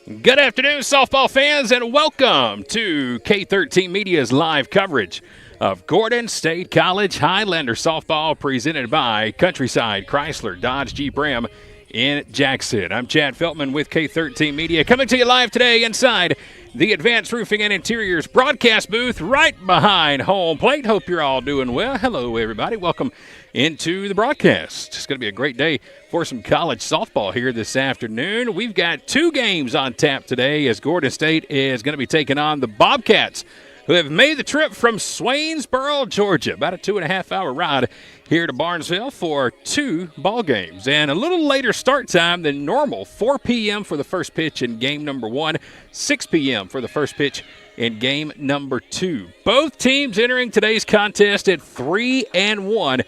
Good afternoon, softball fans, and welcome to K13 Media's live coverage of Gordon State College Highlander softball presented by Countryside Chrysler Dodge Jeep Ram in Jackson. I'm Chad Feltman with K13 Media, coming to you live today inside the Advanced Roofing and Interiors broadcast booth right behind home plate. Hope you're all doing well. Hello, everybody. Welcome into the broadcast. It's going to be a great day for some college softball here this afternoon. We've got two games on tap today as Gordon State is going to be taking on the Bobcats, who have made the trip from Swainsboro, Georgia, about a 2.5-hour ride here to Barnesville for two ball games. And a little later start time than normal, 4 p.m. for the first pitch in game number 1, 6 p.m. for the first pitch in game number 2. Both teams entering today's contest at 3-1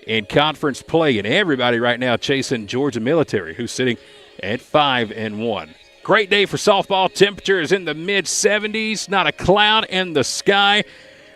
in conference play, and everybody right now chasing Georgia Military, who's sitting at 5-1. Great day for softball. Temperatures in the mid-70s, not a cloud in the sky.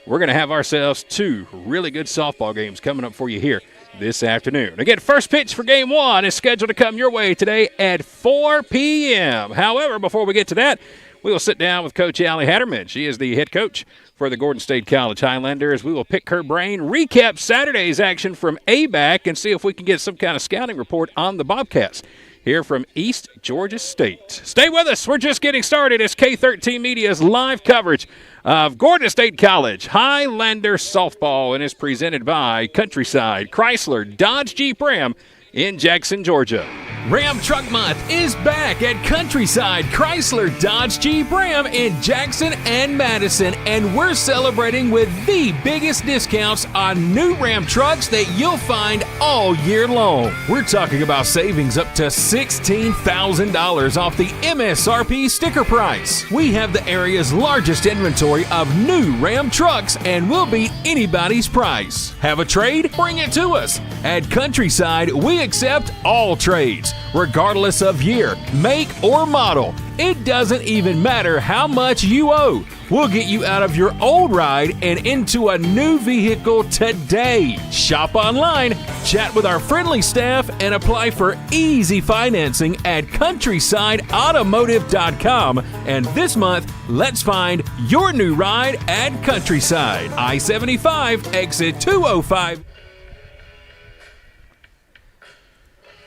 We're going to have ourselves two really good softball games coming up for you here this afternoon. Again, first pitch for game 1 is scheduled to come your way today at 4 p.m. However, before we get to that, we will sit down with Coach Allie Hatterman. She is the head coach for the Gordon State College Highlanders. We will pick her brain, recap Saturday's action from ABAC, and see if we can get some kind of scouting report on the Bobcats here from East Georgia State. Stay with us. We're just getting started as K13 Media's live coverage of Gordon State College Highlander softball, and is presented by Countryside Chrysler Dodge Jeep Ram in Jackson, Georgia. Ram Truck Month is back at Countryside Chrysler Dodge Jeep Ram in Jackson and Madison, and we're celebrating with the biggest discounts on new Ram trucks that you'll find all year long. We're talking about savings up to $16,000 off the MSRP sticker price. We have the area's largest inventory of new Ram trucks, and we'll beat anybody's price. Have a trade? Bring it to us. At Countryside, we accept all trades, regardless of year, make, or model. It doesn't even matter how much you owe. We'll get you out of your old ride and into a new vehicle today. Shop online, chat with our friendly staff, and apply for easy financing at countrysideautomotive.com. And this month, let's find your new ride at Countryside. I-75, exit 205.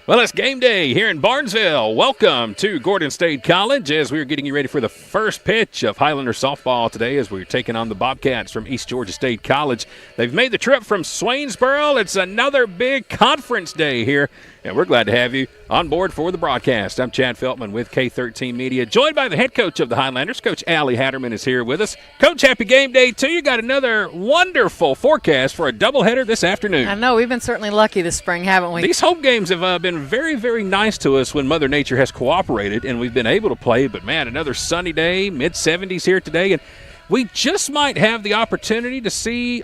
Well, it's game day here in Barnesville. Welcome to Gordon State College as we're getting you ready for the first pitch of Highlander softball today as we're taking on the Bobcats from East Georgia State College. They've made the trip from Swainsboro. It's another big conference day here, and we're glad to have you on board for the broadcast. I'm Chad Feltman with K13 Media, joined by the head coach of the Highlanders. Coach Allie Hatterman is here with us. Coach, happy game day to you. Got another wonderful forecast for a doubleheader this afternoon. I know. We've been certainly lucky this spring, haven't we? These home games have been very, very nice to us when Mother Nature has cooperated, and we've been able to play. But, man, another sunny day, mid-70s here today, and we just might have the opportunity to see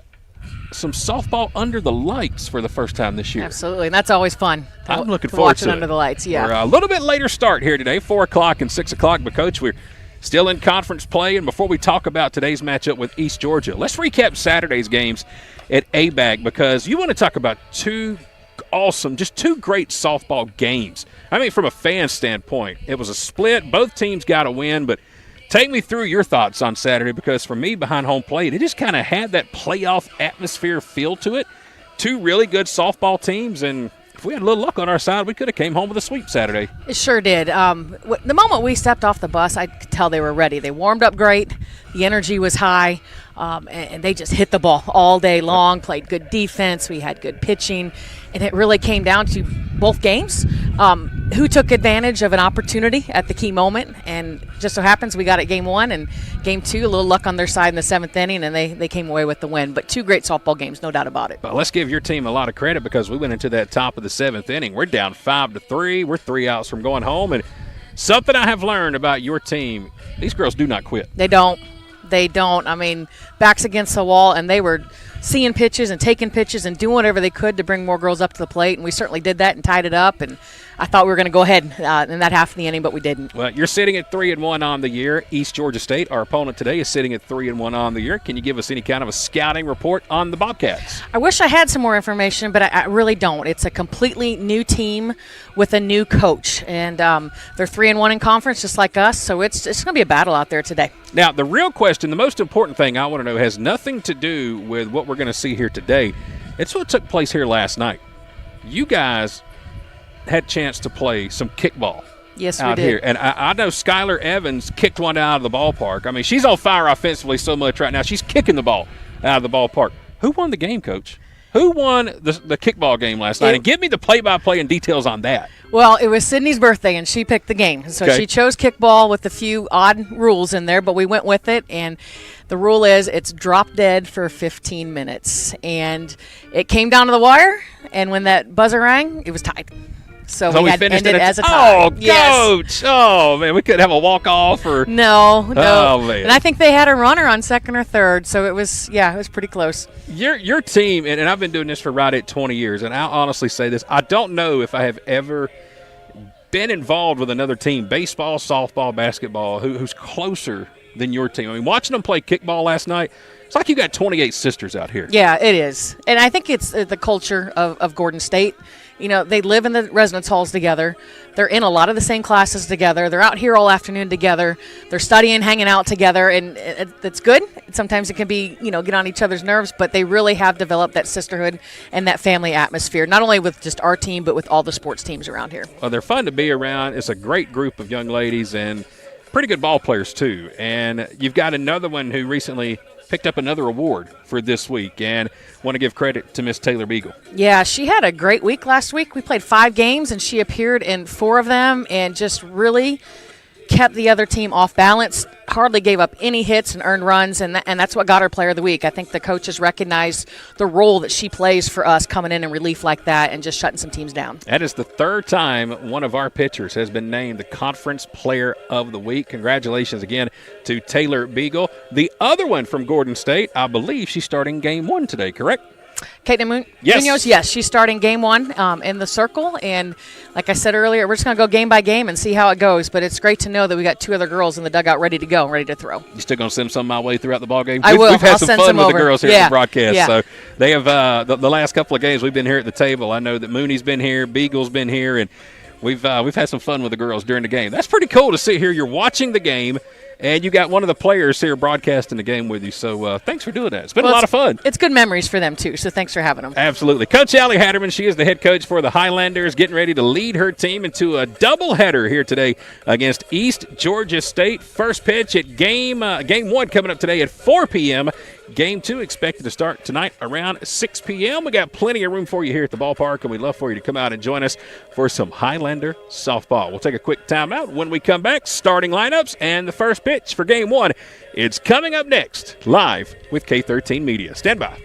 some softball under the lights for the first time this year. Absolutely, and that's always fun. I'm looking forward to it. Watching under the lights, yeah. We're a little bit later start here today, 4 o'clock and 6 o'clock, but, Coach, we're still in conference play. And before we talk about today's matchup with East Georgia, let's recap Saturday's games at ABAC, because you want to talk about two great softball games. I mean, from a fan standpoint, it was a split. Both teams got a win, but take me through your thoughts on Saturday, because for me, behind home plate, it just kind of had that playoff atmosphere feel to it. Two really good softball teams, and if we had a little luck on our side, we could have came home with a sweep Saturday. It sure did. The moment we stepped off the bus, I could tell they were ready. They warmed up great. The energy was high, and they just hit the ball all day long, played good defense. We had good pitching, and it really came down to both games. Who took advantage of an opportunity at the key moment, and just so happens we got it game 1, and game 2, a little luck on their side in the 7th inning, and they came away with the win. But two great softball games, no doubt about it. Well, let's give your team a lot of credit, because we went into that top of the 7th inning. We're down 5-3. We're 3 outs from going home, and something I have learned about your team, these girls do not quit. They don't. I mean, backs against the wall, and they were seeing pitches and taking pitches and doing whatever they could to bring more girls up to the plate, and we certainly did that and tied it up. And I thought we were going to go ahead in that half of the inning, but we didn't. Well, you're sitting at 3-1 on the year. East Georgia State, our opponent today, is sitting at 3-1 on the year. Can you give us any kind of a scouting report on the Bobcats? I wish I had some more information, but I really don't. It's a completely new team with a new coach, and they're 3-1 in conference, just like us. So it's going to be a battle out there today. Now, the real question, the most important thing I want to know, has nothing to do with what we're going to see here today. It's what took place here last night. You guys had a chance to play some kickball. Yes, out we did. Here. And I know Skylar Evans kicked one out of the ballpark. I mean, she's on fire offensively so much right now. She's kicking the ball out of the ballpark. Who won the game, Coach? Who won the kickball game last night? And give me the play-by-play and details on that. Well, it was Sydney's birthday, and she picked the game. So she chose kickball with a few odd rules in there, but we went with it. And the rule is it's drop dead for 15 minutes. And it came down to the wire, and when that buzzer rang, it was tied. So we had ended as a tie. Oh, Coach! Oh, man, we couldn't have a walk-off or – No. Oh, man. And I think they had a runner on second or third, so it was pretty close. Your team, and I've been doing this for right at 20 years, and I'll honestly say this. I don't know if I have ever been involved with another team, baseball, softball, basketball, who's closer than your team. I mean, watching them play kickball last night, it's like you got 28 sisters out here. Yeah, it is. And I think it's the culture of Gordon State. You know, they live in the residence halls together. They're in a lot of the same classes together. They're out here all afternoon together. They're studying, hanging out together, and it's good. Sometimes it can be, get on each other's nerves, but they really have developed that sisterhood and that family atmosphere, not only with just our team, but with all the sports teams around here. Well, they're fun to be around. It's a great group of young ladies and pretty good ball players, too. And you've got another one who recently picked up another award for this week, and want to give credit to Miss Taylor Beagle. Yeah, she had a great week last week. We played 5 games, and she appeared in 4 of them and just really kept the other team off balance, hardly gave up any hits and earned runs, and that's what got her player of the week. I think the coaches recognized the role that she plays for us coming in relief like that and just shutting some teams down. That is the 3rd time one of our pitchers has been named the Conference Player of the Week. Congratulations again to Taylor Beagle. The other one from Gordon State, I believe she's starting game 1 today, correct? Caitlin Munoz, yes, she's starting game 1 in the circle, and like I said earlier, we're just going to go game by game and see how it goes, but it's great to know that we got 2 other girls in the dugout ready to go and ready to throw. You still going to send some my way throughout the ball game? I will. We've had I'll some send fun some with over. the girls here at at the broadcast, yeah. So they have the last couple of games we've been here at the table. I know that Mooney's been here, Beagle's been here, and we've had some fun with the girls during the game. That's pretty cool to sit here. You're watching the game, and you got one of the players here broadcasting the game with you. So thanks for doing that. It's been a lot of fun. It's good memories for them, too, so thanks for having them. Absolutely. Coach Allie Hatterman, she is the head coach for the Highlanders, getting ready to lead her team into a doubleheader here today against East Georgia State. First pitch at game 1 coming up today at 4 p.m. Game 2 expected to start tonight around 6 p.m. We got plenty of room for you here at the ballpark, and we'd love for you to come out and join us for some Highlander softball. We'll take a quick timeout. When we come back, starting lineups and the first pitch for Game 1. It's coming up next, live with K13 Media. Stand by.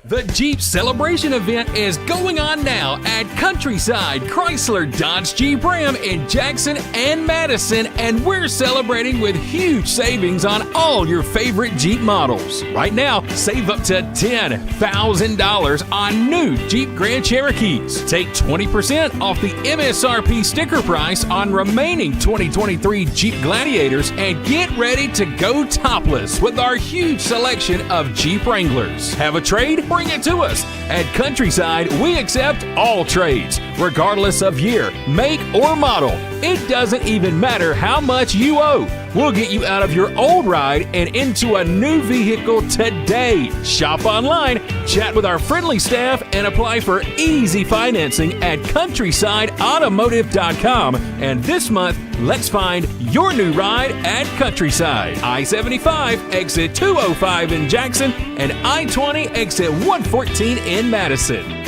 The Jeep Celebration event is going on now at Countryside Chrysler Dodge Jeep Ram in Jackson and Madison, and we're celebrating with huge savings on all your favorite Jeep models. Right now, save up to $10,000 on new Jeep Grand Cherokees. Take 20% off the MSRP sticker price on remaining 2023 Jeep Gladiators, and get ready to go topless with our huge selection of Jeep Wranglers. Have a trade? Bring it to us. At Countryside, we accept all trades, regardless of year, make, or model. It doesn't even matter how much you owe. We'll get you out of your old ride and into a new vehicle today. Shop online, chat with our friendly staff, and apply for easy financing at CountrysideAutomotive.com. And this month, let's find your new ride at Countryside. I-75, exit 205 in Jackson, and I-20, exit 114 in Madison.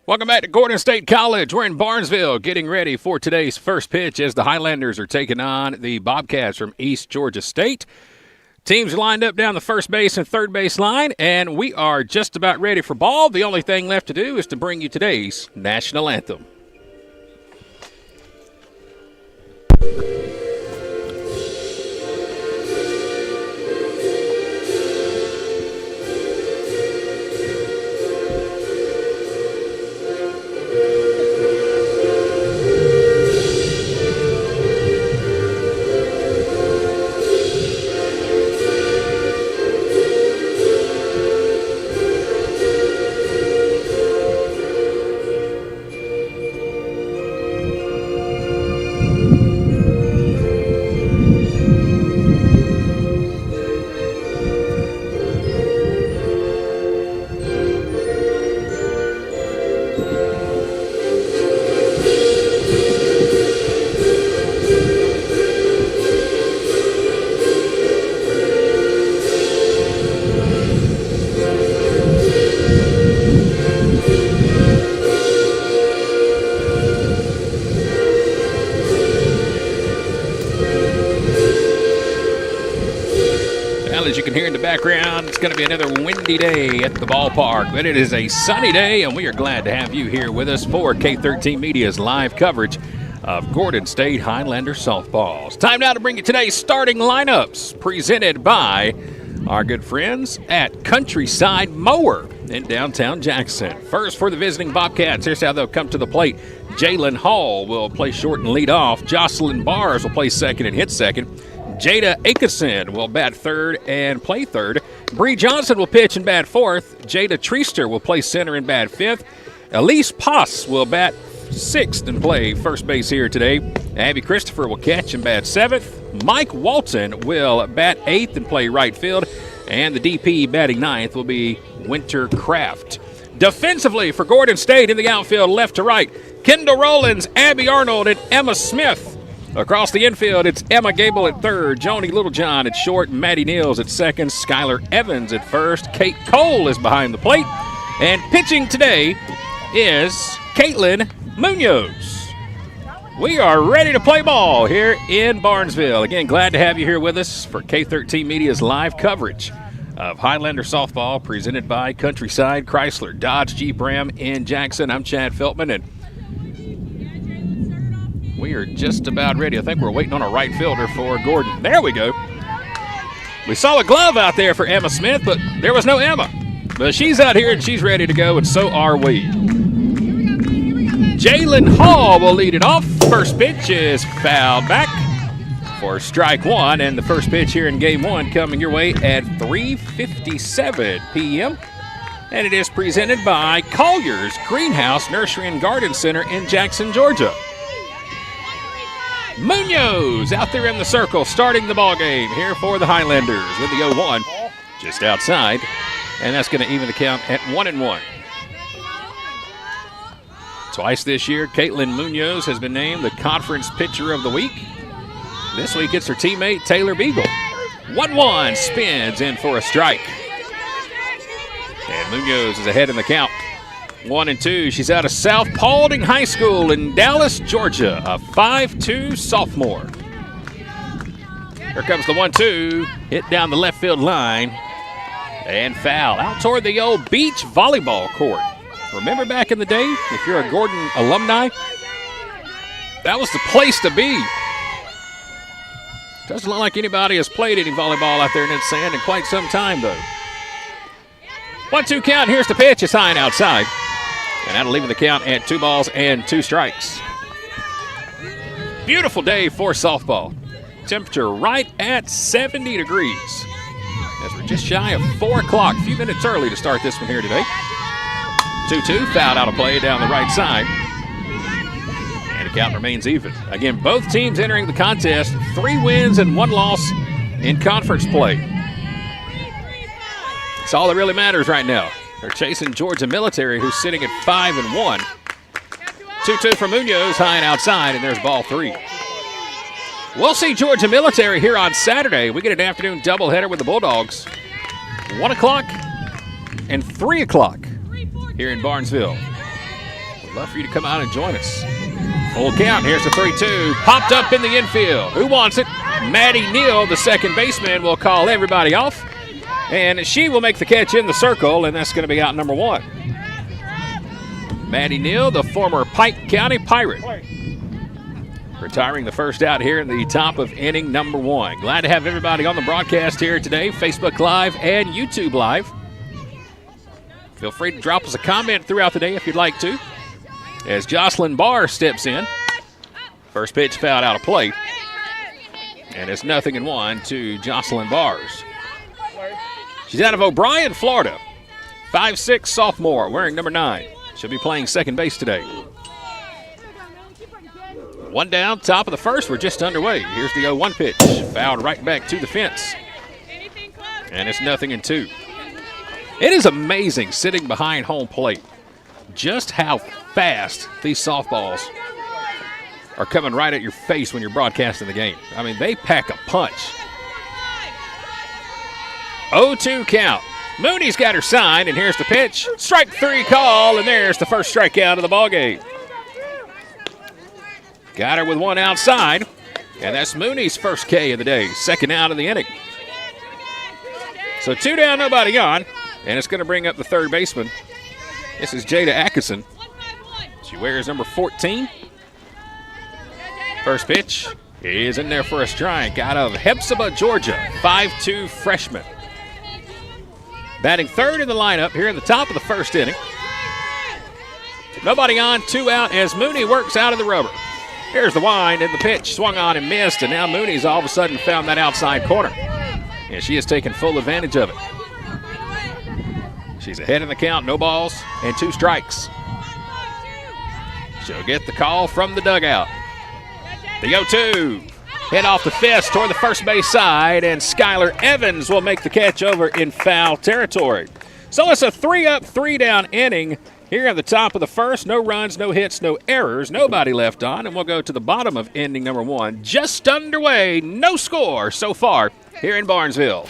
Welcome back to Gordon State College. We're in Barnesville getting ready for today's first pitch as the Highlanders are taking on the Bobcats from East Georgia State. Teams lined up down the first base and third base line, and we are just about ready for ball. The only thing left to do is to bring you today's national anthem. Well, as you can hear in the background, it's going to be another windy day at the ballpark, but it is a sunny day, and we are glad to have you here with us for K13 Media's live coverage of Gordon State Highlander softball. It's time now to bring you today's starting lineups, presented by our good friends at Countryside Mower in downtown Jackson. First, for the visiting Bobcats, here's how they'll come to the plate. Jalen Hall will play short and lead off. Jocelyn Bars will play second and hit second. Jada Akeson will bat third and play third. Bree Johnson will pitch and bat fourth. Jada Treaster will play center and bat fifth. Elise Poss will bat sixth and play first base here today. Abby Christopher will catch and bat seventh. Mike Walton will bat eighth and play right field. And the DP batting ninth will be Winter Kraft. Defensively for Gordon State in the outfield, left to right, Kendall Rollins, Abby Arnold, and Emma Smith. Across the infield, it's Emma Gable at third, Joni Littlejohn at short, Maddie Niels at second, Skylar Evans at first, Kate Cole is behind the plate, and pitching today is Caitlin Munoz. We are ready to play ball here in Barnesville. Again, glad to have you here with us for K13 Media's live coverage of Highlander softball, presented by Countryside Chrysler Dodge Jeep Ram in Jackson. I'm Chad Feltman, and we are just about ready. I think we're waiting on a right fielder for Gordon. There we go. We saw a glove out there for Emma Smith, but there was no Emma. But she's out here, and she's ready to go, and so are we. Jalen Hall will lead it off. First pitch is fouled back for strike one, and the first pitch here in game one coming your way at 3:57 p.m. And it is presented by Collier's Greenhouse Nursery and Garden Center in Jackson, Georgia. Munoz out there in the circle, starting the ball game here for the Highlanders with the 0-1 just outside, and that's going to even the count at 1-1. Twice this year, Caitlin Munoz has been named the Conference Pitcher of the Week. This week, it's her teammate, Taylor Beagle. 1-1, spins in for a strike. And Munoz is ahead in the count. 1-2, she's out of South Paulding High School in Dallas, Georgia, a 5'2 sophomore. Here comes the 1-2, hit down the left field line, and foul out toward the old beach volleyball court. Remember back in the day, if you're a Gordon alumni, that was the place to be. Doesn't look like anybody has played any volleyball out there in that sand in quite some time, though. 1-2 count. Here's the pitch. It's high and outside. And that'll leave the count at 2 balls and 2 strikes. Beautiful day for softball. Temperature right at 70 degrees. As we're just shy of 4 o'clock. A few minutes early to start this one here today. 2-2. Fouled out of play down the right side. Count remains even. Again, both teams entering the contest, 3 wins and 1 loss in conference play. That's all that really matters right now. They're chasing Georgia Military, who's sitting at 5-1. 2-2 for Munoz, high and outside, and there's ball 3. We'll see Georgia Military here on Saturday. We get an afternoon doubleheader with the Bulldogs. 1 o'clock and 3 o'clock here in Barnesville. We'd love for you to come out and join us. Full count. Here's the 3-2. Popped up in the infield. Who wants it? Maddie Neal, the second baseman, will call everybody off. And she will make the catch in the circle, and that's going to be out number 1. Maddie Neal, the former Pike County Pirate, retiring the first out here in the top of inning number 1. Glad to have everybody on the broadcast here today, Facebook Live and YouTube Live. Feel free to drop us a comment throughout the day if you'd like to. As Jocelyn Barr steps in. First pitch fouled out of play. And it's 0-1 to Jocelyn Bars. She's out of O'Brien, Florida. 5'6 sophomore, wearing number 9. She'll be playing second base today. 1 down, top of the first. We're just underway. Here's the 0-1 pitch. Fouled right back to the fence. And it's 0-2. It is amazing sitting behind home plate just how fast these softballs are coming right at your face when you're broadcasting the game. I mean, they pack a punch. 0-2 count. Mooney's got her signed, and here's the pitch. Strike 3 call, and there's the first strikeout of the ballgame. Got her with 1 outside, and that's Mooney's first K of the day, second out of the inning. So 2 down, nobody on, and it's going to bring up the third baseman. This is Jada Atkinson. She wears number 14. First pitch is in there for a strike out of Hephzibah, Georgia, 5'2" freshman. Batting third in the lineup here in the top of the first inning. Nobody on, 2 out as Mooney works out of the rubber. Here's the wind and the pitch, swung on and missed, and now Mooney's all of a sudden found that outside corner. And she has taken full advantage of it. She's ahead in the count, no balls and 2 strikes. She'll get the call from the dugout. The 0-2. Hit off the fist toward the first base side, and Skylar Evans will make the catch over in foul territory. So it's a 3-up, 3-down inning here at the top of the first. No runs, no hits, no errors, nobody left on, and we'll go to the bottom of inning number 1. Just underway, no score so far here in Barnesville.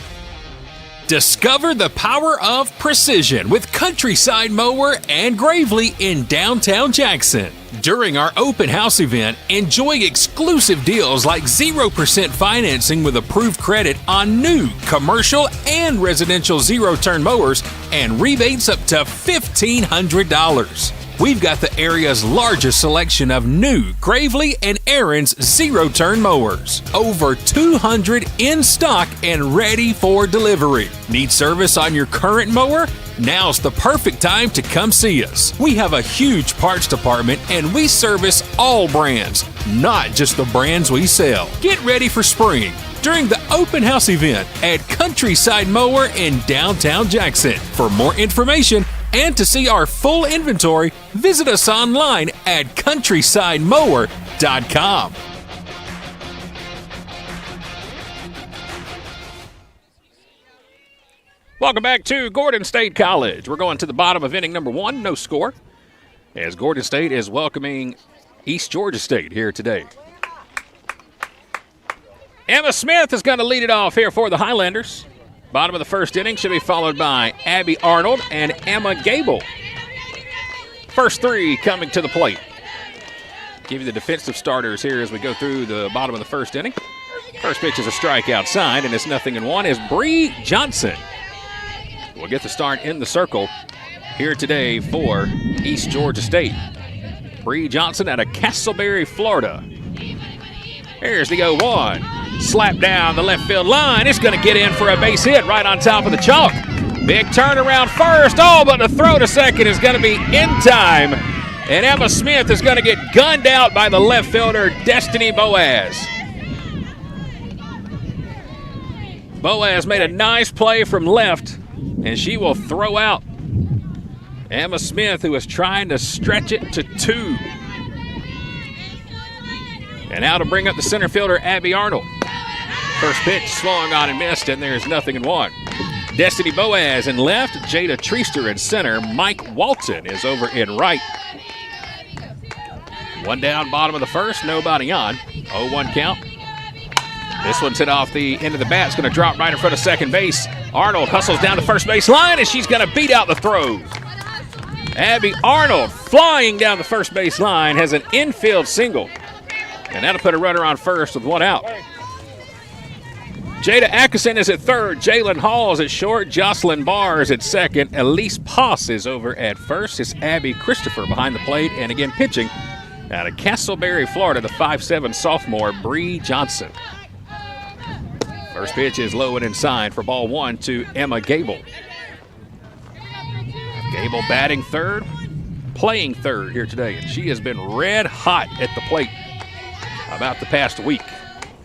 Discover the power of precision with Countryside Mower and Gravely in downtown Jackson. During our open house event, enjoy exclusive deals like 0% financing with approved credit on new commercial and residential zero-turn mowers and rebates up to $1,500. We've got the area's largest selection of new Gravely and Aaron's zero-turn mowers. Over 200 in stock and ready for delivery. Need service on your current mower? Now's the perfect time to come see us. We have a huge parts department and we service all brands, not just the brands we sell. Get ready for spring during the open house event at Countryside Mower in downtown Jackson. For more information and to see our full inventory, visit us online at countrysidemower.com. Welcome back to Gordon State College. We're going to the bottom of inning number 1, no score, as Gordon State is welcoming East Georgia State here today. Emma Smith is going to lead it off here for the Highlanders. Bottom of the first inning should be followed by Abby Arnold and Emma Gable. First 3 coming to the plate. Give you the defensive starters here as we go through the bottom of the first inning. First pitch is a strike outside, and it's 0-1 as Bree Johnson will get the start in the circle here today for East Georgia State. Bree Johnson out of Castleberry, Florida. Here's the 0-1. Slap down the left field line. It's going to get in for a base hit right on top of the chalk. Big turnaround first. Oh, but the throw to second is going to be in time. And Emma Smith is going to get gunned out by the left fielder, Destiny Boaz. Boaz made a nice play from left, and she will throw out Emma Smith, who is trying to stretch it to 2. And now to bring up the center fielder, Abby Arnold. First pitch swung on and missed, and there's 0-1. Destiny Boaz in left, Jada Treaster in center, Mike Walton is over in right. 1 down, bottom of the first, nobody on. 0-1 count. This one's hit off the end of the bat. It's going to drop right in front of second base. Arnold hustles down the first base line, and she's going to beat out the throw. Abby Arnold flying down the first base line has an infield single. And that'll put a runner on first with 1 out. Jada Atkinson is at third. Jalen Hall is at short. Jocelyn Barr is at second. Elise Poss is over at first. It's Abby Christopher behind the plate. And again, pitching out of Castleberry, Florida, the 5'7" sophomore, Bree Johnson. First pitch is low and inside for ball 1 to Emma Gable. Gable batting third, playing third here today. And she has been red hot at the plate about the past week.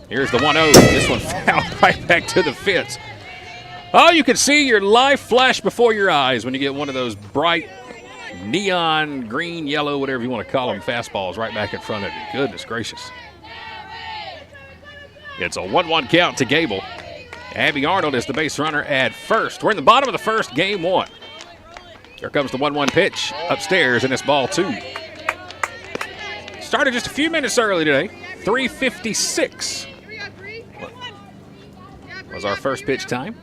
Here's the 1-0. This one fouled right back to the fence. Oh, you can see your life flash before your eyes when you get one of those bright neon green, yellow, whatever you want to call them, fastballs right back in front of you. Goodness gracious. It's a 1-1 count to Gable. Abby Arnold is the base runner at first. We're in the bottom of the first, game 1. Here comes the 1-1 pitch upstairs, and it's ball 2. Started just a few minutes early today. 3:56 was our first pitch time.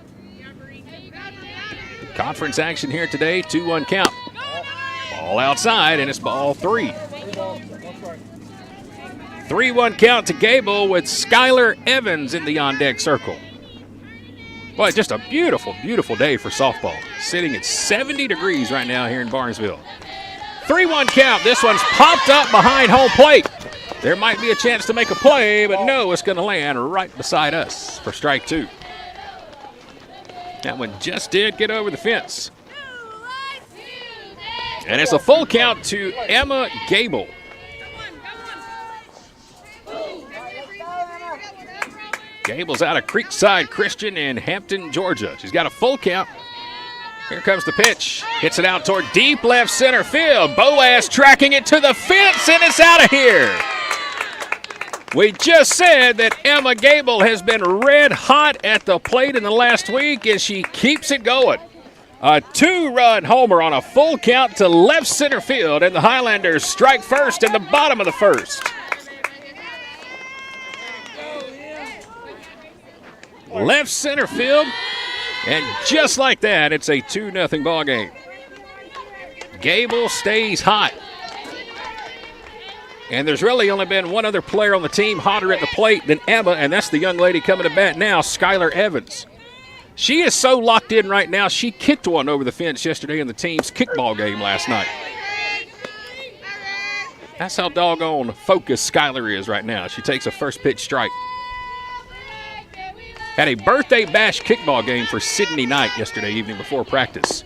Conference action here today, 2-1 count. Ball outside, and it's ball 3. 3-1 count to Gable with Skylar Evans in the on-deck circle. Boy, just a beautiful, beautiful day for softball. Sitting at 70 degrees right now here in Barnesville. 3-1 count. This one's popped up behind home plate. There might be a chance to make a play, but no, it's going to land right beside us for strike 2. That one just did get over the fence. And it's a full count to Emma Gable. Gable's out of Creekside Christian in Hampton, Georgia. She's got a full count. Here comes the pitch. Hits it out toward deep left center field. Boaz tracking it to the fence, and it's out of here. We just said that Emma Gable has been red hot at the plate in the last week, and she keeps it going. A 2-run homer on a full count to left center field, and the Highlanders strike first in the bottom of the first. Left center field, and just like that, it's a 2-0 ball game. Gable stays hot. And there's really only been one other player on the team hotter at the plate than Emma, and that's the young lady coming to bat now, Skylar Evans. She is so locked in right now, she kicked one over the fence yesterday in the team's kickball game last night. That's how doggone focused Skylar is right now. She takes a first pitch strike. Had a birthday bash kickball game for Sydney Knight yesterday evening before practice.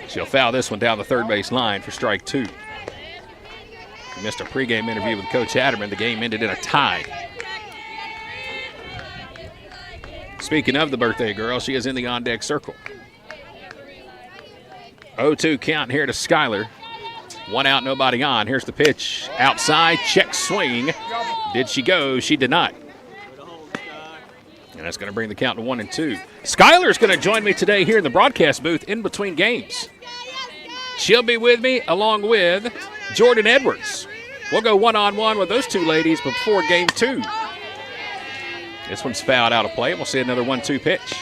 She'll foul this one down the third base line for strike 2. We missed a pregame interview with Coach Hatterman. The game ended in a tie. Speaking of the birthday girl, she is in the on-deck circle. 0-2 count here to Skylar. 1 out, nobody on. Here's the pitch. Outside, check swing. Did she go? She did not. And that's going to bring the count to 1-2. Skylar's going to join me today here in the broadcast booth in between games. She'll be with me along with Jordan Edwards. We'll go one-on-one with those two ladies before game 2. This one's fouled out of play. We'll see another 1-2 pitch.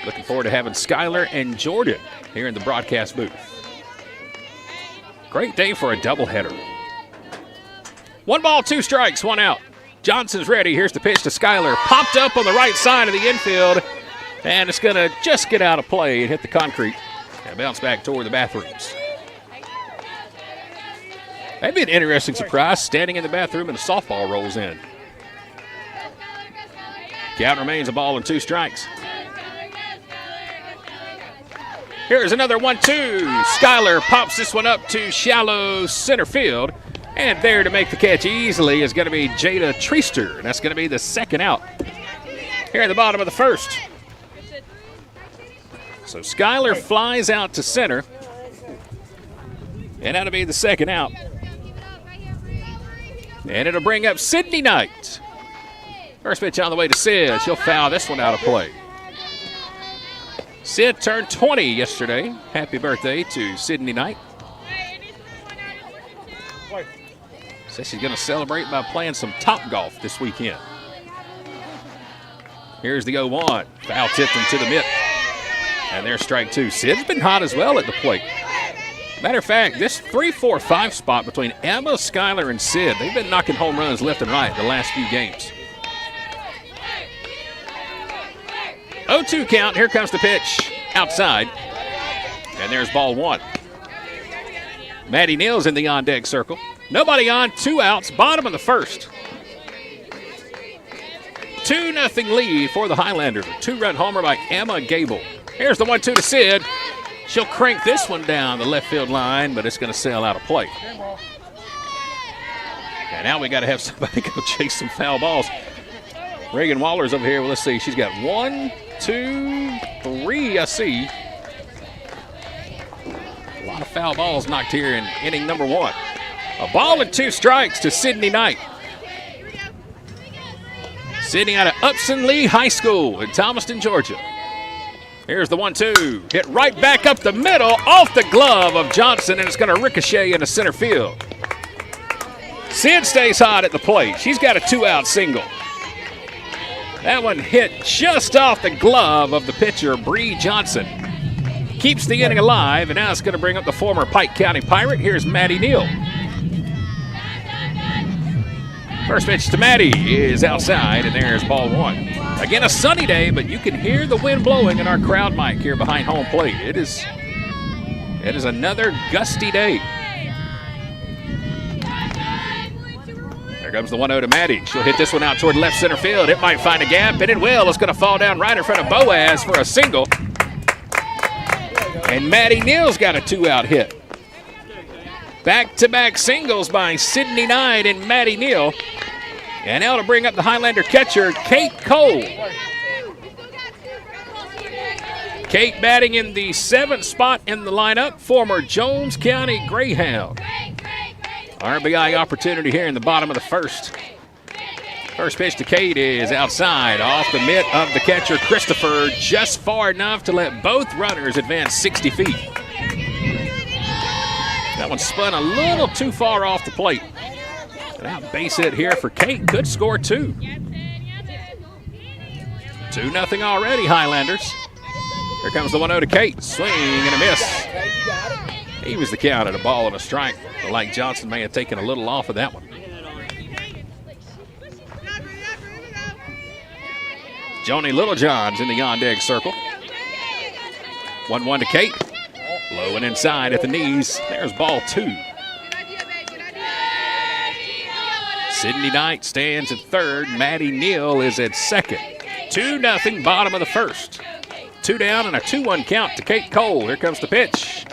Looking forward to having Skylar and Jordan here in the broadcast booth. Great day for a doubleheader. 1 ball, 2 strikes, 1 out. Johnson's ready. Here's the pitch to Skylar. Popped up on the right side of the infield, and it's going to just get out of play and hit the concrete and bounce back toward the bathrooms. That'd be an interesting surprise, standing in the bathroom and a softball rolls in. Count remains a ball and 2 strikes. Here's another 1-2. Skylar pops this one up to shallow center field. And there to make the catch easily is going to be Jada Treaster. And that's going to be the second out here at the bottom of the first. So Skylar flies out to center. And that'll be the second out. And it'll bring up Sydney Knight. First pitch on the way to Sid. She'll foul this one out of play. Sid turned 20 yesterday. Happy birthday to Sydney Knight. Says she's going to celebrate by playing some top golf this weekend. Here's the 0-1. Foul tipped into the mitt. And there's strike 2. Sid's been hot as well at the plate. Matter of fact, this 3-4-5 spot between Emma, Skylar, and Sid, they've been knocking home runs left and right the last few games. 0-2 count. Here comes the pitch. Outside. And there's ball 1. Maddie Neal's in the on-deck circle. Nobody on, 2 outs, bottom of the first. 2-0 lead for the Highlanders. A 2-run homer by Emma Gable. Here's the 1-2 to Sid. She'll crank this one down the left field line, but it's going to sail out of play. And now we got to have somebody go chase some foul balls. Reagan Waller's over here. Well, let's see. She's got 1, 2, 3, I see. A lot of foul balls knocked here in inning number 1. A ball and 2 strikes to Sydney Knight. Sydney out of Upson Lee High School in Thomaston, Georgia. Here's the 1-2. Hit right back up the middle off the glove of Johnson, and it's going to ricochet into center field. Sid stays hot at the plate. She's got a 2-out single. That one hit just off the glove of the pitcher, Bree Johnson. Keeps the inning alive, and now it's going to bring up the former Pike County Pirate. Here's Maddie Neal. First pitch to Maddie is outside, and there's ball 1. Again, a sunny day, but you can hear the wind blowing in our crowd mic here behind home plate. It is another gusty day. There comes the 1-0 to Maddie. She'll hit this one out toward left center field. It might find a gap, and it will. It's going to fall down right in front of Boaz for a single. And Maddie Neal's got a 2-out hit. Back-to-back singles by Sydney Knight and Maddie Neal. And now to bring up the Highlander catcher, Kate Cole. Kate batting in the 7th spot in the lineup, former Jones County Greyhound. RBI opportunity here in the bottom of the first. First pitch to Kate is outside, off the mitt of the catcher, Christopher, just far enough to let both runners advance 60 feet. That one spun a little too far off the plate. Now base hit here for Kate, could score 2. 2-0 already, Highlanders. Here comes the 1-0 to Kate, swing and a miss. He was the count at a ball and a strike. Like Johnson may have taken a little off of that one. Joni Littlejohn's in the on-deck circle. 1-1 to Kate. Low and inside at the knees. There's ball 2. Sydney Knight stands at third. Maddie Neal is at second. 2-0, bottom of the first. 2 down and a 2-1 count to Kate Cole. Here comes the pitch.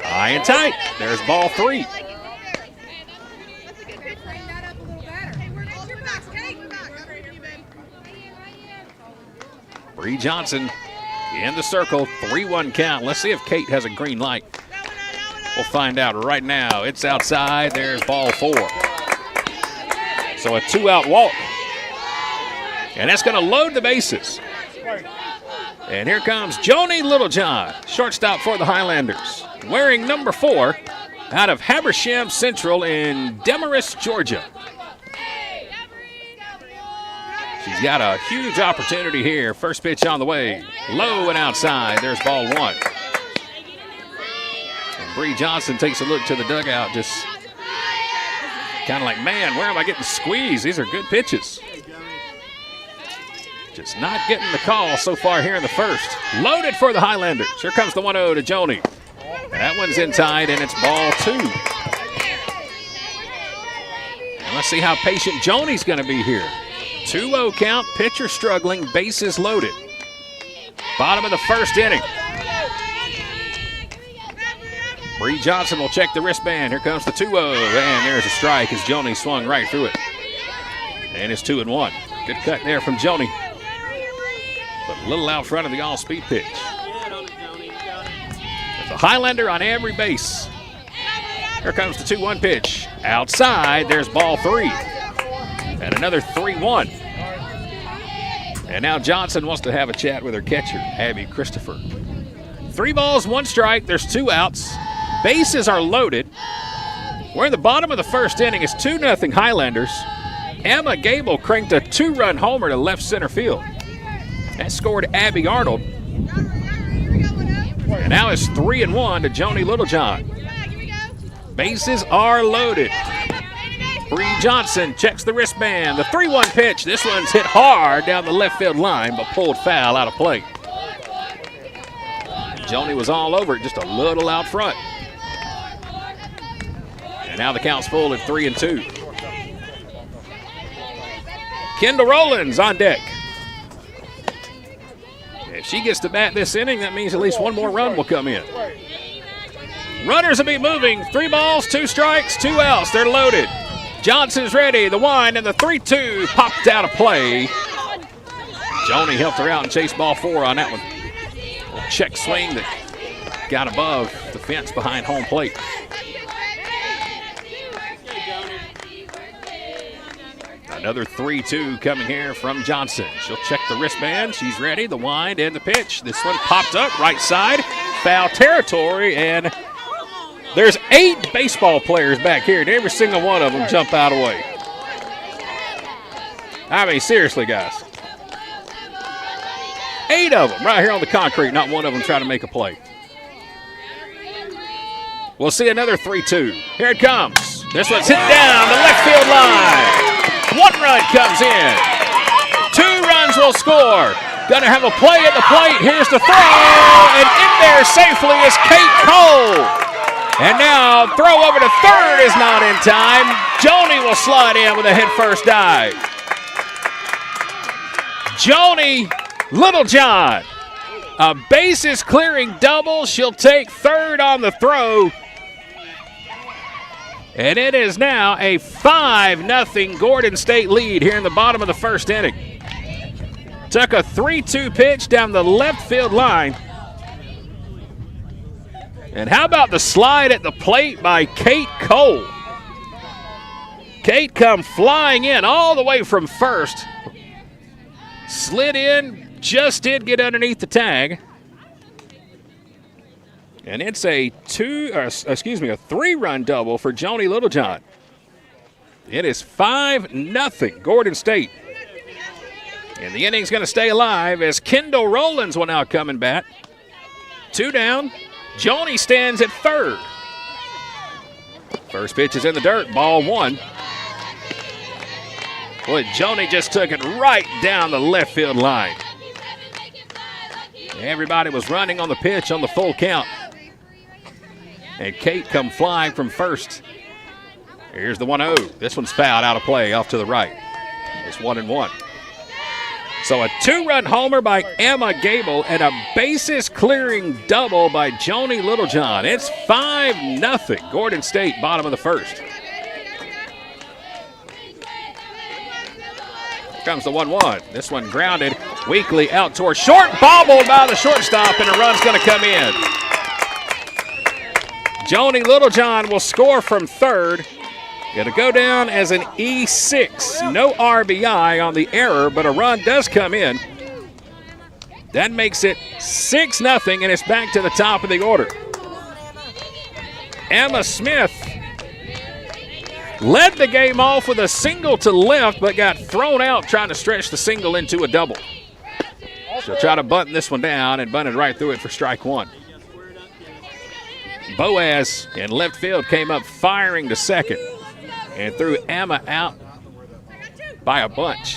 High and tight. There's ball 3. Bree Johnson in the circle. 3-1 count. Let's see if Kate has a green light. We'll find out right now. It's outside. There's ball 4. So a 2-out walk. And that's going to load the bases. And here comes Joni Littlejohn, shortstop for the Highlanders, wearing number 4 out of Habersham Central in Demarest, Georgia. She's got a huge opportunity here. First pitch on the way. Low and outside. There's ball 1. And Bree Johnson takes a look to the dugout, just kind of like, man, where am I getting squeezed? These are good pitches. Just not getting the call so far here in the first. Loaded for the Highlanders. Here comes the 1-0 to Joni. That one's in tight, and it's ball 2. And let's see how patient Joni's going to be here. 2-0 count, pitcher struggling, bases loaded. Bottom of the first inning. Bree Johnson will check the wristband. Here comes the 2-0, and there's a strike as Joni swung right through it. And it's 2-1. Good cut there from Joni. But a little out front of the all-speed pitch. There's a Highlander on every base. Here comes the 2-1 pitch. Outside, there's ball 3. And another 3-1. And now Johnson wants to have a chat with her catcher, Abby Christopher. 3 balls, 1 strike. There's 2 outs. Bases are loaded. We're in the bottom of the first inning. It's 2-0 Highlanders. Emma Gable cranked a 2-run homer to left center field. That scored Abby Arnold. And now it's 3-1 to Joni Littlejohn. Bases are loaded. Bree Johnson checks the wristband. The 3-1 pitch. This one's hit hard down the left field line, but pulled foul out of play. Joni was all over it, just a little out front. And now the count's full at 3-2. Kendall Rowlands on deck. If she gets to bat this inning, that means at least 1 more run will come in. Runners will be moving. 3 balls, 2 strikes, 2 outs. They're loaded. Johnson's ready. The wind and the 3-2 popped out of play. Joni helped her out and chased ball 4 on that one. A check swing that got above the fence behind home plate. Another 3-2 coming here from Johnson. She'll check the wristband. She's ready. The wind and the pitch. This one popped up right side. Foul territory, and there's 8 baseball players back here, and every single one of them jump out of the way. I mean, seriously, guys. 8 of them right here on the concrete. Not one of them trying to make a play. We'll see another 3-2. Here it comes. This one's hit down the left field line. 1 run comes in. 2 runs will score. Going to have a play at the plate. Here's the throw, and in there safely is Kate Cole. And now throw over to third is not in time. Joni will slide in with a head-first dive. Joni Littlejohn, a bases-clearing double. She'll take third on the throw. And it is now a 5-0 Gordon State lead here in the bottom of the first inning. Took a 3-2 pitch down the left field line. And how about the slide at the plate by Kate Cole? Kate come flying in all the way from first. Slid in, just did get underneath the tag. And it's a 3-run double for Joni Littlejohn. It is 5-0 Gordon State. And the inning's going to stay alive as Kendall Rowlands will now come and bat. 2 down. Joni stands at third. First pitch is in the dirt, ball 1. Boy, Joni just took it right down the left field line. Everybody was running on the pitch on the full count. And Kate come flying from first. Here's the 1-0. This one's fouled out of play off to the right. It's 1-1. So a 2-run homer by Emma Gable and a bases-clearing double by Joni Littlejohn. It's 5-0 Gordon State, bottom of the first. Here comes the 1-1. This one grounded weakly out towards short, bobbled by the shortstop, and a run's going to come in. Joni Littlejohn will score from third. Going to go down as an E6. No RBI on the error, but a run does come in. That makes it 6-0, and it's back to the top of the order. Emma Smith led the game off with a single to left, but got thrown out trying to stretch the single into a double. She'll try to bunt this one down and bunted right through it for strike 1. Boaz in left field came up firing to second and threw Emma out by a bunch.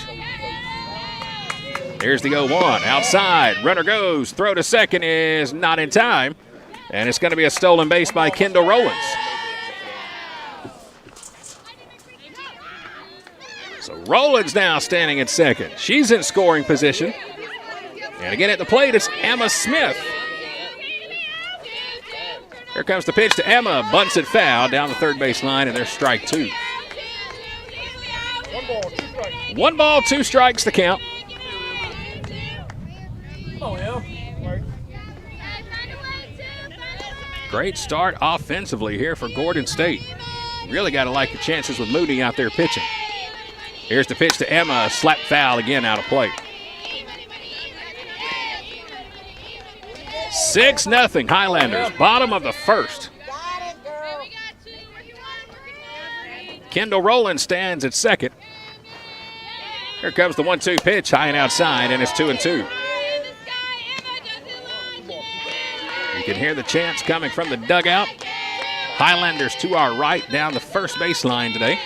Here's the 0-1 outside. Runner goes. Throw to second is not in time. And it's going to be a stolen base by Kendall Rowlands. So Rowlands now standing at second. She's in scoring position. And again at the plate, it's Emma Smith. Here comes the pitch to Emma. Bunts it foul down the third base line, and there's strike 2. 1 ball, 2 strikes the count. Great start offensively here for Gordon State. Really got to like the chances with Moody out there pitching. Here's the pitch to Emma. Slap foul again out of play. 6-0 Highlanders, bottom of the first. Kendall Rowland stands at second. Here comes the 1-2 pitch, high and outside, and it's 2-2. You can hear the chants coming from the dugout. Highlanders to our right down the first baseline today.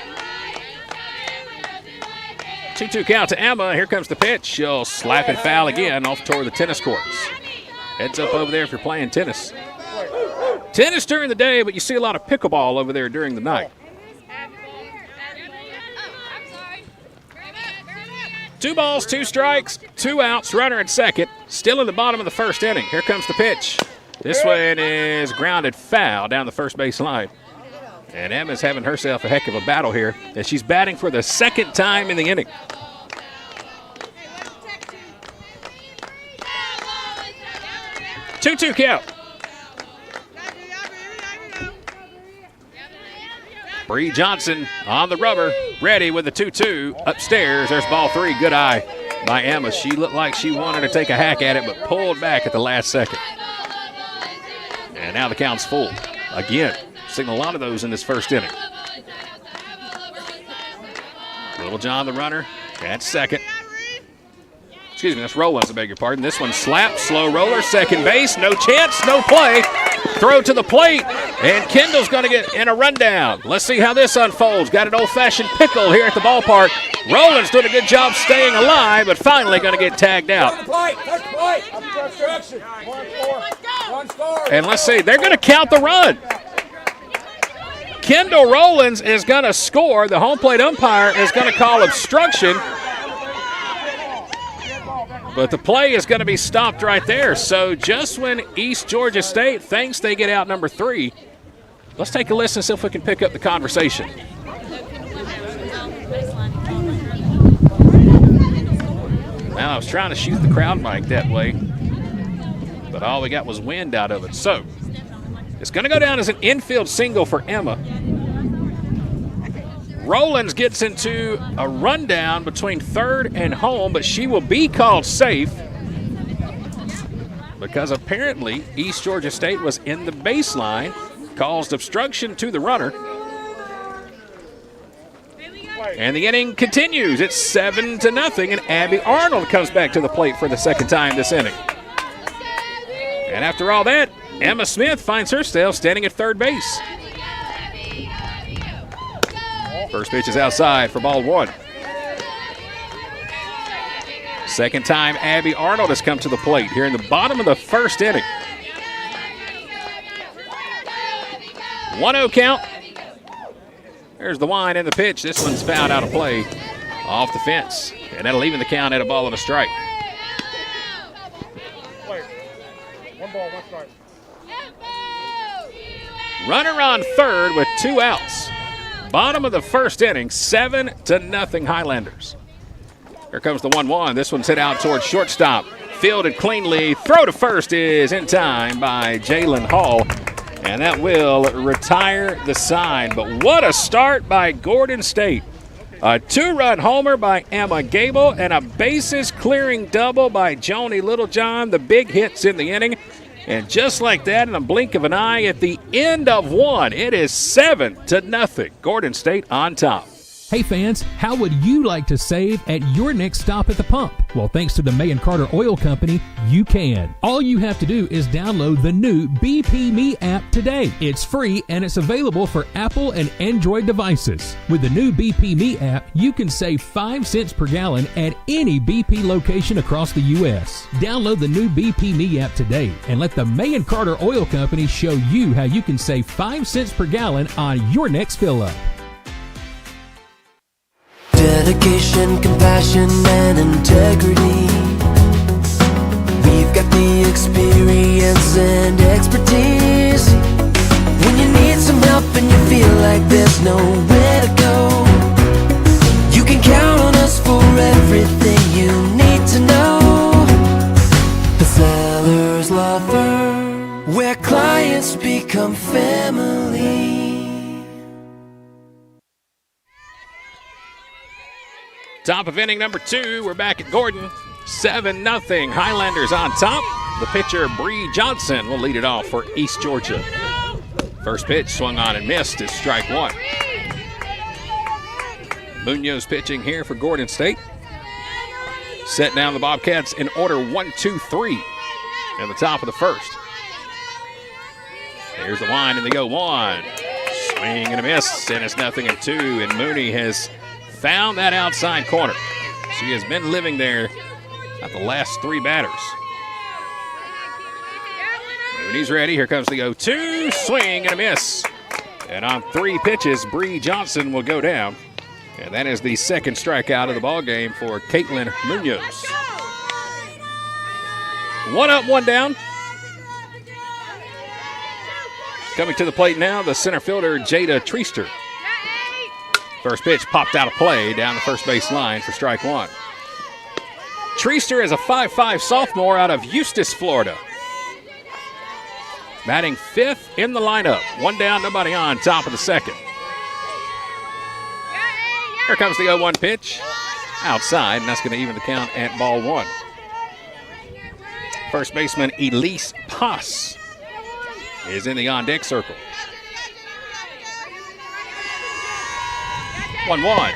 2-2 count to Emma. Here comes the pitch. She'll slap it foul again off toward the tennis courts. Heads up over there if you're playing tennis. Tennis during the day, but you see a lot of pickleball over there during the night. 2 balls, 2 strikes, 2 outs, runner at second. Still in the bottom of the first inning. Here comes the pitch. This one is grounded foul down the first base line. And Emma's having herself a heck of a battle here as she's batting for the second time in the inning. 2-2 count. Bree Johnson on the rubber, ready with the 2-2. Upstairs, there's ball 3. Good eye by Emma. She looked like she wanted to take a hack at it, but pulled back at the last second. And now the count's full. Again, seen a lot of those in this first inning. Littlejohn, the runner, at second. Excuse me, that's Rollins, I beg your pardon. This one slapped, slow roller, second base, no chance, no play. Throw to the plate, and Kendall's going to get in a rundown. Let's see how this unfolds. Got an old-fashioned pickle here at the ballpark. Rollins doing a good job staying alive, but finally going to get tagged out. And let's see, they're going to count the run. Kendall Rollins is going to score. The home plate umpire is going to call obstruction. But the play is going to be stopped right there. So just when East Georgia State thinks they get out number 3, let's take a listen and see if we can pick up the conversation. Well, I was trying to shoot the crowd mic that way, but all we got was wind out of it. So it's going to go down as an infield single for Emma. Rollins gets into a rundown between third and home, but she will be called safe because apparently East Georgia State was in the baseline, caused obstruction to the runner. And the inning continues. It's 7-0, and Abby Arnold comes back to the plate for the second time this inning. And after all that, Emma Smith finds herself standing at third base. First pitch is outside for ball 1. Second time Abby Arnold has come to the plate here in the bottom of the first inning. 1-0 count. There's the wind and the pitch. This one's fouled out of play off the fence. And that'll even the count at a ball and a strike. One ball, one strike. Runner on third with 2 outs. Bottom of the first inning, 7-0 Highlanders. Here comes the 1-1. This one's hit out towards shortstop. Fielded cleanly. Throw to first is in time by Jalen Hall. And that will retire the side. But what a start by Gordon State. A 2-run homer by Emma Gable and a bases-clearing double by Joni Littlejohn. The big hits in the inning. And just like that, in a blink of an eye, at the end of 1, it is 7-0. Gordon State on top. Hey fans, how would you like to save at your next stop at the pump? Well, thanks to the May & Carter Oil Company, you can. All you have to do is download the new BP Me app today. It's free and it's available for Apple and Android devices. With the new BP Me app, you can save 5 cents per gallon at any BP location across the U.S. Download the new BP Me app today and let the May & Carter Oil Company show you how you can save 5 cents per gallon on your next fill-up. Dedication, compassion, and integrity. We've got the experience and expertise. When you need some help and you feel like there's nowhere to go, you can count on us for everything you need to know. The Sellers Law Firm, where clients become family. Top of inning number 2, we're back at Gordon. 7-0, Highlanders on top. The pitcher, Bree Johnson, will lead it off for East Georgia. First pitch swung on and missed is strike 1. Munoz pitching here for Gordon State. Set down the Bobcats in order 1-2-3 in the top of the first. Here's the wind and they go 1. Swing and a miss, and it's 0-2, and Mooney has found that outside corner. She has been living there at the last 3 batters. Mooney's ready. Here comes the 0-2. Swing and a miss. And on 3 pitches, Bree Johnson will go down. And that is the second strikeout of the ball game for Caitlin Munoz. 1 up, 1 down. Coming to the plate now, the center fielder, Jada Treaster. First pitch popped out of play down the first base line for strike 1. Treaster is a 5'5" sophomore out of Eustis, Florida. Batting 5th in the lineup. 1 down, nobody on, top of the second. Here comes the 0-1 pitch. Outside, and that's going to even the count at ball 1. First baseman Elise Pass is in the on-deck circle. 1-1.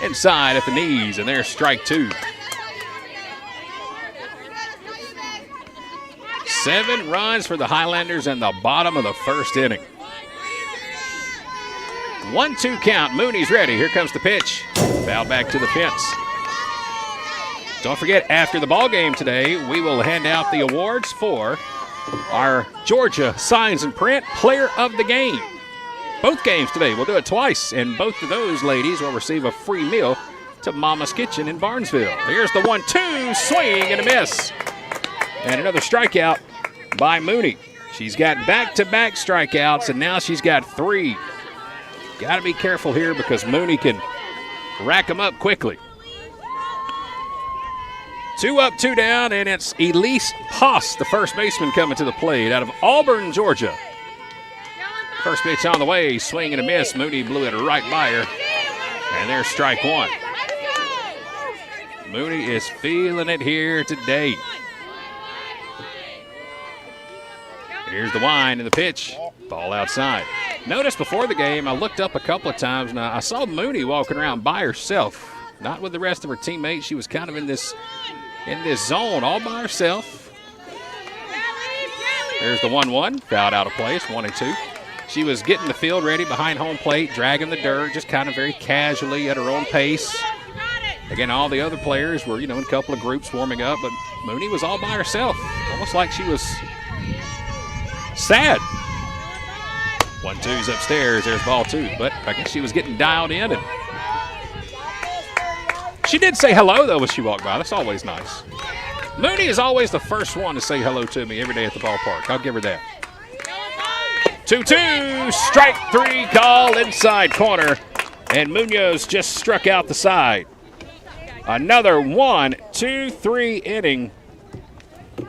Inside at the knees, and there's strike 2. 7 runs for the Highlanders in the bottom of the first inning. 1-2 count. Mooney's ready. Here comes the pitch. Foul back to the fence. Don't forget, after the ball game today, we will hand out the awards for our Georgia Signs and Print Player of the Game. Both games today. We'll do it twice, and both of those ladies will receive a free meal to Mama's Kitchen in Barnesville. Here's the 1-2, swing and a miss. And another strikeout by Mooney. She's got back-to-back strikeouts, and now she's got 3. Got to be careful here because Mooney can rack them up quickly. 2 up, 2 down, and it's Elise Haas, the first baseman, coming to the plate out of Auburn, Georgia. First pitch on the way, swing and a miss. Mooney blew it right by her, and there's strike 1. Mooney is feeling it here today. Here's the wind and the pitch. Ball outside. Notice before the game, I looked up a couple of times, and I saw Mooney walking around by herself, not with the rest of her teammates. She was kind of in this zone all by herself. There's the 1-1, fouled out of place, 1-2. She was getting the field ready behind home plate, dragging the dirt, just kind of very casually at her own pace. Again, all the other players were, in a couple of groups warming up, but Mooney was all by herself, almost like she was sad. 1-2's upstairs, there's ball 2, but I guess she was getting dialed in, and she did say hello, though, when she walked by. That's always nice. Mooney is always the first one to say hello to me every day at the ballpark. I'll give her that. 2-2, strike 3 call inside corner, and Munoz just struck out the side. Another 1-2-3 inning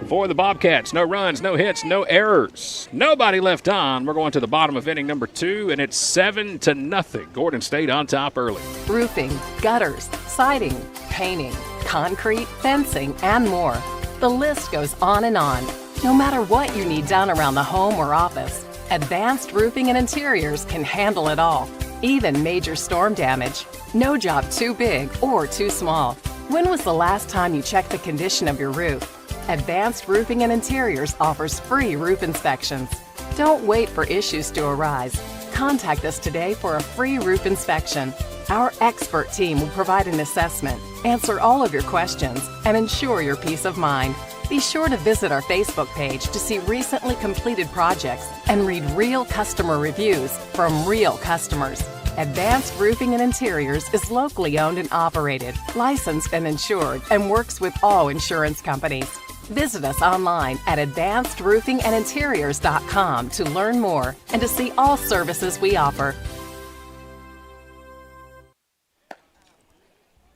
for the Bobcats. No runs, no hits, no errors. Nobody left on. We're going to the bottom of inning number 2, and it's 7-0. Gordon State on top early. Roofing, gutters, siding, painting, concrete, fencing, and more. The list goes on and on. No matter what you need done around the home or office, Advanced Roofing and Interiors can handle it all, even major storm damage. No job too big or too small. When was the last time you checked the condition of your roof? Advanced Roofing and Interiors offers free roof inspections. Don't wait for issues to arise. Contact us today for a free roof inspection. Our expert team will provide an assessment, answer all of your questions, and ensure your peace of mind. Be sure to visit our Facebook page to see recently completed projects and read real customer reviews from real customers. Advanced Roofing and Interiors is locally owned and operated, licensed and insured, and works with all insurance companies. Visit us online at advancedroofingandinteriors.com to learn more and to see all services we offer.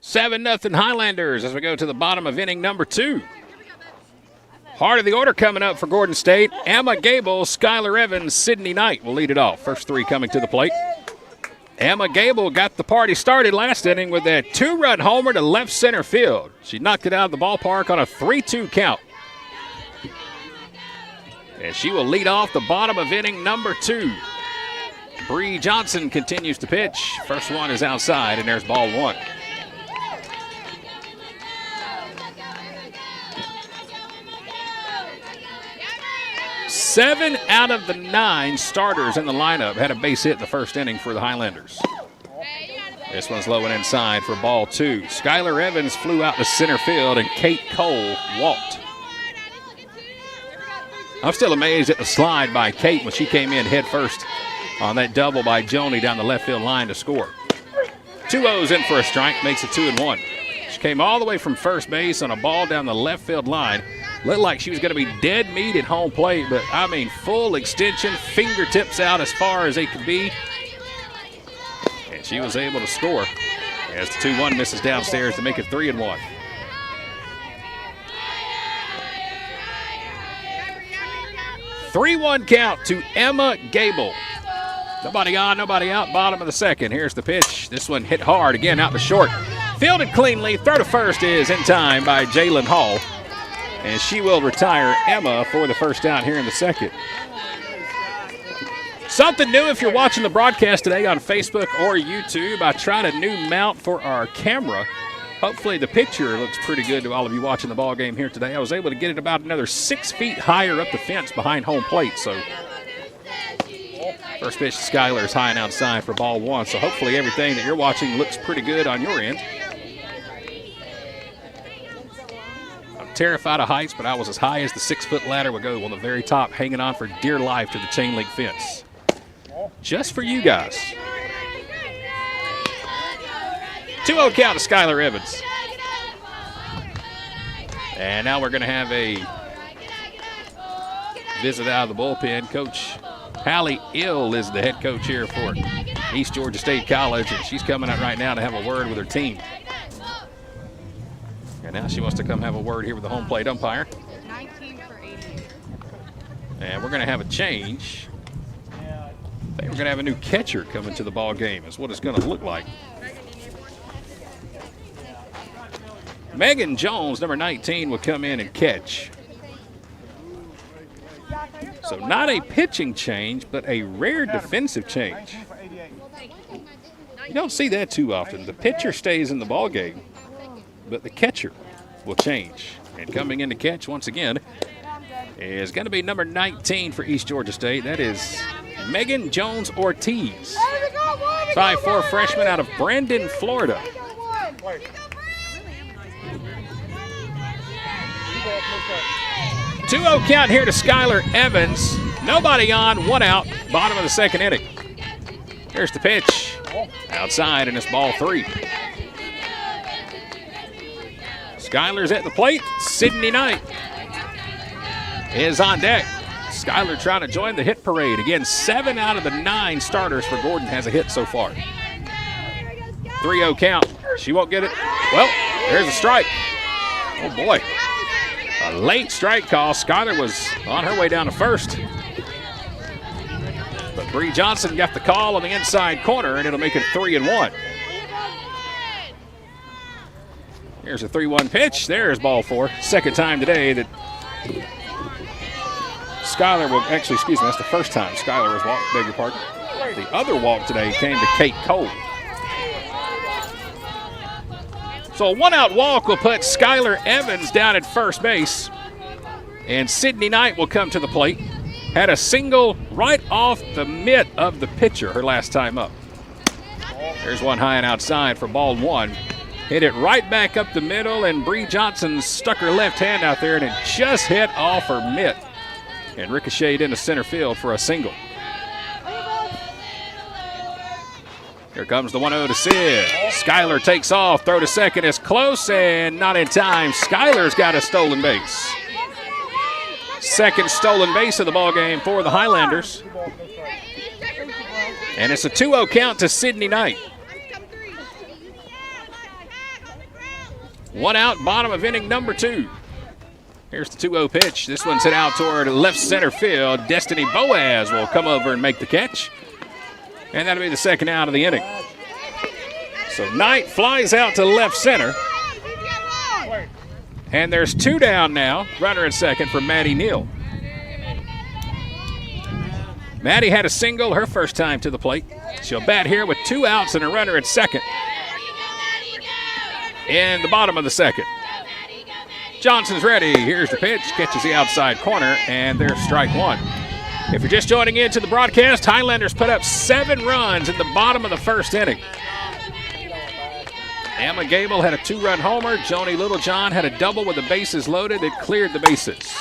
7-0 Highlanders as we go to the bottom of inning number 2. Heart of the order coming up for Gordon State. Emma Gable, Skylar Evans, Sydney Knight will lead it off. First 3 coming to the plate. Emma Gable got the party started last inning with that 2-run homer to left center field. She knocked it out of the ballpark on a 3-2 count. And she will lead off the bottom of inning number 2. Bree Johnson continues to pitch. First one is outside, and there's ball 1. Seven out of the 9 starters in the lineup had a base hit in the first inning for the Highlanders. This one's low and inside for ball 2. Skylar Evans flew out to center field, and Kate Cole walked. I'm still amazed at the slide by Kate when she came in head first on that double by Joni down the left field line to score. 2-0's in for a strike, makes it 2-1. She came all the way from first base on a ball down the left field line. Looked like she was going to be dead meat at home plate, but I mean full extension, fingertips out as far as they could be. And she was able to score as the 2-1 misses downstairs to make it 3-1. Three-1 count to Emma Gable. Nobody on, nobody out, bottom of the second. Here's the pitch. This one hit hard, again out to short. Fielded cleanly, throw to first is in time by Jalen Hall. And she will retire Emma for the first out here in the second. Something new if you're watching the broadcast today on Facebook or YouTube. I tried a new mount for our camera. hopefully the pitcher looks pretty good to all of you watching the ball game here today. I was able to get it about another 6 feet higher up the fence behind home plate. So first pitch to Skylar is high and outside for ball 1. So hopefully everything that you're watching looks pretty good on your end. I'm terrified of heights, but I was as high as the 6-foot ladder would go on the very top, hanging on for dear life to the chain link fence. Just for you guys. 2-0 count to Skylar Evans. And now we're going to have a visit out of the bullpen. Coach Hallie Ill is the head coach here for East Georgia State College, and she's coming out right now to have a word with her team. And now she wants to come have a word here with the home plate umpire. 19 for 80. And we're going to have a change. I think we're going to have a new catcher coming to the ball game is what it's going to look like. Megan Jones, number 19, will come in and catch. So not a pitching change, but a rare defensive change. You don't see that too often. The pitcher stays in the ball game, but the catcher will change. And coming in to catch once again is going to be number 19 for East Georgia State. That is Megan Jones Ortiz, 5'4" freshman out of Brandon, Florida. 2-0 count here to Skylar Evans. Nobody on, 1 out, bottom of the second inning. Here's the pitch. Outside, and it's ball 3. Skylar's at the plate. Sydney Knight is on deck. Skylar trying to join the hit parade. Again, 7 out of the 9 starters for Gordon has a hit so far. 3-0 count. She won't get it. Well, there's a strike. Oh, boy. A late strike call. Skylar was on her way down to first. But Bree Johnson got the call on the inside corner, and it'll make it 3-1. Here's a 3-1 pitch. There's ball 4. Second time today that Skylar will actually, excuse me, that's the first time Skylar has walked, beg your pardon. The other walk today came to Kate Cole. So a 1-out walk will put Skylar Evans down at first base. And Sydney Knight will come to the plate. Had a single right off the mitt of the pitcher her last time up. There's one high and outside for ball 1. Hit it right back up the middle, and Bree Johnson stuck her left hand out there, and it just hit off her mitt and ricocheted into center field for a single. Here comes the 1-0 to Sid. Skylar takes off. Throw to second is close and not in time. Skylar's got a stolen base. Second stolen base of the ball game for the Highlanders. And it's a 2-0 count to Sydney Knight. 1 out, bottom of inning number 2. Here's the 2-0 pitch. This one's hit out toward left center field. Destiny Boaz will come over and make the catch. And that'll be the second out of the inning. So Knight flies out to left center. And there's 2 down now. Runner at second for Maddie Neal. Maddie had a single her first time to the plate. She'll bat here with 2 outs and a runner at second. In the bottom of the second. Johnson's ready. Here's the pitch. Catches the outside corner, and there's strike 1. If you're just joining into the broadcast, Highlanders put up 7 runs in the bottom of the first inning. Emma Gable had a 2-run homer. Joni Littlejohn had a double with the bases loaded that cleared the bases.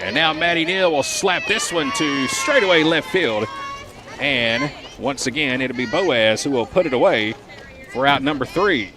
And now Maddie Neal will slap this one to straightaway left field. And once again, it'll be Boaz who will put it away for out number 3.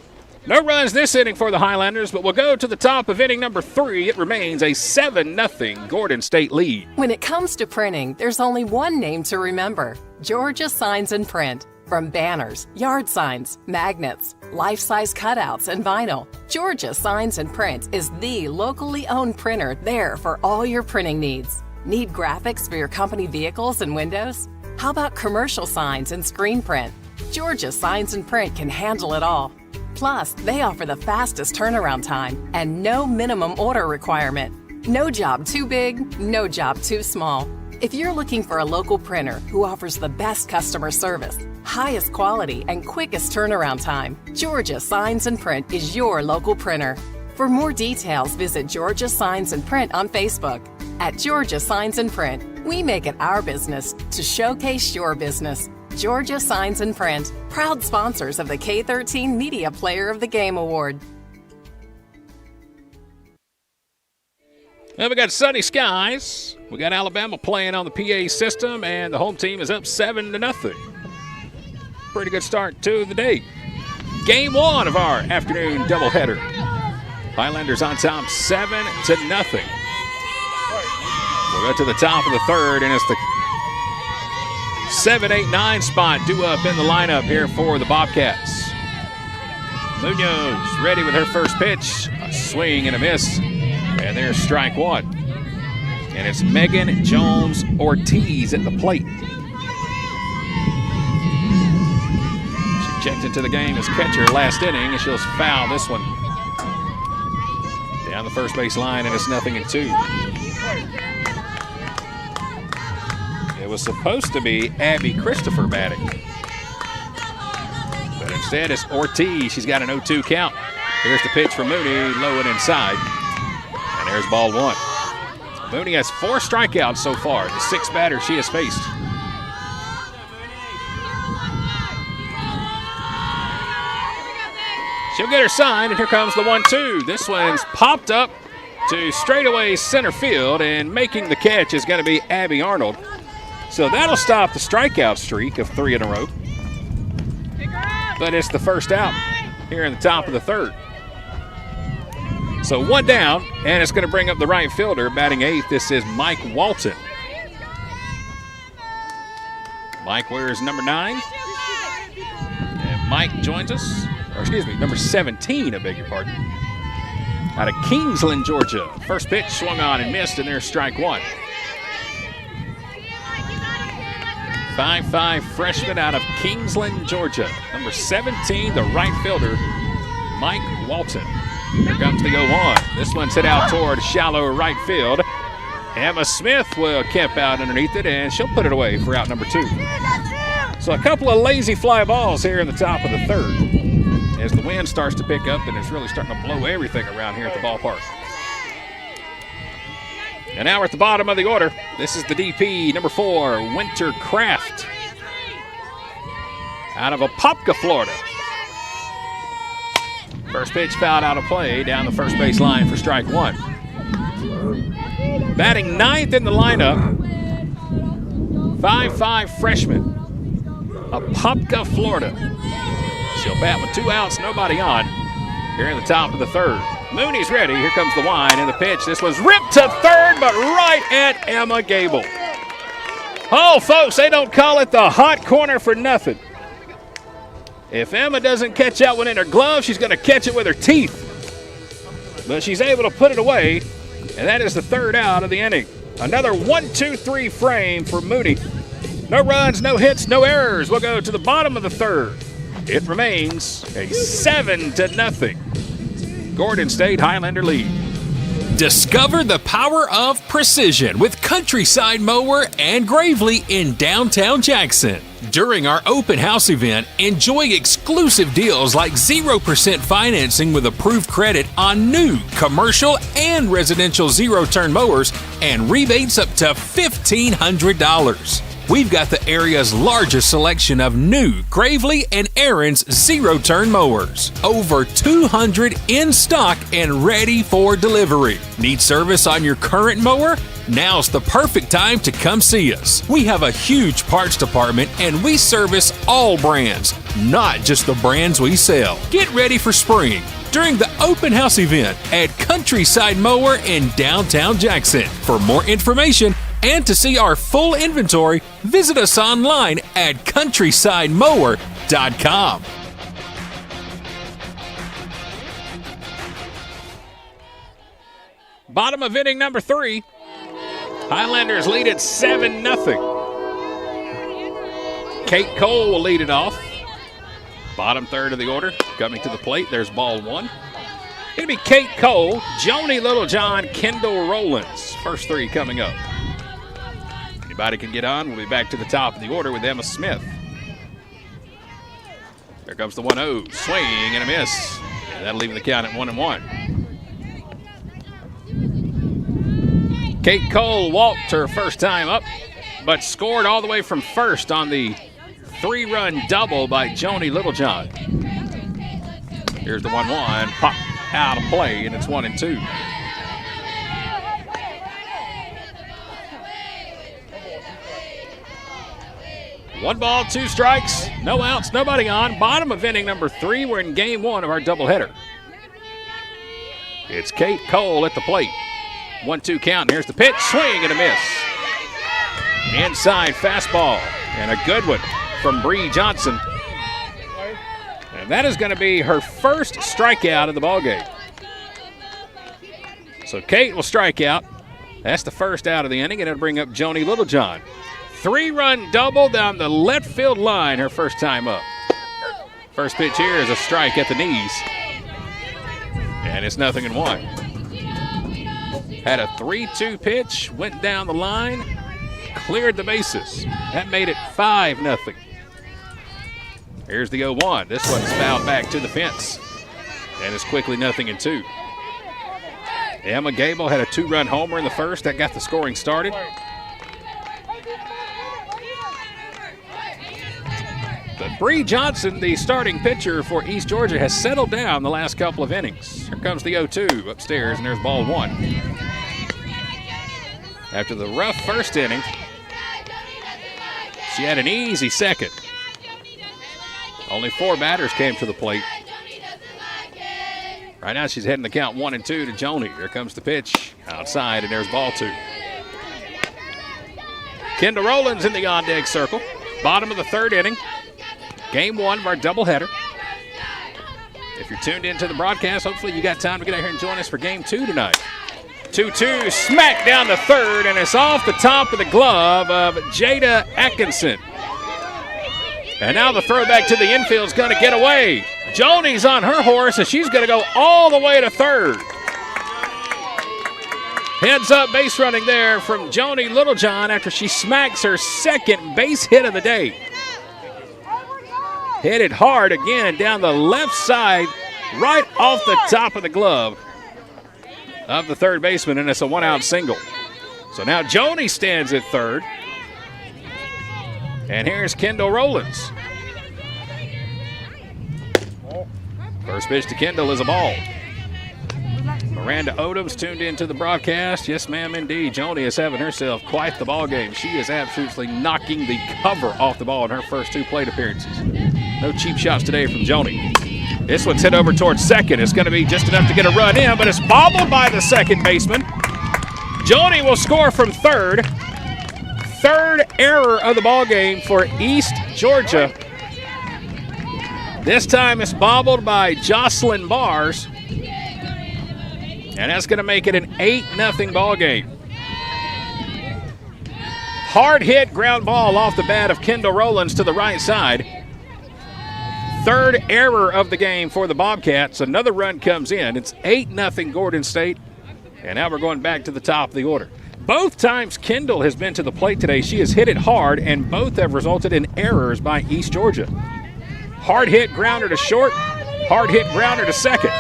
No runs this inning for the Highlanders, but we'll go to the top of inning number 3. It remains a 7-0 Gordon State lead. When it comes to printing, there's only one name to remember: Georgia Signs and Print. From banners, yard signs, magnets, life-size cutouts, and vinyl, Georgia Signs and Print is the locally owned printer there for all your printing needs. Need graphics for your company vehicles and windows? How about commercial signs and screen print? Georgia Signs and Print can handle it all. Plus, they offer the fastest turnaround time and no minimum order requirement. No job too big, no job too small. If you're looking for a local printer who offers the best customer service, highest quality, and quickest turnaround time, Georgia Signs and Print is your local printer. For more details, visit Georgia Signs and Print on Facebook. At Georgia Signs and Print, we make it our business to showcase your business. Georgia Signs and Print, proud sponsors of the K13 Media Player of the Game Award. Well, we got sunny skies. We got Alabama playing on the PA system, and the home team is up 7-0. Pretty good start to the day. Game 1 of our afternoon doubleheader. Highlanders on top 7-0. We'll go to the top of the third, and it's the 7, 8, 9 spot due up in the lineup here for the Bobcats. Munoz ready with her first pitch. A swing and a miss. And there's strike one. And it's Megan Jones-Ortiz at the plate. She checked into the game as catcher last inning, and she'll foul this one. Down the first base line, and it's 0-2. It was supposed to be Abby Christopher batting. But instead, it's Ortiz. She's got an 0-2 count. Here's the pitch for Mooney, low and inside. And there's ball one. Mooney has 4 strikeouts so far, the 6 batters she has faced. She'll get her sign, and here comes the 1-2. This one's popped up to straightaway center field, and making the catch is going to be Abby Arnold. So that'll stop the strikeout streak of 3 in a row. But it's the first out here in the top of the third. So 1 down, and it's going to bring up the right fielder. Batting 8th, this is Mike Walton. Mike wears number 9. And Mike joins us, or excuse me, number 17, I beg your pardon. Out of Kingsland, Georgia. First pitch swung on and missed, and there's strike one. 5'5" freshman out of Kingsland, Georgia. Number 17, the right fielder, Mike Walton. Here comes the 0-1. This one's hit out toward shallow right field. Emma Smith will camp out underneath it, and she'll put it away for out number 2. So a couple of lazy fly balls here in the top of the third as the wind starts to pick up, and it's really starting to blow everything around here at the ballpark. And now we're at the bottom of the order. This is the DP, number 4, Winter Craft, out of Apopka, Florida. First pitch fouled out of play down the first base line for strike one. Batting 9th in the lineup, 5'5" freshman, Apopka, Florida. She'll bat with 2 outs, nobody on, here in the top of the third. Mooney's ready. Here comes the wind and the pitch. This was ripped to third, but right at Emma Gable. Oh, folks, they don't call it the hot corner for nothing. If Emma doesn't catch that one in her glove, she's going to catch it with her teeth. But she's able to put it away, and that is the third out of the inning. Another 1-2-3 frame for Mooney. No runs, no hits, no errors. We'll go to the bottom of the third. It remains a 7-0 Gordon State Highlander lead. Discover the power of precision with Countryside Mower and Gravely in downtown Jackson. During our open house event, enjoy exclusive deals like 0% financing with approved credit on new commercial and residential zero-turn mowers and rebates up to $1,500. We've got the area's largest selection of new Gravely and Aaron's zero-turn mowers. Over 200 in stock and ready for delivery. Need service on your current mower? Now's the perfect time to come see us. We have a huge parts department and we service all brands, not just the brands we sell. Get ready for spring during the open house event at Countryside Mower in downtown Jackson. For more information and to see our full inventory, visit us online at countrysidemower.com. Bottom of inning number 3. Highlanders lead at 7-0. Kate Cole will lead it off. Bottom third of the order. Coming to the plate, there's ball one. It'll be Kate Cole, Joni Littlejohn, Kendall Rowlands. First 3 coming up. Anybody can get on. We'll be back to the top of the order with Emma Smith. There comes the 1-0. Swing and a miss. And that'll leave the count at 1-1. Kate Cole walked her first time up, but scored all the way from first on the 3-run double by Joni Littlejohn. Here's the 1-1. Pop out of play, and it's 1-2. One ball, 2 strikes, no outs, nobody on. Bottom of inning number 3. We're in game 1 of our doubleheader. It's Kate Cole at the plate. 1-2 count, and here's the pitch. Swing and a miss. Inside fastball, and a good one from Bree Johnson. And that is going to be her first strikeout of the ballgame. So Kate will strike out. That's the first out of the inning, and it'll bring up Joni Littlejohn. 3-run double down the left field line her first time up. First pitch here is a strike at the knees. And it's 0-1. Had a 3-2 pitch, went down the line, cleared the bases. That made it 5-0. Here's the 0-1. This one's fouled back to the fence. And it's quickly 0-2. Emma Gable had a 2-run homer in the first. That got the scoring started. But Bree Johnson, the starting pitcher for East Georgia, has settled down the last couple of innings. Here comes the 0-2 upstairs, and there's ball 1. After the rough first inning, she had an easy second. Only 4 batters came to the plate. Right now she's heading the count 1-2 to Joni. Here comes the pitch outside, and there's ball 2. Kendall Rowlands in the on-deck circle. Bottom of the 3rd inning. Game 1 of our doubleheader. If you're tuned into the broadcast, hopefully you got time to get out here and join us for game 2 tonight. 2-2, smack down the 3rd, and it's off the top of the glove of Jada Atkinson. And now the throwback to the infield is going to get away. Joni's on her horse, and she's going to go all the way to 3rd. Heads up base running there from Joni Littlejohn after she smacks her 2nd base hit of the day. Hit it hard again down the left side, right off the top of the glove of the 3rd baseman, and it's a 1-out single. So now Joni stands at 3rd. And here's Kendall Rowlands. First pitch to Kendall is a ball. Miranda Odom's tuned into the broadcast. Yes, ma'am, indeed. Joni is having herself quite the ball game. She is absolutely knocking the cover off the ball in her first 2 plate appearances. No cheap shots today from Joni. This one's hit over towards 2nd. It's going to be just enough to get a run in, but it's bobbled by the 2nd baseman. Joni will score from 3rd. 3rd error of the ball game for East Georgia. This time it's bobbled by Jocelyn Bars. And that's going to make it an 8-0 ball game. Hard hit ground ball off the bat of Kendall Rowlands to the right side. 3rd error of the game for the Bobcats. Another run comes in. It's 8-0 Gordon State. And now we're going back to the top of the order. Both times Kendall has been to the plate today, she has hit it hard, and both have resulted in errors by East Georgia. Hard hit grounder to short, hard hit grounder to 2nd.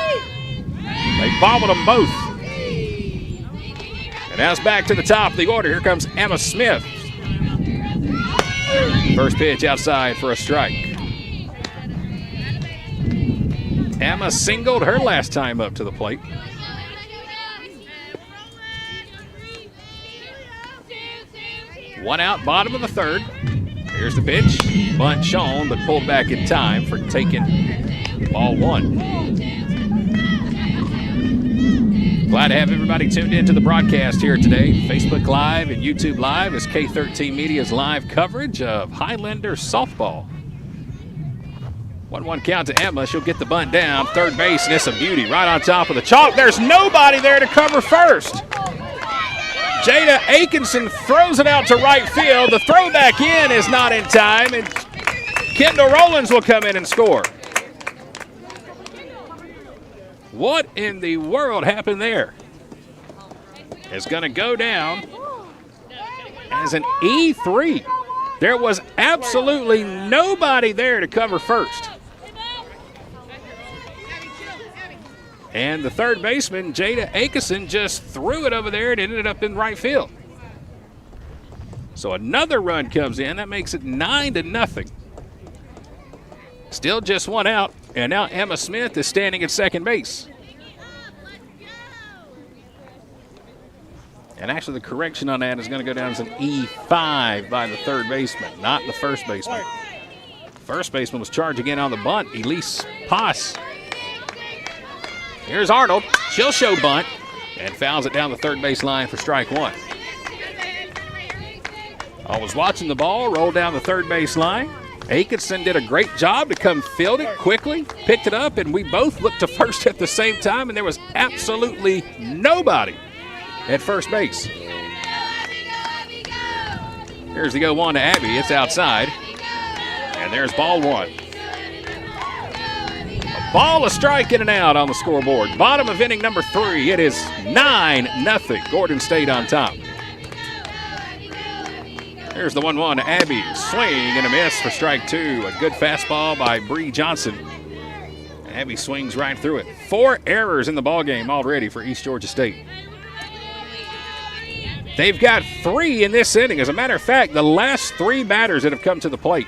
They bobbled them both. And now it's back to the top of the order. Here comes Emma Smith. First pitch outside for a strike. Emma singled her last time up to the plate. One out, bottom of the 3rd. Here's the pitch. Bunt shown, but pulled back in time for taking ball 1. Glad to have everybody tuned in to the broadcast here today. Facebook Live and YouTube Live is K13 Media's live coverage of Highlanders softball. 1-1 count to Emma. She'll get the bunt down. 3rd base, and it's a beauty right on top of the chalk. There's nobody there to cover first. Jada Atkinson throws it out to right field. The throw back in is not in time, and Kendall Rowlands will come in and score. What in the world happened there? It's going to go down, and as an E3. There was absolutely nobody there to cover first. And the third baseman, Jada Akeson, just threw it over there and ended up in right field. So another run comes in. That makes it 9-0. Still just one out. And now Emma Smith is standing at second base. And actually the correction on that is going to go down as an E5 by the third baseman, not the first baseman. First baseman was charging in on the bunt, Elise Poss. Here's Arnold. She'll show bunt and fouls it down the third base line for strike one. I was watching the ball roll down the third base line. Akeson did a great job to come field it quickly, picked it up, and we both looked to first at the same time, and there was absolutely nobody at first base. Here's the 0-1 to Abby. It's outside. And there's ball one. A ball, a strike, in and out on the scoreboard. Bottom of inning number 3. It is 9-0. Gordon State on top. Here's the 1-1 to Abby. Swing and a miss for strike 2. A good fastball by Bree Johnson. Abby swings right through it. 4 errors in the ballgame already for East Georgia State. They've got 3 in this inning. As a matter of fact, the last 3 batters that have come to the plate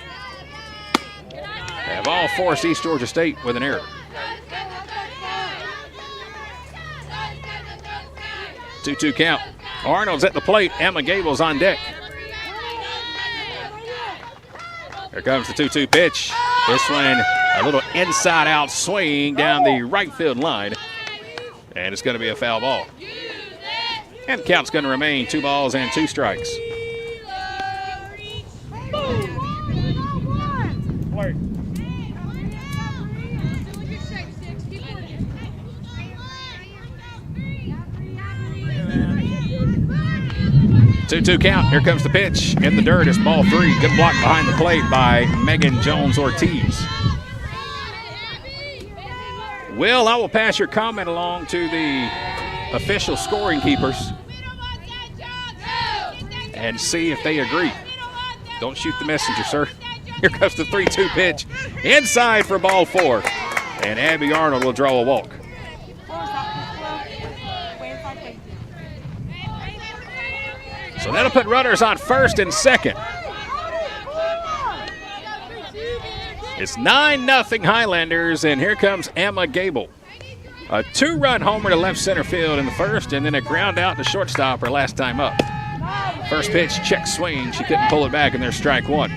have all forced East Georgia State with an error. 2-2 count. Arnold's at the plate. Emma Gable's on deck. Here comes the 2-2 pitch. This one, a little inside-out swing down the right field line. And it's going to be a foul ball. And the count's going to remain 2 balls and 2 strikes. Play. 2-2 count. Here comes the pitch. In the dirt, it's ball 3. Good block behind the plate by Megan Jones-Ortiz. Will, I will pass your comment along to the official scoring keepers and see if they agree. Don't shoot the messenger, sir. Here comes the 3-2 pitch. Inside for ball 4. And Abby Arnold will draw a walk. So that'll put runners on first and second. It's 9-0 Highlanders, and here comes Emma Gable. A 2-run homer to left center field in the first, and then a ground out to shortstop her last time up. First pitch, check swing. She couldn't pull it back, and there's strike 1.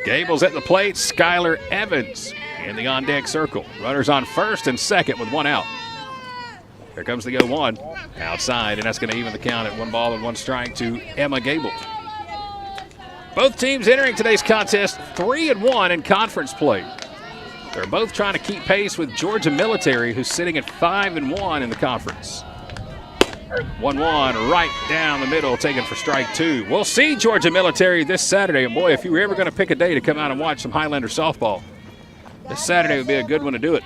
Gable's at the plate. Skylar Evans in the on-deck circle. Runners on first and second with 1 out. Here comes the 0-1 outside, and that's going to even the count at 1 ball and 1 strike to Emma Gable. Both teams entering today's contest 3-1 in conference play. They're both trying to keep pace with Georgia Military, who's sitting at 5-1 in the conference. 1-1 right down the middle, taken for strike 2. We'll see Georgia Military this Saturday. And boy, if you were ever going to pick a day to come out and watch some Highlander softball, this Saturday would be a good one to do it.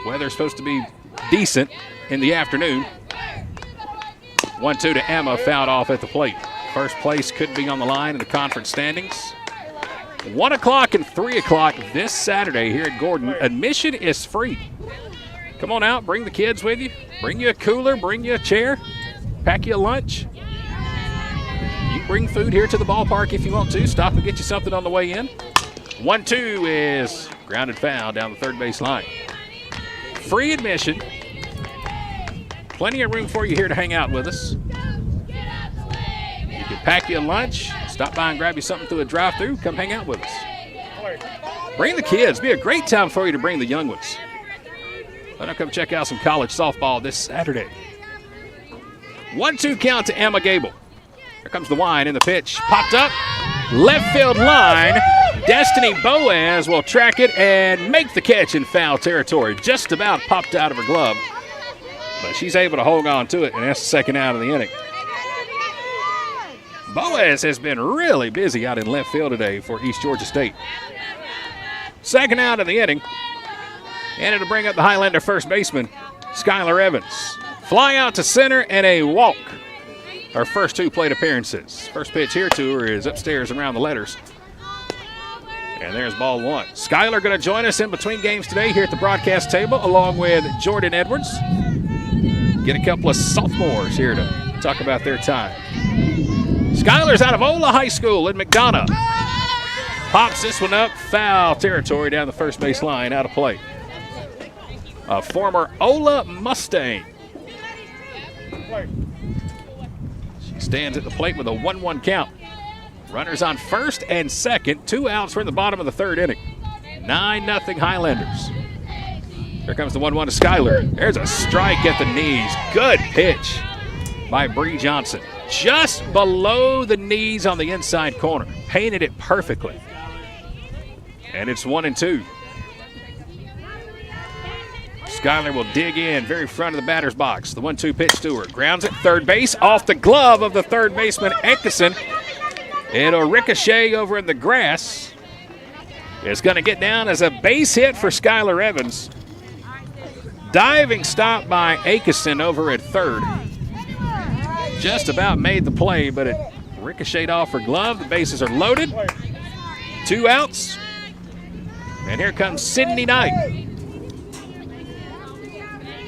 Weather's supposed to be decent in the afternoon. 1-2 to Emma, fouled off at the plate. First place could be on the line in the conference standings. 1 o'clock and 3 o'clock this Saturday here at Gordon. Admission is free. Come on out, bring the kids with you. Bring you a cooler, bring you a chair, pack you a lunch. You can bring food here to the ballpark if you want to. Stop and get you something on the way in. 1-2 is grounded foul down the third base line. Free admission. Plenty of room for you here to hang out with us. You can pack you a lunch, stop by and grab you something through a drive-thru, come hang out with us. Bring the kids. Be a great time for you to bring the young ones. Let them come check out some college softball this Saturday. 1-2 count to Emma Gable. Here comes the wind in the pitch. Popped up. Left field line. Destiny Boaz will track it and make the catch in foul territory. Just about popped out of her glove. But she's able to hold on to it, and that's the second out of the inning. Boaz has been really busy out in left field today for East Georgia State. Second out of the inning. And it'll bring up the Highlander first baseman, Skylar Evans. Fly out to center and a walk. Her first 2 plate appearances. First pitch here to her is upstairs around the letters. And there's ball 1. Skylar going to join us in between games today here at the broadcast table along with Jordan Edwards. Get a couple of sophomores here to talk about their time. Skylar's out of Ola High School in McDonough. Pops this one up, foul territory down the first base line, out of play. A former Ola Mustang. She stands at the plate with a 1-1 count. Runners on first and second, 2 outs. We're in the bottom of the 3rd inning. 9-0 Highlanders. Here comes the 1-1 to Skylar. There's a strike at the knees. Good pitch by Bree Johnson. Just below the knees on the inside corner. Painted it perfectly. And it's 1-2. Skylar will dig in very front of the batter's box. The 1-2 pitch to her. Grounds at third base off the glove of the third baseman, Ekison. It'll ricochet over in the grass. It's going to get down as a base hit for Skylar Evans. Diving stop by Ekison over at third. Just about made the play, but it ricocheted off her glove. The bases are loaded. 2 outs. And here comes Sydney Knight.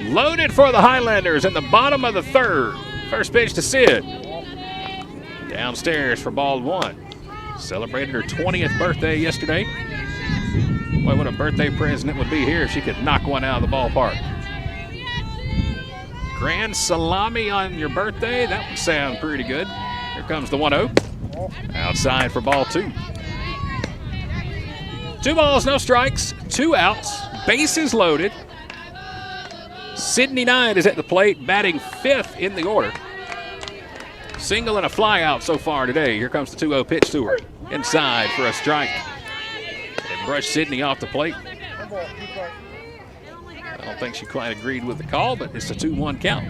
Loaded for the Highlanders in the bottom of the 3rd. First pitch to Sid. Downstairs for ball 1. Celebrated her 20th birthday yesterday. Boy, what a birthday present it would be here if she could knock one out of the ballpark. Grand salami on your birthday, that would sound pretty good. Here comes the 1-0. Outside for ball 2. 2 balls, no strikes, 2 outs, bases loaded. Sydney Knight is at the plate, batting 5th in the order. Single and a fly out so far today. Here comes the 2-0 pitch to her. Inside for a strike. And brush Sydney off the plate. I don't think she quite agreed with the call, but it's a 2-1 count.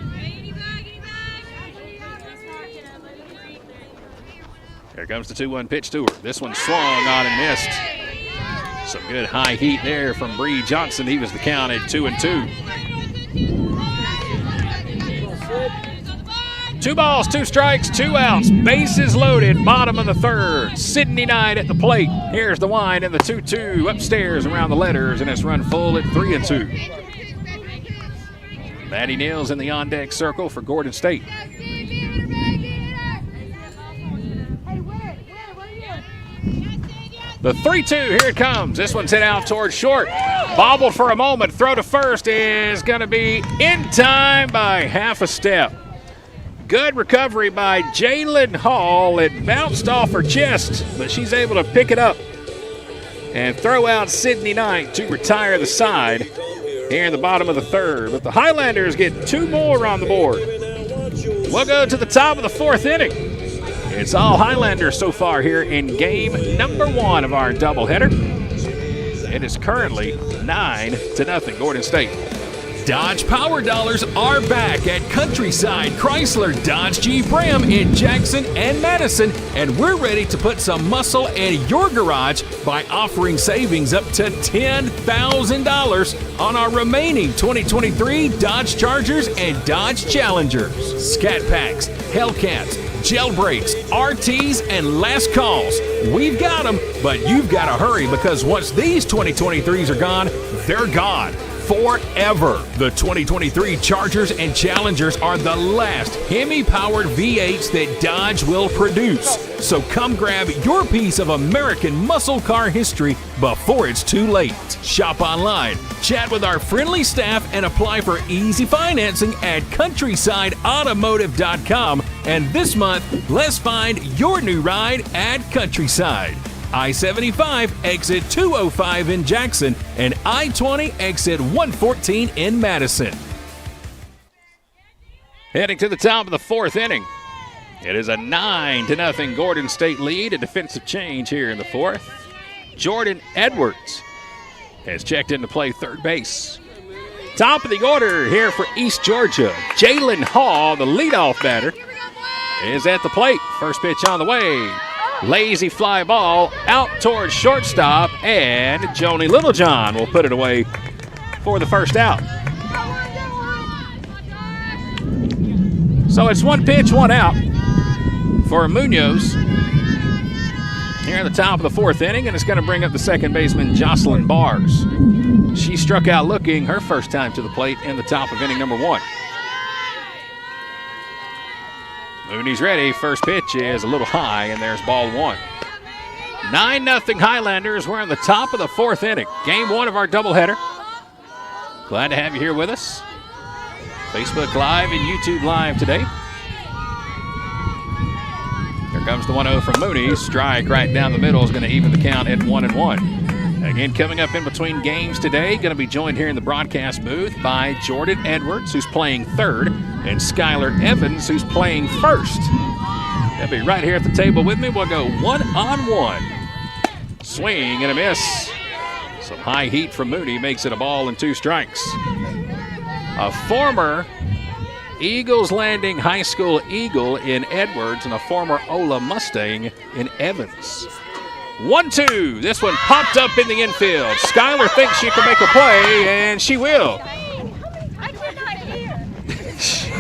Here comes the 2-1 pitch to her. This one swung on and missed. Some good high heat there from Bree Johnson. He was the count at 2-2. 2 balls, 2 strikes, 2 outs. Bases loaded, bottom of the 3rd. Sydney Knight at the plate. Here's the wind and the 2-2 upstairs around the letters, and it's run full at 3-2. Maddie Neal's in the on-deck circle for Gordon State. The 3-2, here it comes. This one's hit out towards short. Bobbled for a moment. Throw to first is going to be in time by half a step. Good recovery by Jalen Hall. It bounced off her chest, but she's able to pick it up and throw out Sydney Knight to retire the side here in the bottom of the 3rd. But the Highlanders get 2 more on the board. We'll go to the top of the 4th inning. It's all Highlanders so far here in game number 1 of our doubleheader. It is currently 9-0 Gordon State. Dodge Power Dollars are back at Countryside Chrysler Dodge Jeep Ram in Jackson and Madison, and we're ready to put some muscle in your garage by offering savings up to $10,000 on our remaining 2023 Dodge Chargers and Dodge Challengers. Scat Packs, Hellcats, gel brakes, RTs, and last calls. We've got them, but you've got to hurry because once these 2023s are gone, they're gone forever. The 2023 Chargers and Challengers are the last Hemi-powered V8s that Dodge will produce. So come grab your piece of American muscle car history before it's too late. Shop online, chat with our friendly staff, and apply for easy financing at countrysideautomotive.com. And this month, let's find your new ride at Countryside. I-75 exit 205 in Jackson and I-20 exit 114 in Madison. Heading to the top of the 4th inning. It is a 9-0 Gordon State lead. A defensive change here in the 4th. Jordan Edwards has checked into play third base. Top of the order here for East Georgia. Jalen Hall, the leadoff batter, is at the plate. First pitch on the way. Lazy fly ball out towards shortstop, and Joni Littlejohn will put it away for the first out. So it's one pitch, one out for Munoz here at the top of the fourth inning, and it's going to bring up the second baseman, Jocelyn Bars. She struck out looking her first time to the plate in the top of inning number 1. Mooney's ready. First pitch is a little high, and there's ball 1. 9-0 Highlanders. We're in the top of the fourth inning. Game 1 of our doubleheader. Glad to have you here with us. Facebook Live and YouTube Live today. Here comes the 1-0 from Mooney. Strike right down the middle is going to even the count at 1-1. Again, coming up in between games today, going to be joined here in the broadcast booth by Jordan Edwards, who's playing third, and Skylar Evans, who's playing first. They'll be right here at the table with me. We'll go 1-on-1. Swing and a miss. Some high heat from Mooney makes it a ball and 2 strikes. A former Eagles Landing High School Eagle in Edwards and a former Ola Mustang in Evans. 1-2. This one popped up in the infield. Skylar thinks she can make a play, and she will.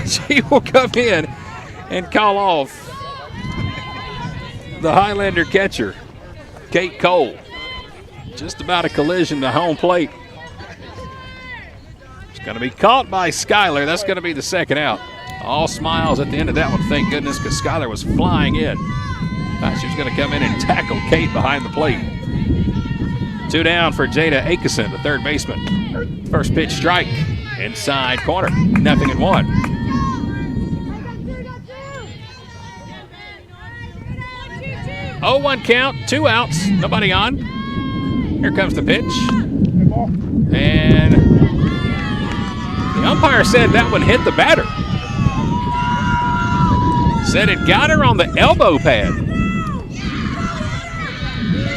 She will come in and call off the Highlander catcher, Kate Cole. Just about a collision to home plate. Going to be caught by Skylar. That's going to be the second out. All smiles at the end of that one, thank goodness, because Skylar was flying in. She was going to come in and tackle Kate behind the plate. 2 down for Jada Akison, the third baseman. First pitch strike, inside corner, 0-1. Oh, 1 count, 2 outs, nobody on. Here comes the pitch. And the umpire said that one hit the batter. Said it got her on the elbow pad.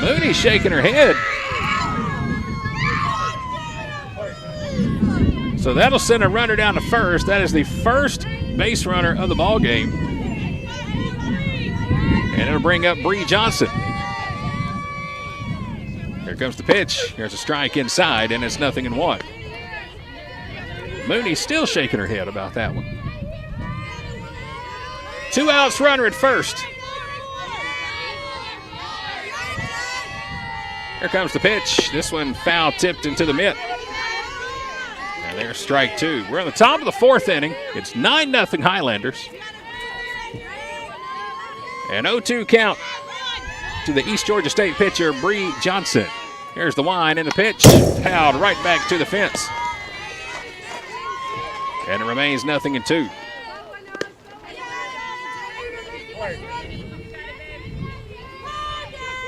Mooney shaking her head. So that'll send a runner down to first. That is the first base runner of the ball game. And it'll bring up Bree Johnson. Here comes the pitch. There's a strike inside, and it's 0-1. Mooney still shaking her head about that one. 2 outs, runner at first. Here comes the pitch. This one foul tipped into the mitt. And there's strike 2. We're on the top of the fourth inning. It's 9-0 Highlanders. An 0-2 count to the East Georgia State pitcher, Bree Johnson. Here's the wind and the pitch. Fouled right back to the fence. And it remains 0-2.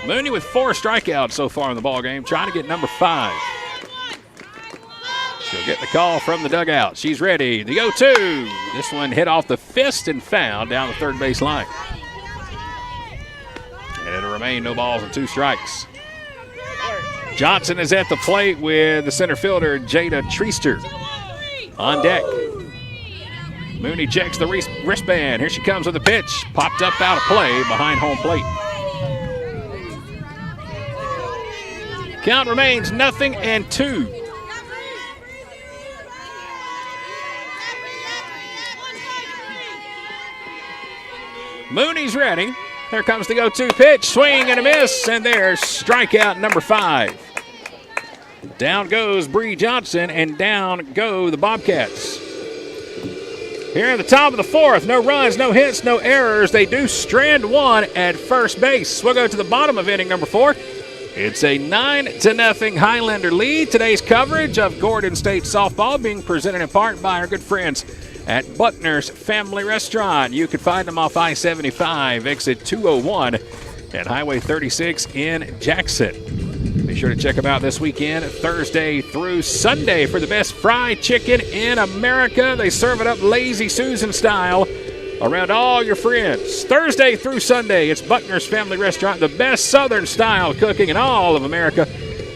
Mooney with 4 strikeouts so far in the ball game, trying to get number 5. She'll get the call from the dugout. She's ready. The 0-2. This one hit off the fist and fouled down the third base line. And it'll remain no balls and 2 strikes. Johnson is at the plate with the center fielder, Jada Treaster, on deck. Mooney checks the wristband. Here she comes with a pitch. Popped up out of play behind home plate. Count remains 0-2. Mooney's ready. Here comes the 0-2 pitch. Swing and a miss, and there's strikeout number 5. Down goes Bree Johnson, and down go the Bobcats. Here at the top of the fourth, no runs, no hits, no errors. They do strand 1 at first base. We'll go to the bottom of inning number 4. It's a 9-0 Highlander lead. Today's coverage of Gordon State softball being presented in part by our good friends at Buckner's Family Restaurant. You can find them off I-75, exit 201 and Highway 36 in Jackson. Be sure to check them out this weekend, Thursday through Sunday, for the best fried chicken in America. They serve it up Lazy Susan style around all your friends. Thursday through Sunday, it's Buckner's Family Restaurant, the best Southern style cooking in all of America.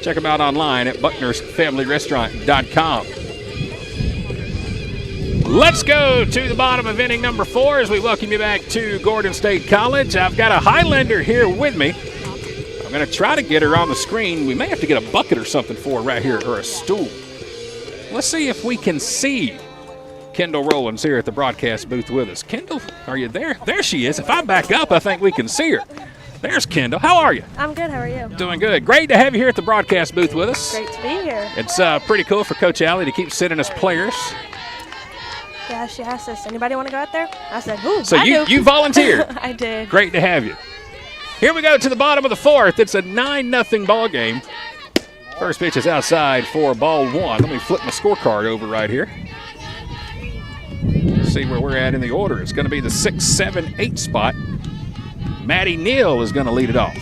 Check them out online at bucknersfamilyrestaurant.com. Let's go to the bottom of inning number 4 as we welcome you back to Gordon State College. I've got a Highlander here with me. I'm going to try to get her on the screen. We may have to get a bucket or something for her right here, or a stool. Let's see if we can see Kendall Rowlands here at the broadcast booth with us. Kendall, are you there? There she is. If I back up, I think we can see her. There's Kendall. How are you? I'm good. How are you? Doing good. Great to have you here at the broadcast booth with us. Great to be here. It's pretty cool for Coach Allie to keep sending us players. Yeah, she asked us, anybody want to go out there? I said, ooh, So I do. you volunteered. I did. Great to have you. Here we go to the bottom of the fourth. It's a 9-0 ball game. First pitch is outside for ball one. Let me flip my scorecard over right here. See where we're at in the order. It's going to be the 6, 7, 8 spot. Maddie Neal is going to lead it off.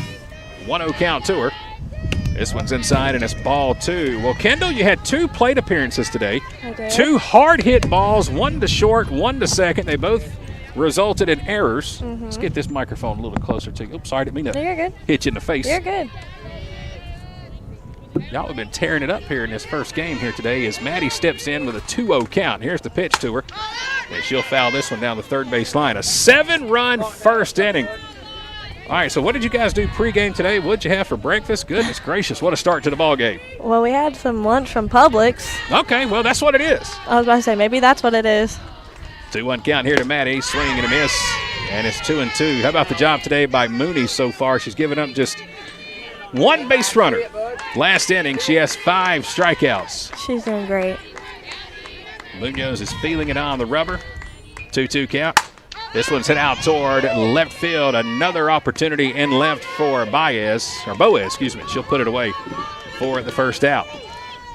1-0 count to her. This one's inside, and it's ball two. Well, Kendall, you had 2 plate appearances today. I did. 2 hard-hit balls, 1 to short, 1 to second. They both resulted in errors. Let's get this microphone a little closer to you. Oops, sorry, didn't mean No, to you're good. hit you in the face. You're good. Y'all have been tearing it up here in this first game here today as Maddie steps in with a 2-0 count. Here's the pitch to her. And she'll foul this one down the third base line. A 7-run first inning. All right, so what did you guys do pregame today? What'd you have for breakfast? Goodness gracious, what a start to the ball game. Well, we had some lunch from Publix. Okay, well, that's what it is. I was about to say, maybe that's what it is. 2-1 count here to Maddie. Swing and a miss. And it's 2-2. How about the job today by Mooney so far? She's given up just 1 base runner. Last inning, she has 5 strikeouts. She's doing great. Munoz is feeling it on the rubber. 2-2 count. This one's hit out toward left field. Another opportunity in left for Boaz. She'll put it away for the first out.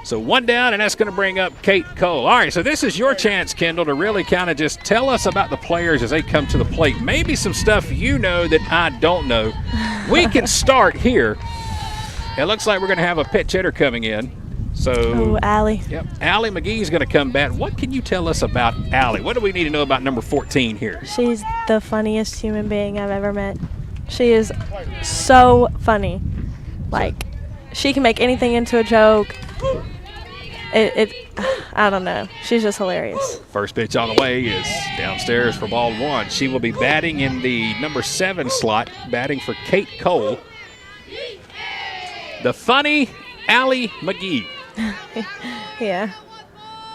So 1 down, and that's going to bring up Kate Cole. All right, so this is your chance, Kendall, to really kind of just tell us about the players as they come to the plate. Maybe some stuff you know that I don't know. We can start here. It looks like we're going to have a pitch hitter coming in. So, Oh, Allie. Yep, Allie McGee is going to come back. What can you tell us about Allie? What do we need to know about number 14 here? She's the funniest human being I've ever met. She is so funny. Like, she can make anything into a joke. I don't know. She's just hilarious. First pitch on the way is downstairs for ball one. She will be batting in the number 7 slot, batting for Kate Cole. The funny Allie McGee. Yeah.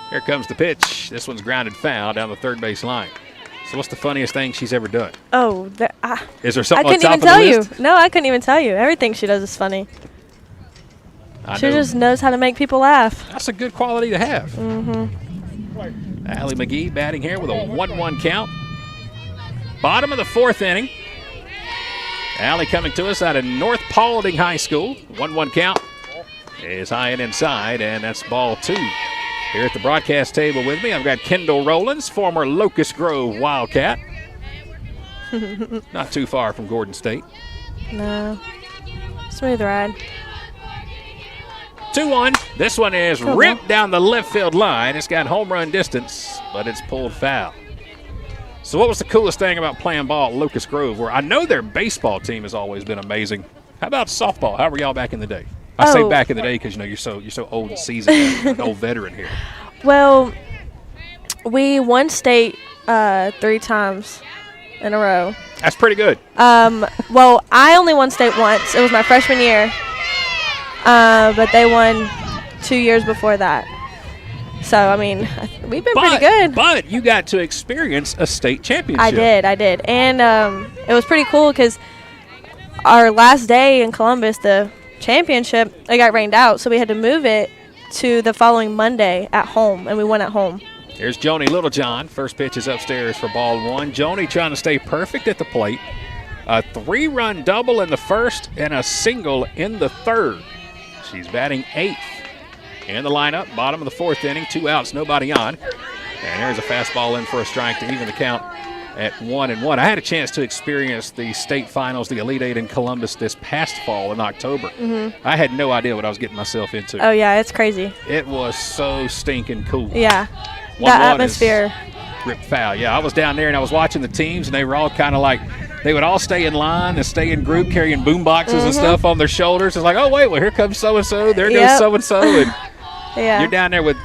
Here comes the pitch. This one's grounded foul down the third base line. So what's the funniest thing she's ever done? Oh, Is there I something on couldn't top even of the tell list? you. No, I couldn't even tell you. Everything she does is funny. She know. just knows how to make people laugh. That's a good quality to have. Mm-hmm. Allie McGee batting here with a 1-1 count. Bottom of the 4th inning. Allie coming to us out of North Paulding High School. 1-1 count is high and inside, and that's ball 2. Here at the broadcast table with me, I've got Kendall Rowlands, former Locust Grove Wildcat. Not too far from Gordon State. No. Smooth ride. 2-1. This one is ripped down the left field line. It's got home run distance, but it's pulled foul. So what was the coolest thing about playing ball at Locust Grove? Where I know their baseball team has always been amazing. How about softball? How were y'all back in the day? I say back in the day because you're so old and seasoned, an old veteran here. Well, we won state 3 times in a row. That's pretty good. Well, I only won state once. It was my freshman year. But they won 2 years before that. So, I mean, we've been pretty good. But you got to experience a state championship. I did. And it was pretty cool because our last day in Columbus, the championship, it got rained out. So we had to move it to the following Monday at home, and we won at home. Here's Joni Littlejohn. First pitch is upstairs for ball 1. Joni trying to stay perfect at the plate. A 3-run double in the first and a single in the third. She's batting 8th in the lineup. Bottom of the 4th inning, 2 outs, nobody on. And there's a fastball in for a strike to even the count at 1-1. I had a chance to experience the state finals, the Elite Eight in Columbus this past fall in October. Mm-hmm. I had no idea what I was getting myself into. Oh, yeah, it's crazy. It was so stinking cool. Yeah, that atmosphere. Ripped foul. Yeah, I was down there and I was watching the teams, and they were all kind of like, they would all stay in line and stay in group carrying boom boxes and stuff on their shoulders. It's like, oh, wait, well, here comes so-and-so. There goes so-and-so. And yeah. You're down there with,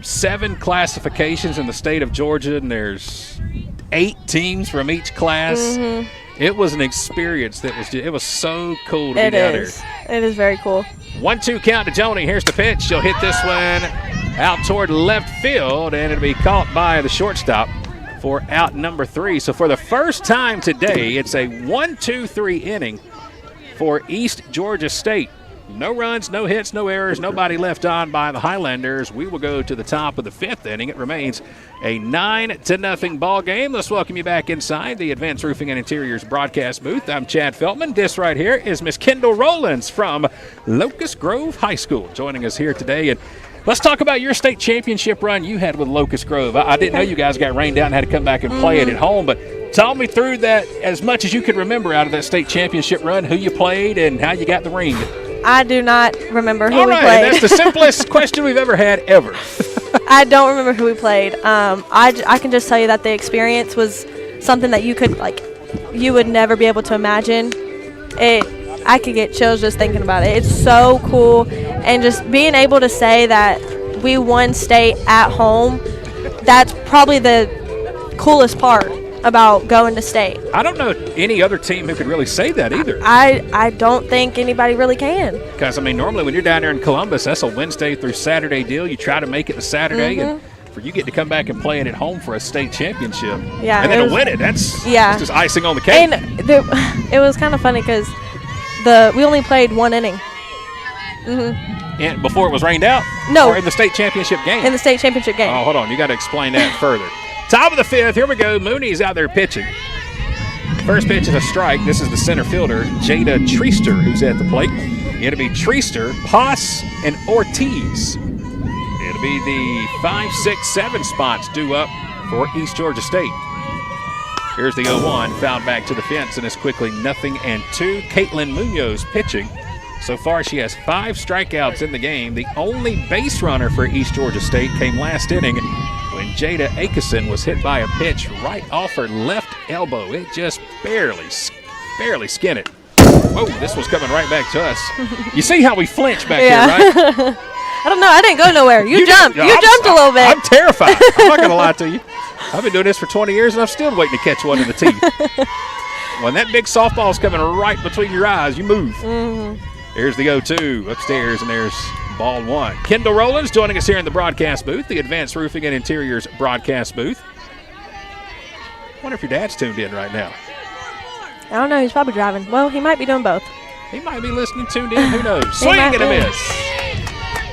7 classifications in the state of Georgia, and there's 8 teams from each class. Mm-hmm. It was an experience it was so cool to be down there. It is very cool. 1-2 count to Joni. Here's the pitch. She'll hit this one out toward left field, and it'll be caught by the shortstop for out number 3. So for the first time today, it's a 1-2-3 inning for East Georgia State. No runs, no hits, no errors, nobody left on by the Highlanders. We will go to the top of the 5th inning. It remains a 9-0 ball game. Let's welcome you back inside the Advanced Roofing and Interiors broadcast booth. I'm Chad Feltman. This right here is Miss Kendall Rowlands from Locust Grove High School joining us here today. And let's talk about your state championship run you had with Locust Grove. I didn't know you guys got rained out and had to come back and play it at home, but talk me through that as much as you could remember out of that state championship run, who you played and how you got the ring. I do not remember who All we right, played. that's the simplest question we've ever had ever. I don't remember who we played. I can just tell you that the experience was something that you would never be able to imagine. I could get chills just thinking about it. It's so cool, and just being able to say that we won state at home, that's probably the coolest part about going to state. I don't know any other team who could really say that either. I don't think anybody really can. Because, I mean, normally when you're down there in Columbus, that's a Wednesday through Saturday deal. You try to make it to Saturday, and for you get to come back and play it at home for a state championship. Yeah, and then to win it, that's just icing on the cake. And it was kind of funny because we only played one inning. And before it was rained out? No. Or in the state championship game? In the state championship game. Oh, hold on. You got to explain that further. Top of the 5th. Here we go. Mooney's out there pitching. First pitch is a strike. This is the center fielder, Jada Treaster, who's at the plate. It'll be Treaster, Poss, and Ortiz. It'll be the 5, 6, 7 spots due up for East Georgia State. Here's the 0-1, fouled back to the fence, and it's quickly 0-2. Caitlin Munoz pitching. So far, she has 5 strikeouts in the game. The only base runner for East Georgia State came last inning when Jada Akeson was hit by a pitch right off her left elbow. It just barely skinned it. Whoa, this was coming right back to us. You see how we flinch back here, right? I don't know. I didn't go nowhere. You jumped. You jumped a little bit. I'm terrified. I'm not going to lie to you. I've been doing this for 20 years, and I'm still waiting to catch one in the teeth. When that big softball's coming right between your eyes, you move. Here's the 0-2 upstairs, and there's ball 1. Kendall Rowlands joining us here in the broadcast booth, the Advanced Roofing and Interiors broadcast booth. I wonder if your dad's tuned in right now. I don't know. He's probably driving. Well, he might be doing both. He might be listening, tuned in. Who knows? Swing and a miss.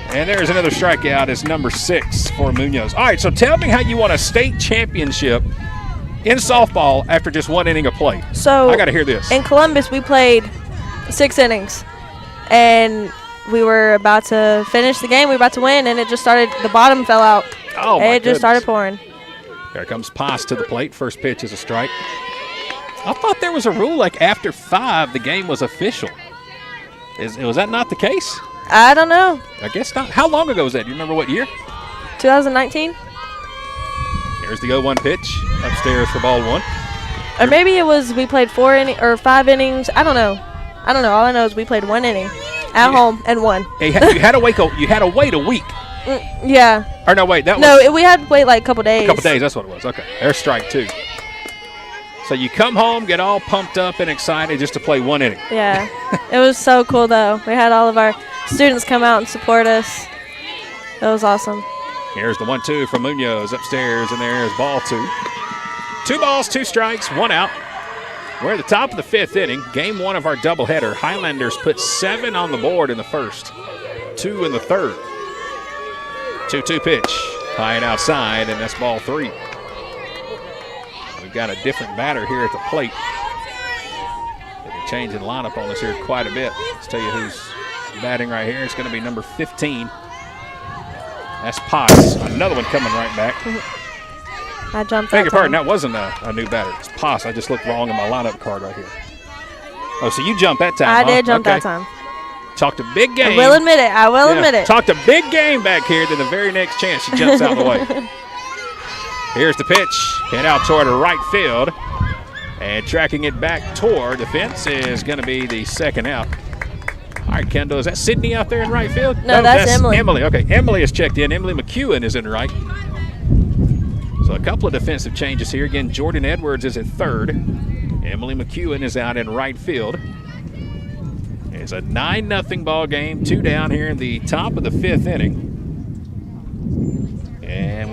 And there's another strikeout. It's number 6 for Munoz. All right, so tell me how you won a state championship in softball after just 1 inning of play. So I got to hear this. In Columbus, we played 6 innings, and we were about to finish the game. We were about to win, and it just started. The bottom fell out. Oh, my It just started pouring. Here comes Poss to the plate. First pitch is a strike. I thought there was a rule like after 5, the game was official. Was that not the case? I don't know. I guess not. How long ago was that? Do you remember what year? 2019? Here's the 0-1 pitch upstairs for ball 1. Or maybe it was we played 4 innings or 5 innings. I don't know. All I know is we played 1 inning at home and won. Hey, you had to wait a week. Yeah. Or no, wait. That was No, we had to wait like a couple days. a couple days. That's what it was. Okay. There's strike 2. So you come home, get all pumped up and excited just to play 1 inning. Yeah. It was so cool, though. We had all of our students come out and support us. It was awesome. Here's the 1-2 from Munoz upstairs, and there's ball 2. 2 balls, 2 strikes, 1 out. We're at the top of the 5th inning. Game 1 of our doubleheader. Highlanders put 7 on the board in the first, 2 in the third. 2-2 pitch, high and outside, and that's ball 3. We've got a different batter here at the plate. They're changing lineup on us here quite a bit. Let's tell you who's batting right here. It's going to be number 15. That's Potts. Another one coming right back. I jumped. Beg your pardon, that wasn't a new batter. It's Potts. I just looked wrong in my lineup card right here. Oh, so you jumped that time, I huh? did jump Okay. that time. Talked a big game. I will admit it. I will admit it. Talked a big game back here. Then the very next chance she jumps out of the way. Here's the pitch. Hit out toward right field. And tracking it back toward the fence is going to be the second out. All right, Kendall, is that Sydney out there in right field? No, that's Emily. Emily, okay. Emily has checked in. Emily McEwen is in right. So a couple of defensive changes here. Again, Jordan Edwards is at third. Emily McEwen is out in right field. It's a 9-0 ball game. 2 down here in the top of the 5th inning.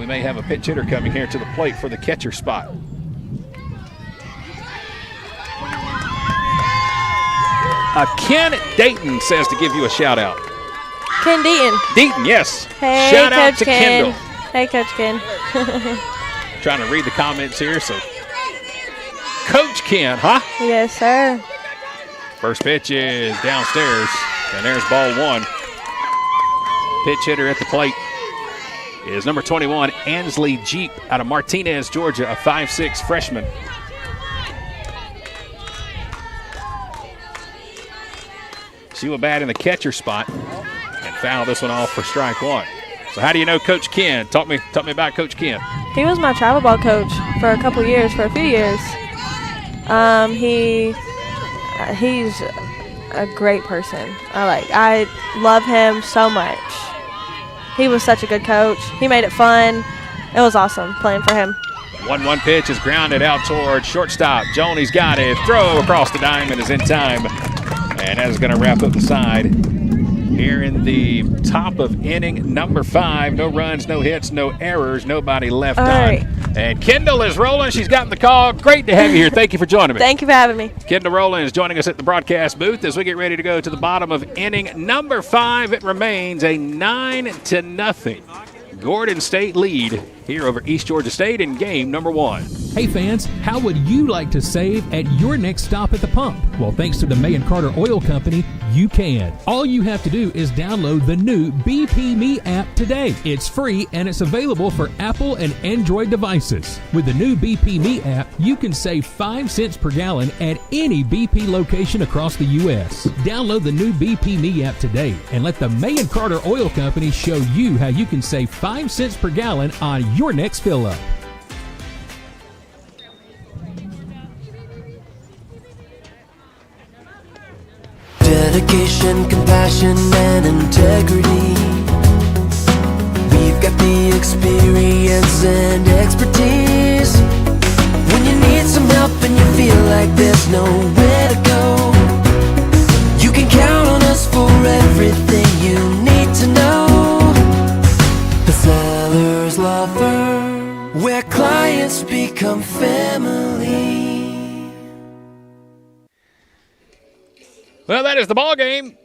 may have a pitch hitter coming here to the plate for the catcher spot. Ken Dayton says to give you a shout out. Ken Deaton. Deaton, yes. Hey, shout out Coach to Ken. Kendall. Hey, Coach Ken. Trying to read the comments here, so Coach Ken, huh? Yes, sir. First pitch is downstairs, and there's ball one. Pitch hitter at the plate is number 21, Ansley Jeep out of Martinez, Georgia, a 5'6" freshman. She will bat in the catcher spot and foul this one off for strike one. So how do you know Coach Ken? Talk me about Coach Ken. He was my travel ball coach for a few years. He's a great person. I love him so much. He was such a good coach. He made it fun. It was awesome playing for him. 1-1 pitch is grounded out towards shortstop. Joni's got it. Throw across the diamond is in time. And that is going to wrap up the side here in the top of inning number 5. No runs, no hits, no errors, nobody left on. Right. And Kendall is rolling. She's gotten the call. Great to have you here. Thank you for joining me. Thank you for having me. Kendall Rowland is joining us at the broadcast booth as we get ready to go to the bottom of inning number 5. It remains a 9-0 Gordon State lead here over East Georgia State in game number 1. Hey fans, how would you like to save at your next stop at the pump? Well, thanks to the May & Carter Oil Company, you can. All you have to do is download the new BP Me app today. It's free and it's available for Apple and Android devices. With the new BP Me app, you can save 5 cents per gallon at any BP location across the U.S. Download the new BP Me app today and let the May & Carter Oil Company show you how you can save 5 cents per gallon on your next fill-up. Dedication, compassion, and integrity. We've got the experience and expertise. When you need some help and you feel like there's nowhere to go, you can count on us for everything you need to know. The Sellers Law Firm, where clients become family. Well, that is the ball game.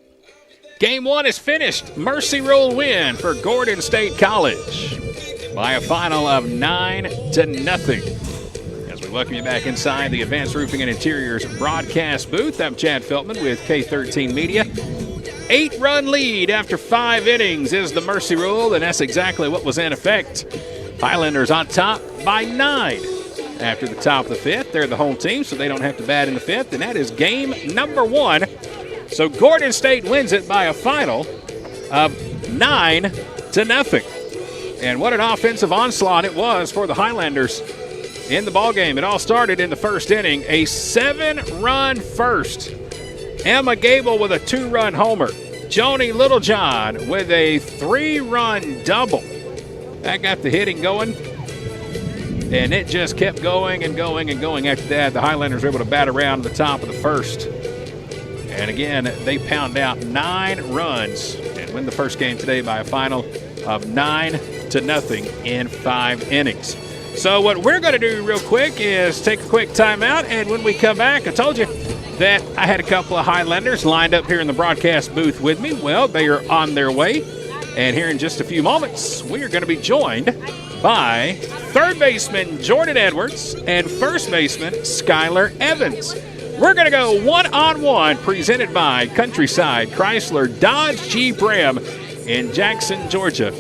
Game 1 is finished. Mercy Rule win for Gordon State College by a final of 9-0. As we welcome you back inside the Advanced Roofing and Interiors broadcast booth, I'm Chad Feltman with K13 Media. 8-run lead after 5 innings is the Mercy Rule, and that's exactly what was in effect. Highlanders on top by 9. After the top of the 5th, they're the home team, so they don't have to bat in the 5th, and that is game number 1. So Gordon State wins it by a final of 9-0. And what an offensive onslaught it was for the Highlanders in the ballgame. It all started in the first inning. A 7-run first. Emma Gable with a 2-run homer. Joni Littlejohn with a 3-run double. That got the hitting going. And it just kept going and going and going after that. The Highlanders were able to bat around to the top of the first. And again, they pound out 9 runs and win the first game today by a final of 9-0 in 5 innings. So what we're going to do real quick is take a quick timeout. And when we come back, I told you that I had a couple of Highlanders lined up here in the broadcast booth with me. Well, they are on their way. And here in just a few moments, we are going to be joined by third baseman Jordan Edwards and first baseman Skylar Evans. We're going to go one-on-one, presented by Countryside Chrysler Dodge Jeep Ram in Jackson, Georgia.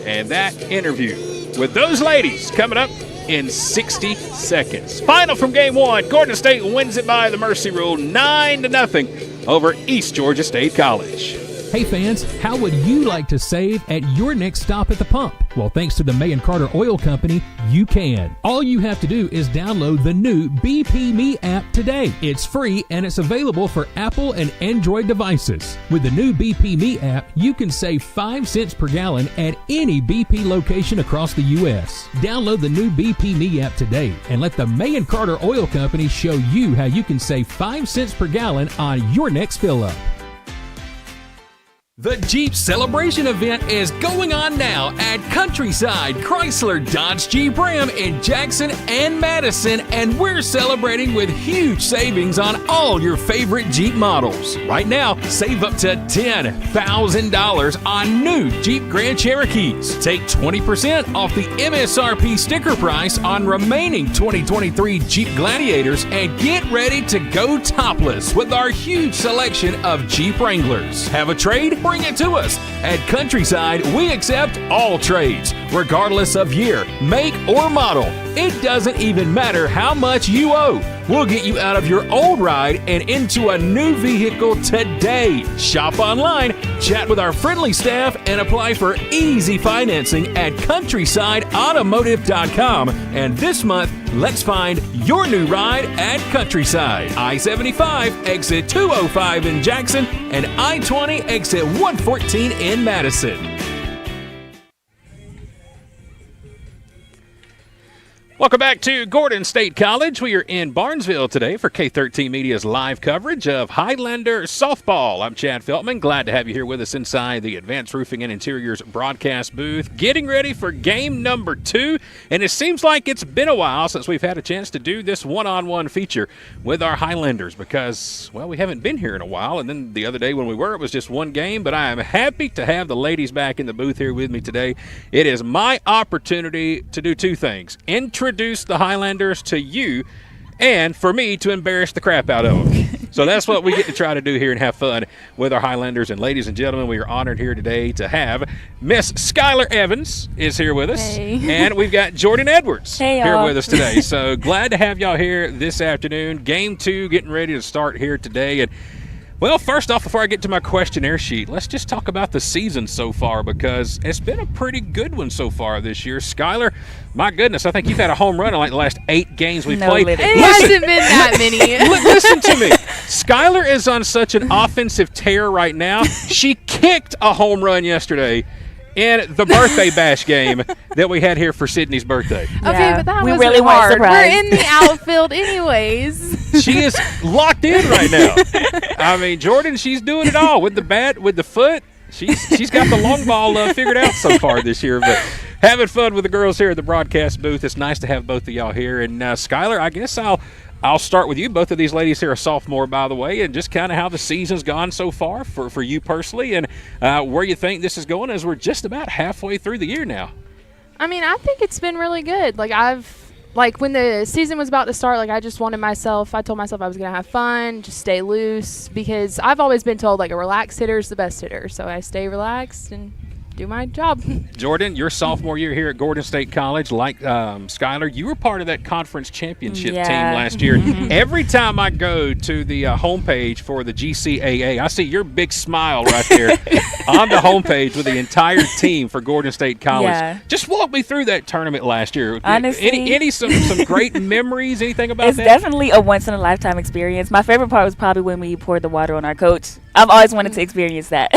And that interview with those ladies coming up in 60 seconds. Final from game 1, Gordon State wins it by the Mercy Rule 9-0 over East Georgia State College. Hey fans, how would you like to save at your next stop at the pump? Well, thanks to the May & Carter Oil Company, you can. All you have to do is download the new BP Me app today. It's free and it's available for Apple and Android devices. With the new BP Me app, you can save 5 cents per gallon at any BP location across the U.S. Download the new BP Me app today and let the May & Carter Oil Company show you how you can save 5 cents per gallon on your next fill-up. The Jeep Celebration event is going on now at Countryside Chrysler Dodge Jeep Ram in Jackson and Madison, and we're celebrating with huge savings on all your favorite Jeep models. Right now, save up to $10,000 on new Jeep Grand Cherokees. Take 20% off the MSRP sticker price on remaining 2023 Jeep Gladiators, and get ready to go topless with our huge selection of Jeep Wranglers. Have a trade? Bring it to us. At Countryside, we accept all trades, regardless of year, make, or model. It doesn't even matter how much you owe. We'll get you out of your old ride and into a new vehicle today. Shop online, chat with our friendly staff, and apply for easy financing at countrysideautomotive.com. And this month, let's find your new ride at Countryside. I-75, exit 205 in Jackson, and I-20, exit 114 in Madison. Welcome back to Gordon State College. We are in Barnesville today for K13 Media's live coverage of Highlander softball. I'm Chad Feltman. Glad to have you here with us inside the Advanced Roofing and Interiors broadcast booth, getting ready for game number 2. And it seems like it's been a while since we've had a chance to do this one-on-one feature with our Highlanders because, well, we haven't been here in a while. And then the other day when we were, it was just one game. But I am happy to have the ladies back in the booth here with me today. It is my opportunity to do two things: introduce the Highlanders to you, and for me to embarrass the crap out of them. So that's what we get to try to do here and have fun with our Highlanders. And ladies and gentlemen, we are honored here today to have Miss Skylar Evans is here with us. Hey. And we've got Jordan Edwards Hey, here y'all. with us today. So glad to have y'all here this afternoon. Game 2 getting ready to start here today. And well, first off, before I get to my questionnaire sheet, let's just talk about the season so far because it's been a pretty good one so far this year. Skylar, my goodness, I think you've had a home run in like the last 8 games we've played. It Listen, hasn't been that many. listen to me. Skylar is on such an offensive tear right now. She kicked a home run yesterday in the birthday bash game that we had here for Sydney's birthday. Okay, Yeah. but that We wasn't really weren't hard. We're surprised. in the outfield anyways. She is locked in right now. I mean, Jordan, she's doing it all with the bat, with the foot. She's got the long ball figured out so far this year. But having fun with the girls here at the broadcast booth. It's nice to have both of y'all here. And Skylar, I guess I'll start with you. Both of these ladies here are sophomore, by the way, and just kind of how the season's gone so far for you personally, and where you think this is going as we're just about halfway through the year now. I mean, I think it's been really good. Like when the season was about to start, I just wanted I told myself I was going to have fun, just stay loose, because I've always been told, a relaxed hitter is the best hitter. So I stay relaxed and do my job. Jordan, your sophomore year here at Gordon State College, like Skylar, you were part of that conference championship team last year. Every time I go to the homepage for the GCAA, I see your big smile right there on the homepage with the entire team for Gordon State College. Yeah. Just walk me through that tournament last year. Honestly, some great memories, anything about it's that? definitely a once-in-a-lifetime experience. My favorite part was probably when we poured the water on our coach. I've always wanted to experience that.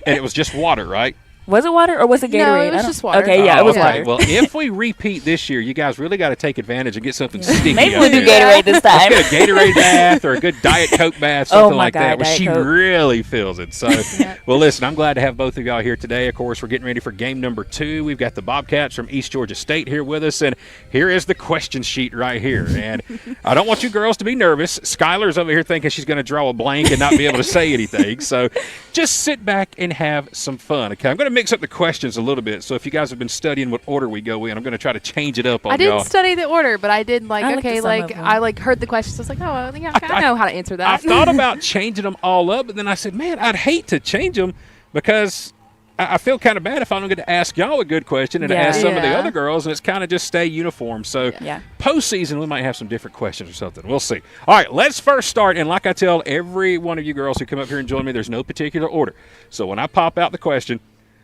And it was just water, right? Was it water or was it Gatorade? No, it was I don't- just water. Okay, yeah, it was Okay, water. well, if we repeat this year, you guys really got to take advantage and get something sticky. Maybe out we'll do there. Gatorade this time. Let's get a Gatorade bath or a good Diet Coke bath, something my like God, that, where Diet she Coke. really feels it. So, well, listen, I'm glad to have both of y'all here today. Of course, we're getting ready for game number 2. We've got the Bobcats from East Georgia State here with us, and here is the question sheet right here. And I don't want you girls to be nervous. Skylar's over here thinking she's going to draw a blank and not be able to say anything. So just sit back and have some fun, okay? I'm going to mix up the questions a little bit, so if you guys have been studying what order we go in, I'm going to try to change it up on I y'all. didn't study the order, but I did I looked at some of them. I heard the questions. I was like, oh, yeah, I know how to answer that. I thought about changing them all up, but then I said, man, I'd hate to change them because I feel kind of bad if I'm going to ask y'all a good question and Yeah. ask some of the Yeah. other girls, and it's kind of just stay uniform. So Yeah. postseason, we might have some different questions or something. We'll see. All right, let's first start. And like I tell every one of you girls who come up here and join me, there's no particular order. So when I pop out the question,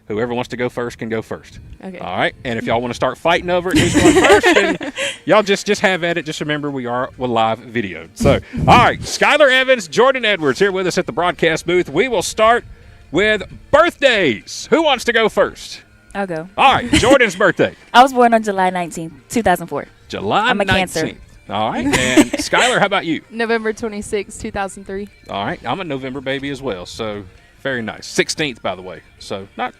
whoever wants to go first can go first. Okay. All right. And if y'all want to start fighting over it, who's going first, then y'all just have at it. Just remember, we are a live video. So, all right, Skylar Evans, Jordan Edwards here with us at the broadcast booth. We will start with birthdays. Who wants to go first? I'll go. All right, Jordan's birthday. I was born on July 19th, 2004. July I'm a 19th. Cancer. All right. And Skylar, how about you? November 26, 2003. All right. I'm a November baby as well. So Very nice. 16th, by the way. So not.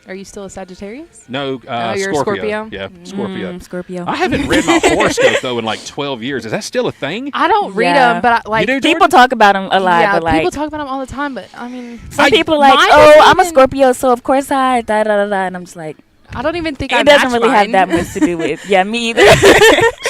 Are you still a Sagittarius? No, you're a Scorpio? Yeah, Scorpio. Scorpio. I haven't read my horoscope though in like 12 years. Is that still a thing? I don't read them, but You do, People Jordan? talk about them a lot, yeah, but like people talk about them all the time. But I mean, some people are like, mine oh, doesn't I'm a even- Scorpio, so of course I da da da da, and I'm just like, I don't even think I it doesn't match really have mine. that much to do with. Yeah, me either.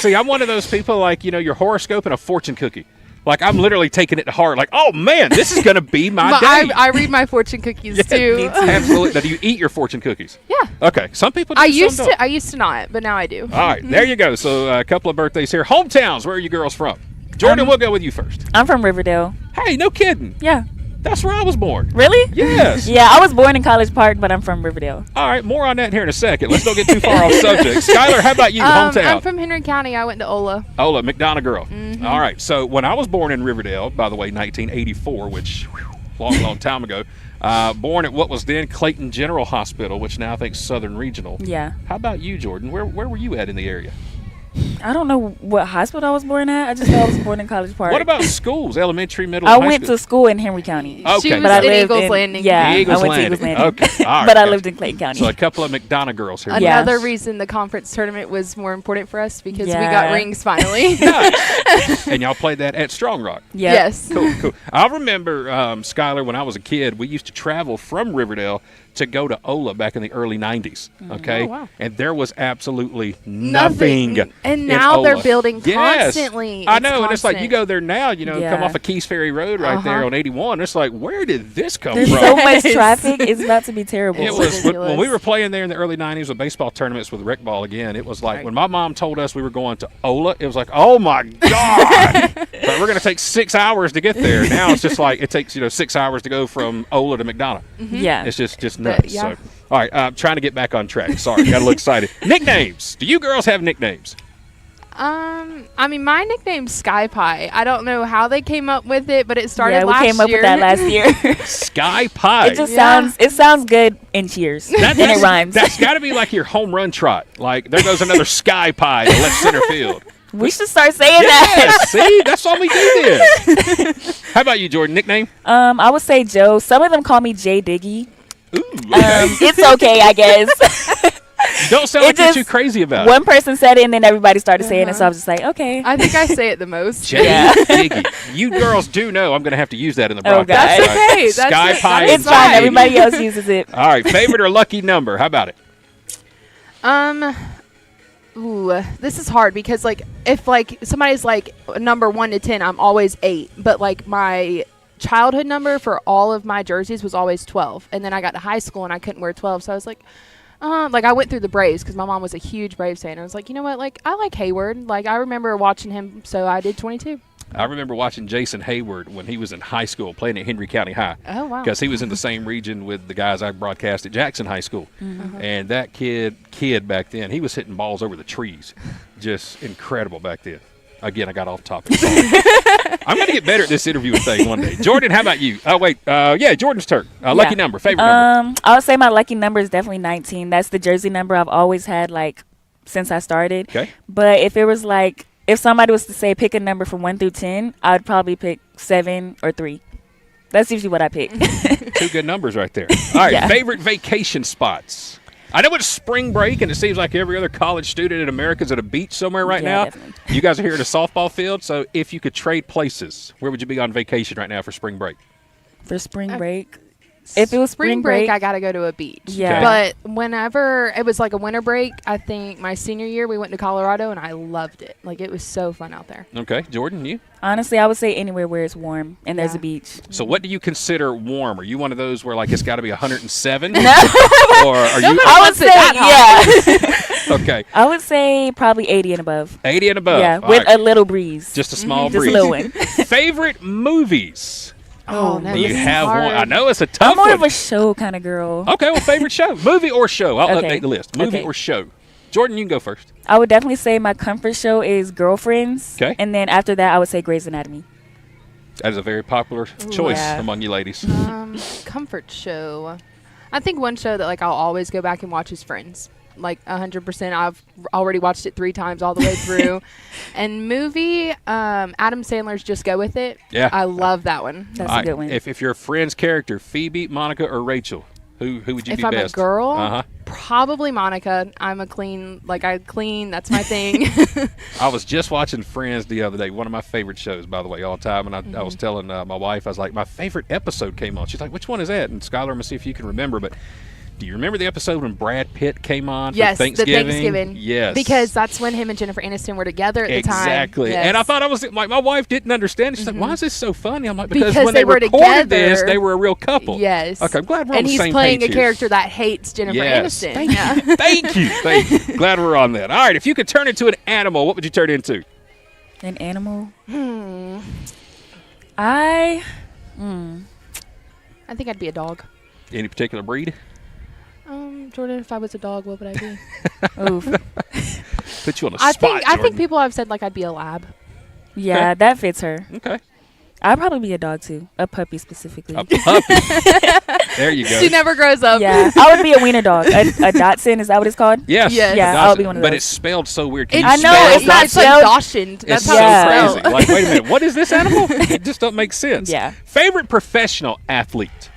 See, I'm one of those people like, your horoscope and a fortune cookie. Like, I'm literally taking it to heart. Like, oh, man, this is going to be my But day. I read my fortune cookies too. Absolutely. Now, do you eat your fortune cookies? Yeah. Okay. Some people do. I some used don't. to. I used to not, but now I do. All right. There you go. So, a couple of birthdays here. Hometowns. Where are you girls from? Jordan, we'll go with you first. I'm from Riverdale. Hey, no kidding. Yeah. That's where I was born. Really? Yes. Yeah, I was born in College Park, but I'm from Riverdale. All right. More on that here in a second. Let's don't get too far off subject. Skylar, how about you? Hometown. I'm from Henry County. I went to Ola. Ola, McDonough girl. Mm-hmm. All right. So when I was born in Riverdale, by the way, 1984, which long time ago, born at what was then Clayton General Hospital, which now I think Southern Regional. Yeah. How about you, Jordan? Where were you at in the area? I don't know what hospital I was born at. I just know I was born in College Park. What about schools? Elementary, middle, I and high went school? to school in Henry County. Okay. She was But I in lived Eagles in Landing. Yeah, The Eagles I went Landing. to Eagles Landing. Okay. All right. But I gotcha. lived in Clayton County. So a couple of McDonough girls here. Yeah. Another reason the conference tournament was more important for us because we Yeah. got rings finally. Nice. And y'all played that at Strong Rock. Yep. Yes. Cool. I remember, Skylar, when I was a kid, we used to travel from Riverdale to go to Ola back in the early 90s, okay? Oh, wow. And there was absolutely nothing. And in now they're Ola. building Yes. constantly. I It's know, and it's like you constant. go there now, come Yeah. off of Keys Ferry Road right there on 81. It's like, where did this come There's from? so much traffic. It's about to be terrible. It was when we ridiculous. were playing there in the early 90s with baseball tournaments with rec ball again. It was like when my mom told us we were going to Ola, it was like, oh my God. But we're going to take 6 hours to get there. Now it's just like it takes 6 hours to go from Ola to McDonough. Yeah. It's just nuts. yeah. So, all right, trying to get back on track. Sorry, got a little excited. Nicknames. Do you girls have nicknames? I mean, my nickname's Sky Pie. I don't know how they came up with it, but it started Yeah, we last year. came up with that last year. Sky Pie. It just Yeah. sounds good in Cheers. And it rhymes. That's got to be like your home run trot. Like, there goes another Sky Pie to left center field. We should start saying Yeah, that. see? That's why we do this. How about you, Jordan? Nickname? I would say Joe. Some of them call me J Diggy. Ooh, okay. It's okay, I guess. Don't sound like it you're just- too crazy about it. One person said it, and then everybody started saying it, so I was just like, okay. I think I say it the most. Jay Yeah. Diggy. You girls do know I'm going to have to use that in the Oh, broadcast. God. That's okay. That's Sky it. Pie. That It's is fine. J. Everybody Diggy. else uses it. All right, favorite or lucky number? How about it? Ooh, this is hard because if somebody's number 1 to 10, I'm always 8. But my childhood number for all of my jerseys was always 12, and then I got to high school and I couldn't wear 12, so I was like, I went through the Braves because my mom was a huge Braves fan. I was like, you know what, I like Hayward. I remember watching him, so I did 22. I remember watching Jason Hayward when he was in high school playing at Henry County High. Oh, wow. Because he was in the same region with the guys I broadcast at Jackson High School. And that kid back then, he was hitting balls over the trees. Just incredible back then. Again, I got off topic. I'm going to get better at this interviewing thing one day. Jordan, how about you? Oh, wait. Yeah, Jordan's turn. Lucky number. Favorite number. I would say my lucky number is definitely 19. That's the jersey number I've always had, since I started. Okay. But if it was if somebody was to say pick a number from 1 through 10, I'd probably pick 7 or 3. That's usually what I pick. Two good numbers right there. All right, Yeah. favorite vacation spots. I know it's spring break, and it seems like every other college student in America is at a beach somewhere right Yeah, now. definitely. You guys are here at a softball field, so if you could trade places, where would you be on vacation right now for spring break? For spring break. If it was spring break, I got to go to a beach. Yeah. Okay. But whenever it was a winter break, I think my senior year we went to Colorado and I loved it. It was so fun out there. Okay, Jordan, you? Honestly, I would say anywhere where it's warm and there's a beach. So what do you consider warm? Are you one of those where it's got to be 107? Or are you? I would say, yeah. Okay, I would say probably 80 and above. 80 and above. Yeah, All with right. a little breeze. Just a small Just breeze. a little one. Favorite movies? Oh, no, Do you this is have one? hard. I know it's a tough I'm more one. of a show kind of girl. Okay, well, favorite show. Movie or show? I'll Okay. update the list. Movie Okay. or show? Jordan, you can go first. I would definitely say my comfort show is Girlfriends. Okay. And then after that, I would say Grey's Anatomy. That is a very popular choice Yeah. among you ladies. Comfort show. I think one show that I'll always go back and watch is Friends. like 100%. I've already watched it 3 times all the way through. And movie, Adam Sandler's Just Go With It. Yeah. I love that one. That's a good one. If you're a Friends character, Phoebe, Monica, or Rachel, who would you If be I'm best? a girl, Uh-huh. probably Monica. I'm a clean, like I clean. That's my thing. I was just watching Friends the other day, one of my favorite shows, by the way, all time. And I was telling my wife, I was like, my favorite episode came on. She's like, which one is that? And Skylar, I'm going to see if you can remember. But do you remember the episode when Brad Pitt came on for Yes, Thanksgiving? the Thanksgiving. Yes. Because that's when him and Jennifer Aniston were together at the time. Exactly. Yes. And I thought I was like, my wife didn't understand. She's like, why is this so funny? I'm like, because Because when they they were recorded this, together. they were a real couple. Yes. Okay, I'm glad we're on And the he's same playing page a here. character that hates Jennifer Yes. Aniston. Thank Yeah. you. Thank you. Thank you. Glad we're on that. All right, if you could turn into an animal, what would you turn into? An animal? I think I'd be a dog. Any particular breed? Jordan, if I was a dog, what would I be? oof. Put you on the I spot, think Jordan. people have said like I'd be a lab. Yeah, that fits her. Okay. I'd probably be a dog too, a puppy specifically. A puppy. There you go. She never grows up. Yeah, I would be a wiener dog. A Dachshund, is that what it's called? Yes. Yes. Yeah, Dachshund. I'll be one of But those. it's spelled so weird. Can It's, you I know, spell it's it? not it's like spelled- Dachshund. That's It's how so it's crazy. spelled. Like, wait a minute. What is this animal? It just don't make sense. Yeah. Favorite professional athlete?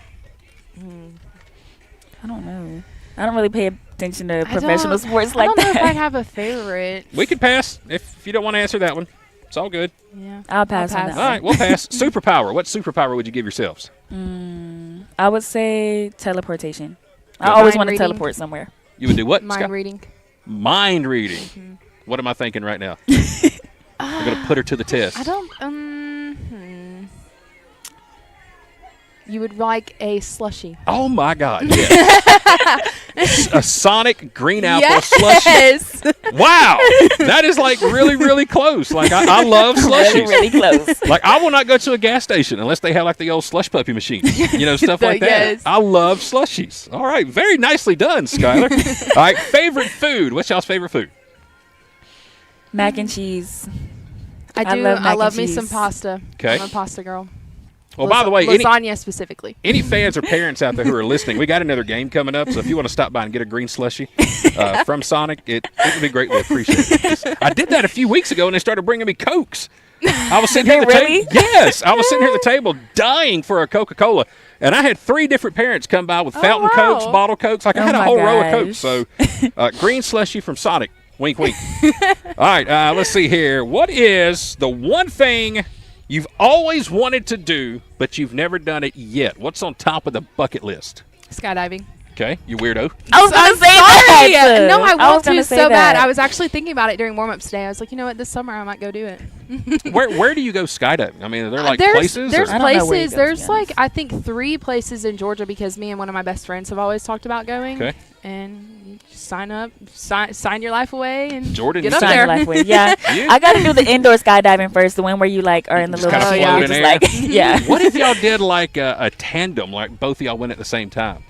I don't know. I don't really pay attention to I professional don't- sports I like don't know if I'd that. have a favorite. We could pass if you don't want to answer that one. It's all good. Yeah. I'll pass on pass. that All right, we'll pass. Superpower. What superpower would you give yourselves? one. I would say teleportation. I Good. always Mind want to reading. teleport somewhere. You would do what? Mind Scott? reading. Mind reading. What am I thinking right now? I'm going to put her to the test. I don't. You would like a slushie. Oh, my God. Yes. A Sonic green apple slushie. Yes. Wow. That is like really, really close. Like, I love slushies. Really close. Like, I will not go to a gas station unless they have like the old slush puppy machine. You know, stuff like that. Yes. I love slushies. All right. Very nicely done, Skylar. All right. Favorite food. What's y'all's favorite food? Mac and cheese. I do. love mac I and love me some cheese. pasta. Okay. I'm a pasta girl. Well, by the way, lasagna specifically. any fans or parents out there who are listening, we got another game coming up. So if you want to stop by and get a green slushie from Sonic, it would be greatly appreciated. I did that a few weeks ago, and they started bringing me Cokes. I was sitting here at the Really? table. Yes, I was sitting here at the table dying for a Coca-Cola, and I had 3 different parents come by with fountain wow. Cokes, bottle Cokes. Like I Oh had a my whole row of Cokes. gosh. So green slushie from Sonic. Wink, wink. All right, let's see here. What is the one thing you've always wanted to do, but you've never done it yet? What's on top of the bucket list? Skydiving. Okay, you weirdo. I was going to say Sorry. that. No, I was want gonna to say so bad. that. I was actually thinking about it during warm-ups today. I was like, you know what? This summer I might go do it. Where do you go skydiving? I mean, are there like there's places? there's or? I don't know where you places. go, to There's be like honest. I think 3 places in Georgia because me and one of my best friends have always talked about going. Okay. And you just sign up, sign your life away, and Jordan, get you up Sign there. your life away. Yeah. You? I got to do the indoor skydiving first, the one where you like are in the Just little kinda machine. float in Just air. like, yeah. What if y'all did like a tandem, like both of y'all went at the same time?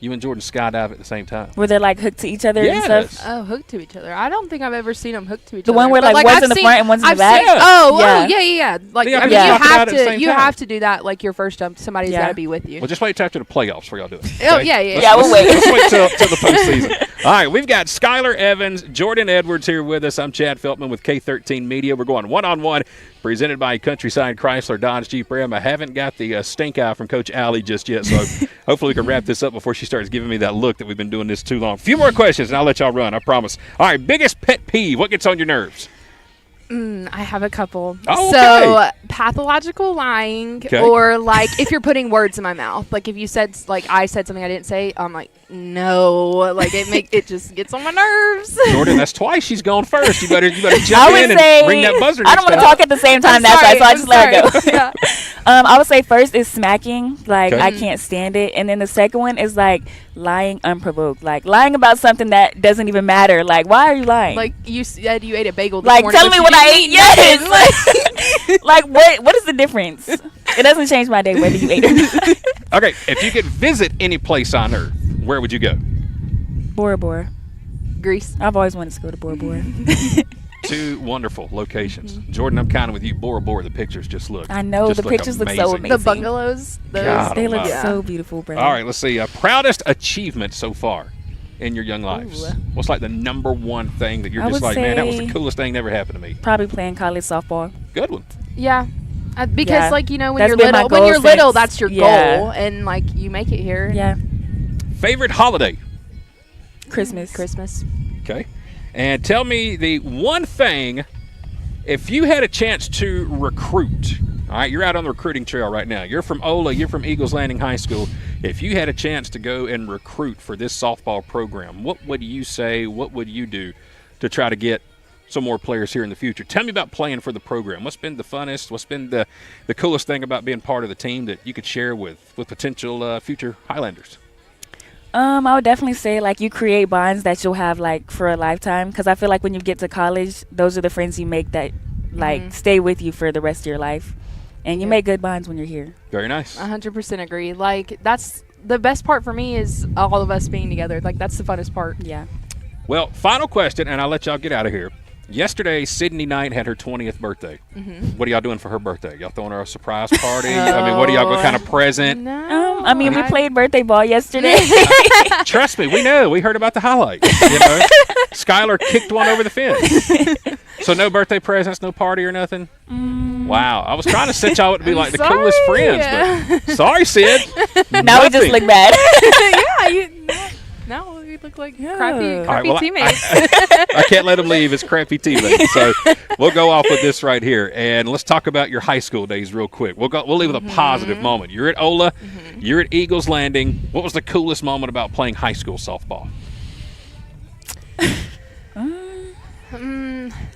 You and Jordan skydive at the same time. Where they're like hooked to each other and Yes. stuff. Oh, hooked to each other. I don't think I've ever seen them hooked to each The other. one where But, like one's I've in the seen- front and one's in the I've back. seen- oh, Yeah. yeah. Like Yeah, I mean, yeah. you Talk about have it at the to same you time. have to do that like your first jump. Somebody's Yeah. got to be with you. Well, just wait till after the playoffs before y'all do it. Oh, okay? yeah, yeah. Yeah, we'll wait. Let's wait till the postseason. All right, we've got Skylar Evans, Jordan Edwards here with us. I'm Chad Feltman with K13 Media. We're going one-on-one, presented by Countryside Chrysler Dodge Jeep Ram. I haven't got the stink eye from Coach Allie just yet, so hopefully we can wrap this up before she starts giving me that look that we've been doing this too long. A few more questions, and I'll let y'all run, I promise. All right, biggest pet peeve. What gets on your nerves? I have a couple. Oh, So pathological lying, Okay. or like if you're putting words in my mouth. Like if you said like I said something I didn't say, I'm like no. Like it just gets on my nerves. Jordan, that's twice she's gone first. You better I jump would in and say ring that buzzer. I don't want to talk at the same time. That's why, so I just let it go. Yeah. I would say first is smacking. Like Okay. I can't stand it, and then the second one is like lying unprovoked. Like lying about something that doesn't even matter. Like why are you lying? Like you said, you ate a bagel. This Like, morning, tell but me you what I didn't ate. eat Yes. nothing. Like what is the difference? It doesn't change my day whether you ate or not. Okay, if you could visit any place on Earth, where would you go? Bora Bora. Grease. I've always wanted to go to Bora Bora. 2 wonderful locations. Jordan, I'm kind of with you. Bora Bora, the pictures just look. I know, just the pictures look so amazing. The bungalows. Those. God They look almighty. so beautiful, bro. All right, let's see. Proudest achievement so far. in your young lives? Ooh. What's like the number one thing that you're I just would like, man, that was say- the coolest thing that ever happened to me? Probably playing college softball. Good one. Yeah. Because Yeah. like when That's you're been my little, goal since- that's your yeah. goal, and like you make it here. Yeah. Favorite holiday? Christmas. Christmas. Okay. And tell me the one thing, if you had a chance to recruit, all right, you're out on the recruiting trail right now. You're from Ola, you're from Eagles Landing High School. If you had a chance to go and recruit for this softball program, what would you say, what would you do to try to get some more players here in the future? Tell me about playing for the program. What's been the funnest, what's been the coolest thing about being part of the team that you could share with potential future Highlanders? I would definitely say like you create bonds that you'll have like for a lifetime, because I feel like when you get to college, those are the friends you make that like stay with you for the rest of your life, and you make good bonds when you're here. Very nice. 100% agree. Like that's the best part for me is all of us being together. Like that's the funnest part. Yeah. Well, final question, and I'll let y'all get out of here. Yesterday, Sydney Knight had her 20th birthday. What are y'all doing for her birthday? Y'all throwing her a surprise party? I mean, what what kind of present? No. I mean, we played birthday ball yesterday. Trust me, we know. We heard about the highlights. You know? Skylar kicked one over the fence. So no birthday presents, no party or nothing? Wow. I was trying to set y'all up to be like the coolest friends. But sorry, Sid. Now we just look bad. No, we look like Yeah. crappy All right, well, teammates. I can't let him leave as crappy teammates. So we'll go off with this right here, and let's talk about your high school days real quick. We'll leave with a positive moment. You're at Ola, you're at Eagles Landing. What was the coolest moment about playing high school softball?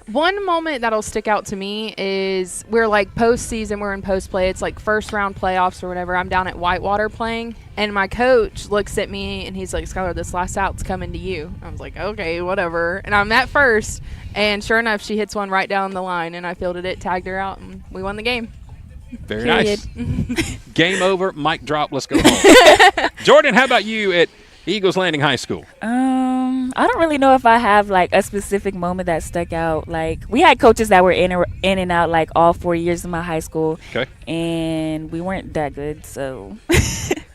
One moment that'll stick out to me is we're like postseason, we're in post play. It's like first round playoffs or whatever. I'm down at Whitewater playing, and my coach looks at me and he's like, "Skylar, this last out's coming to you." I was like, "Okay, whatever." And I'm at first, and sure enough, she hits one right down the line, and I fielded it, tagged her out, and we won the game. Very nice. Game over. Mic drop. Let's go home. Jordan, how about you at Eagles Landing High School? I don't really know if I have like a specific moment that stuck out. Like we had coaches that were in and out like all 4 years of my high school. Okay. And we weren't that good, so.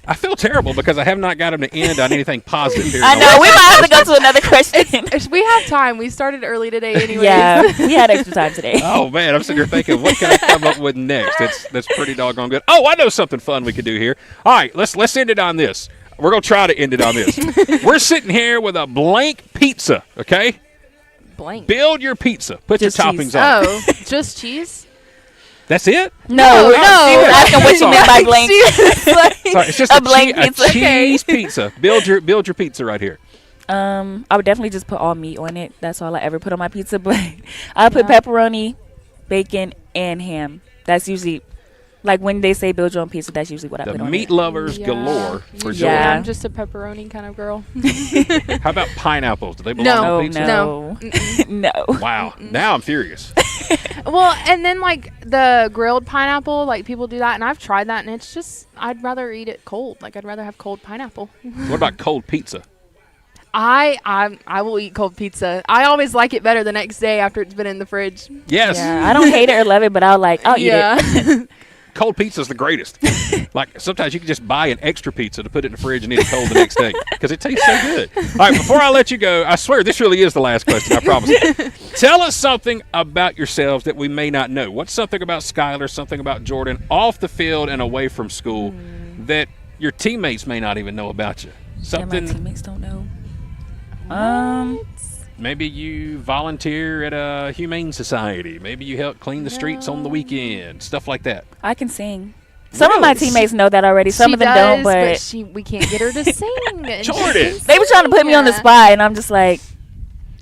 I feel terrible because I have not got him to end on anything positive here. I know. We might have to go to another question. We have time. We started early today anyway. Yeah, we had extra time today. Oh man, I'm sitting here thinking, what can I come up with next? That's pretty doggone good. Oh, I know something fun we could do here. All right, let's end it on this. We're gonna try to end it on this. We're sitting here with a blank pizza. Okay, Blank. build your pizza. Put Just your cheese. toppings on. Oh, just cheese? That's it. No, no. Ask him what you meant by blank. Sorry, it's just A blank pizza. A cheese pizza. Build your pizza right here. I would definitely just put all meat on it. That's all I ever put on my pizza. But I put pepperoni, bacon, and ham. That's usually, like when they say build your own pizza, that's usually what I The put on meat it. lovers galore for Yeah, Jordan. I'm just a pepperoni kind of girl. How about pineapples? Do they belong No, on pizza? No. No. Wow. Now I'm furious. Well, and then like the grilled pineapple, like people do that, and I've tried that, and it's just I'd rather eat it cold. Like I'd rather have cold pineapple. What about cold pizza? I will eat cold pizza. I always like it better the next day after it's been in the fridge. Yes. Yeah, I don't hate it or love it, but I'll eat it. Cold pizza is the greatest. Like sometimes you can just buy an extra pizza to put it in the fridge and eat it cold the next day because it tastes so good. All right, before I let you go, I swear this really is the last question. I promise. Tell us something about yourselves that we may not know. What's something about Skylar, something about Jordan, off the field and away from school that your teammates may not even know about you? Something. Yeah, my teammates don't know. Maybe you volunteer at a humane society. Maybe you help clean the streets on the weekend. Stuff like that. I can sing. Some of my teammates know that already. Some of them don't, but we can't get her to sing. Jordan. they were trying to put me on the spot, and I'm just like,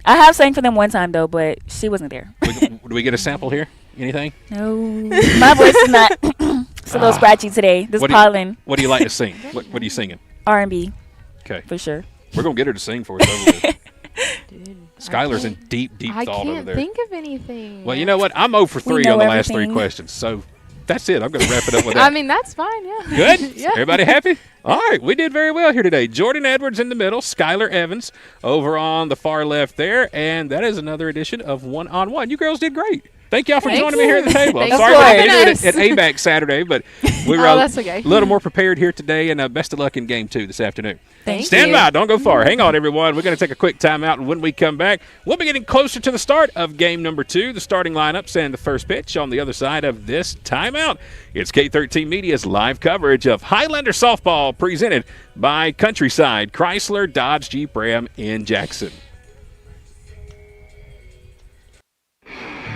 I have sang for them one time though, but she wasn't there. Do we get a sample here? Anything? No, my voice is not. It's a little scratchy today. This pollen. What do you like to sing? What are you singing? R&B. Okay. For sure. We're going to get her to sing for us over there. Skylar's in deep I thought over can't there. think of anything. Well, you know what? I'm 0 for 3 know on the last 3 everything. questions. So that's it. I'm going to wrap it up with that. I mean, that's fine, yeah. Good? Yeah. Everybody happy? All right. We did very well here today. Jordan Edwards in the middle, Skylar Evans over on the far left there. And that is another edition of One on One. You girls did great. Thank y'all for joining me here at the table. I'm Thanks sorry for we having didn't do us. it at ABAC Saturday, but we were that's okay. a little more prepared here today, and best of luck in game 2 this afternoon. Thank Stand you. by. Don't go far. Hang on, everyone. We're going to take a quick timeout, and when we come back, we'll be getting closer to the start of game number 2, the starting lineups and the first pitch on the other side of this timeout. It's K13 Media's live coverage of Highlander softball presented by Countryside Chrysler Dodge Jeep Ram in Jackson.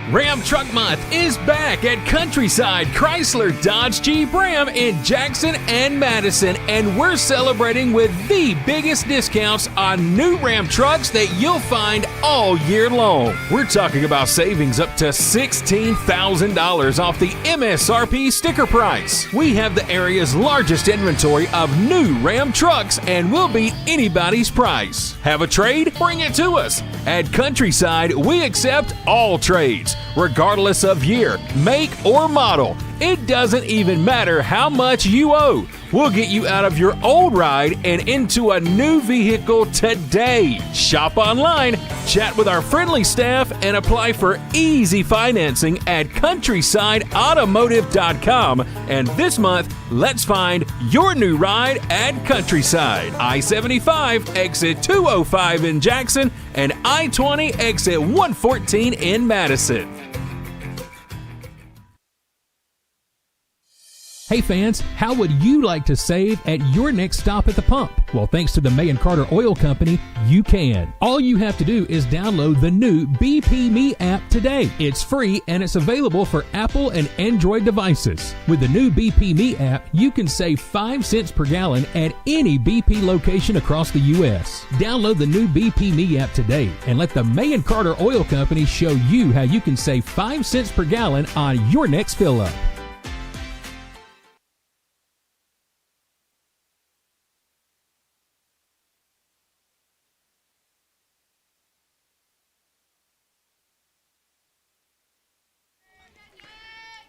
Ram Truck Month is back at Countryside Chrysler Dodge Jeep Ram in Jackson and Madison, and we're celebrating with the biggest discounts on new Ram trucks that you'll find all year long. We're talking about savings up to $16,000 off the MSRP sticker price. We have the area's largest inventory of new Ram trucks, and we'll beat anybody's price. Have a trade? Bring it to us. At Countryside, we accept all trades, regardless of year, make, or model. It doesn't even matter how much you owe. We'll get you out of your old ride and into a new vehicle today. Shop online, chat with our friendly staff, and apply for easy financing at countrysideautomotive.com. And this month, let's find your new ride at Countryside. I-75 exit 205 in Jackson and I-20 exit 114 in Madison. Hey fans, how would you like to save at your next stop at the pump? Well, thanks to the May & Carter Oil Company, you can. All you have to do is download the new BP Me app today. It's free and it's available for Apple and Android devices. With the new BP Me app, you can save 5 cents per gallon at any BP location across the U.S. Download the new BP Me app today and let the May & Carter Oil Company show you how you can save 5 cents per gallon on your next fill-up.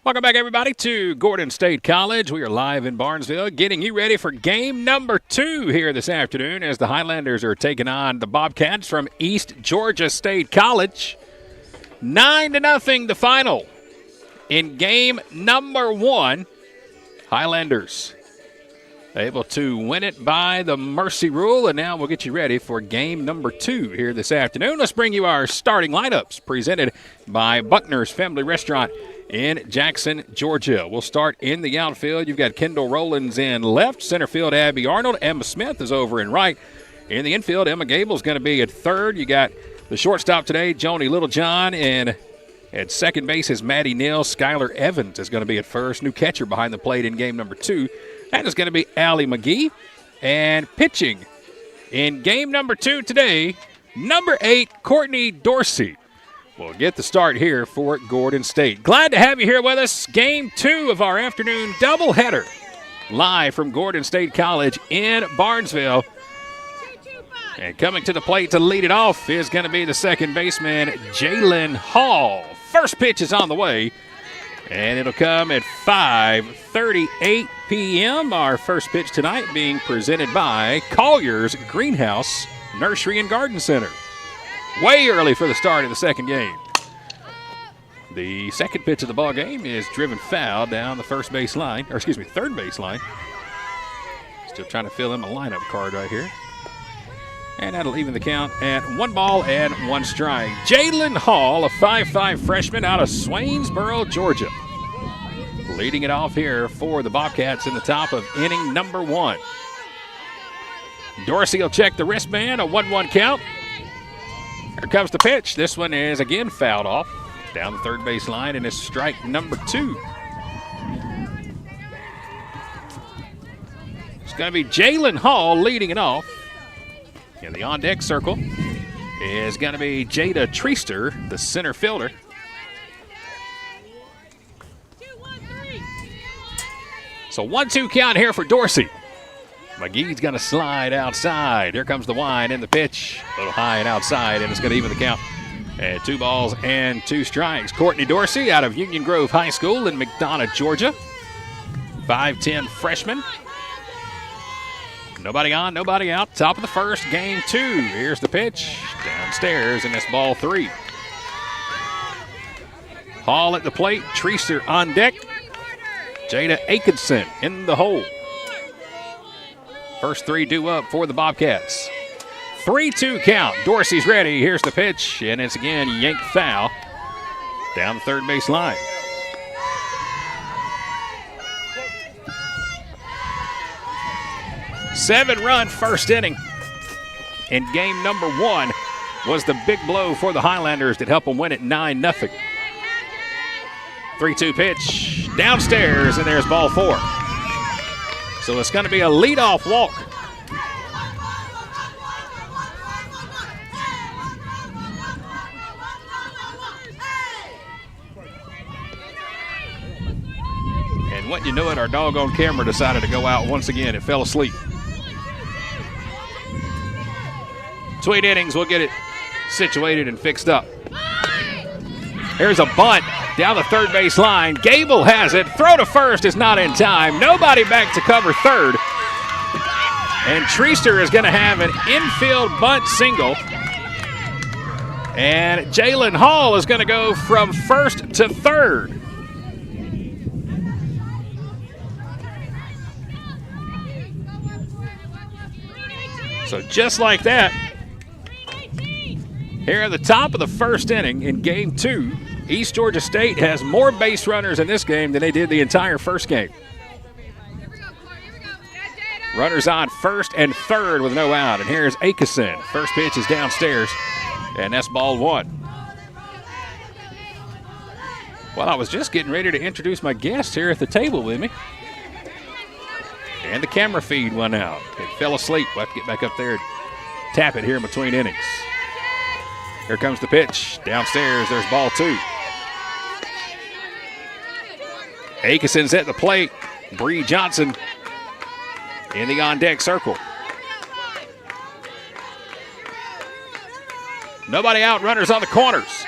Welcome back, everybody, to Gordon State College. We are live in Barnesville, getting you ready for game number 2 here this afternoon as the Highlanders are taking on the Bobcats from East Georgia State College. 9-0 the final. In game number 1, Highlanders able to win it by the mercy rule, and now we'll get you ready for game number 2 here this afternoon. Let's bring you our starting lineups presented by Buckner's Family Restaurant in Jackson, Georgia. We'll start in the outfield. You've got Kendall Rollins in left. Center field, Abby Arnold. Emma Smith is over in right. In the infield, Emma Gable's going to be at third. You got the shortstop today, Joni Littlejohn. And at second base is Maddie Neal. Skylar Evans is going to be at first. New catcher behind the plate in game number 2. That is going to be Allie McGee. And pitching in game number 2 today, number 8, Courtney Dorsey. We'll get the start here for Gordon State. Glad to have you here with us. Game 2 of our afternoon doubleheader. Live from Gordon State College in Barnesville. And coming to the plate to lead it off is going to be the second baseman, Jalen Hall. First pitch is on the way, and it'll come at 5:38 p.m. Our first pitch tonight being presented by Collier's Greenhouse Nursery and Garden Center. Way early for the start of the second game. The second pitch of the ball game is driven foul down the third base line. Still trying to fill in my lineup card right here. And that'll even the count at 1 ball and 1 strike. Jalen Hall, a 5'5 freshman out of Swainsboro, Georgia. Leading it off here for the Bobcats in the top of inning number 1. Dorsey will check the wristband, a 1-1 count. Here comes the pitch. This one is again fouled off down the third base line, and it's strike number 2. It's going to be Jalen Hall leading it off. In the on-deck circle is going to be Jada Treaster, the center fielder. So 1-2 count here for Dorsey. McGee's going to slide outside. Here comes the wind and the pitch. A little high and outside, and it's going to even the count at 2 balls and 2 strikes. Courtney Dorsey out of Union Grove High School in McDonough, Georgia. 5'10 freshman. Nobody on, nobody out. Top of the first, game 2. Here's the pitch. Downstairs, and it's ball 3. Hall at the plate. Treaster on deck. Jada Atkinson in the hole. First three due up for the Bobcats. 3-2 count. Dorsey's ready. Here's the pitch, and it's again yanked foul down the third base line. Seven-run first inning. In game number one was the big blow for the Highlanders that helped them win it 9-0. 3-2 pitch downstairs, and there's ball four. So it's going to be a leadoff walk. And what you know it, our doggone camera decided to go out once again. It fell asleep. Between innings, we'll get it situated and fixed up. Here's a bunt down the third base line. Gable has it. Throw to first is not in time. Nobody back to cover third. And Treaster is going to have an infield bunt single. And Jalen Hall is going to go from first to third. So just like that, here at the top of the first inning in game two, East Georgia State has more base runners in this game than they did the entire first game. Runners on first and third with no out. And here's Atkinson. First pitch is downstairs, and that's ball one. Well, I was just getting ready to introduce my guest here at the table with me. And the camera feed went out. It fell asleep. We'll have to get back up there and tap it here in between innings. Here comes the pitch. Downstairs, there's ball two. Atkinson's at the plate. Bree Johnson in the on-deck circle. Nobody out, runners on the corners.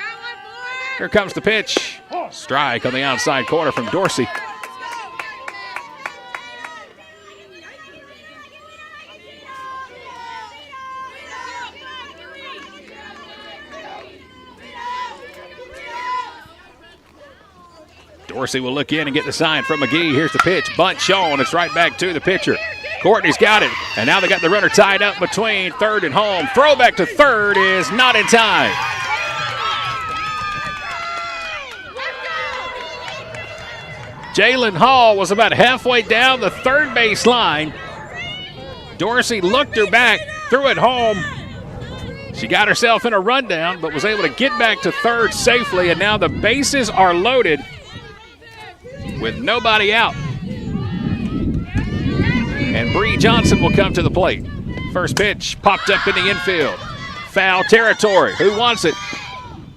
Here comes the pitch. Strike on the outside corner from Dorsey. Dorsey will look in and get the sign from McGee. Here's the pitch. Bunt shown. It's right back to the pitcher. Courtney's got it. And now they got the runner tied up between third and home. Throwback to third is not in time. Jalen Hall was about halfway down the third base line. Dorsey looked her back, threw it home. She got herself in a rundown, but was able to get back to third safely. And now the bases are loaded with nobody out. And Bree Johnson will come to the plate. First pitch popped up in the infield. Foul territory. Who wants it?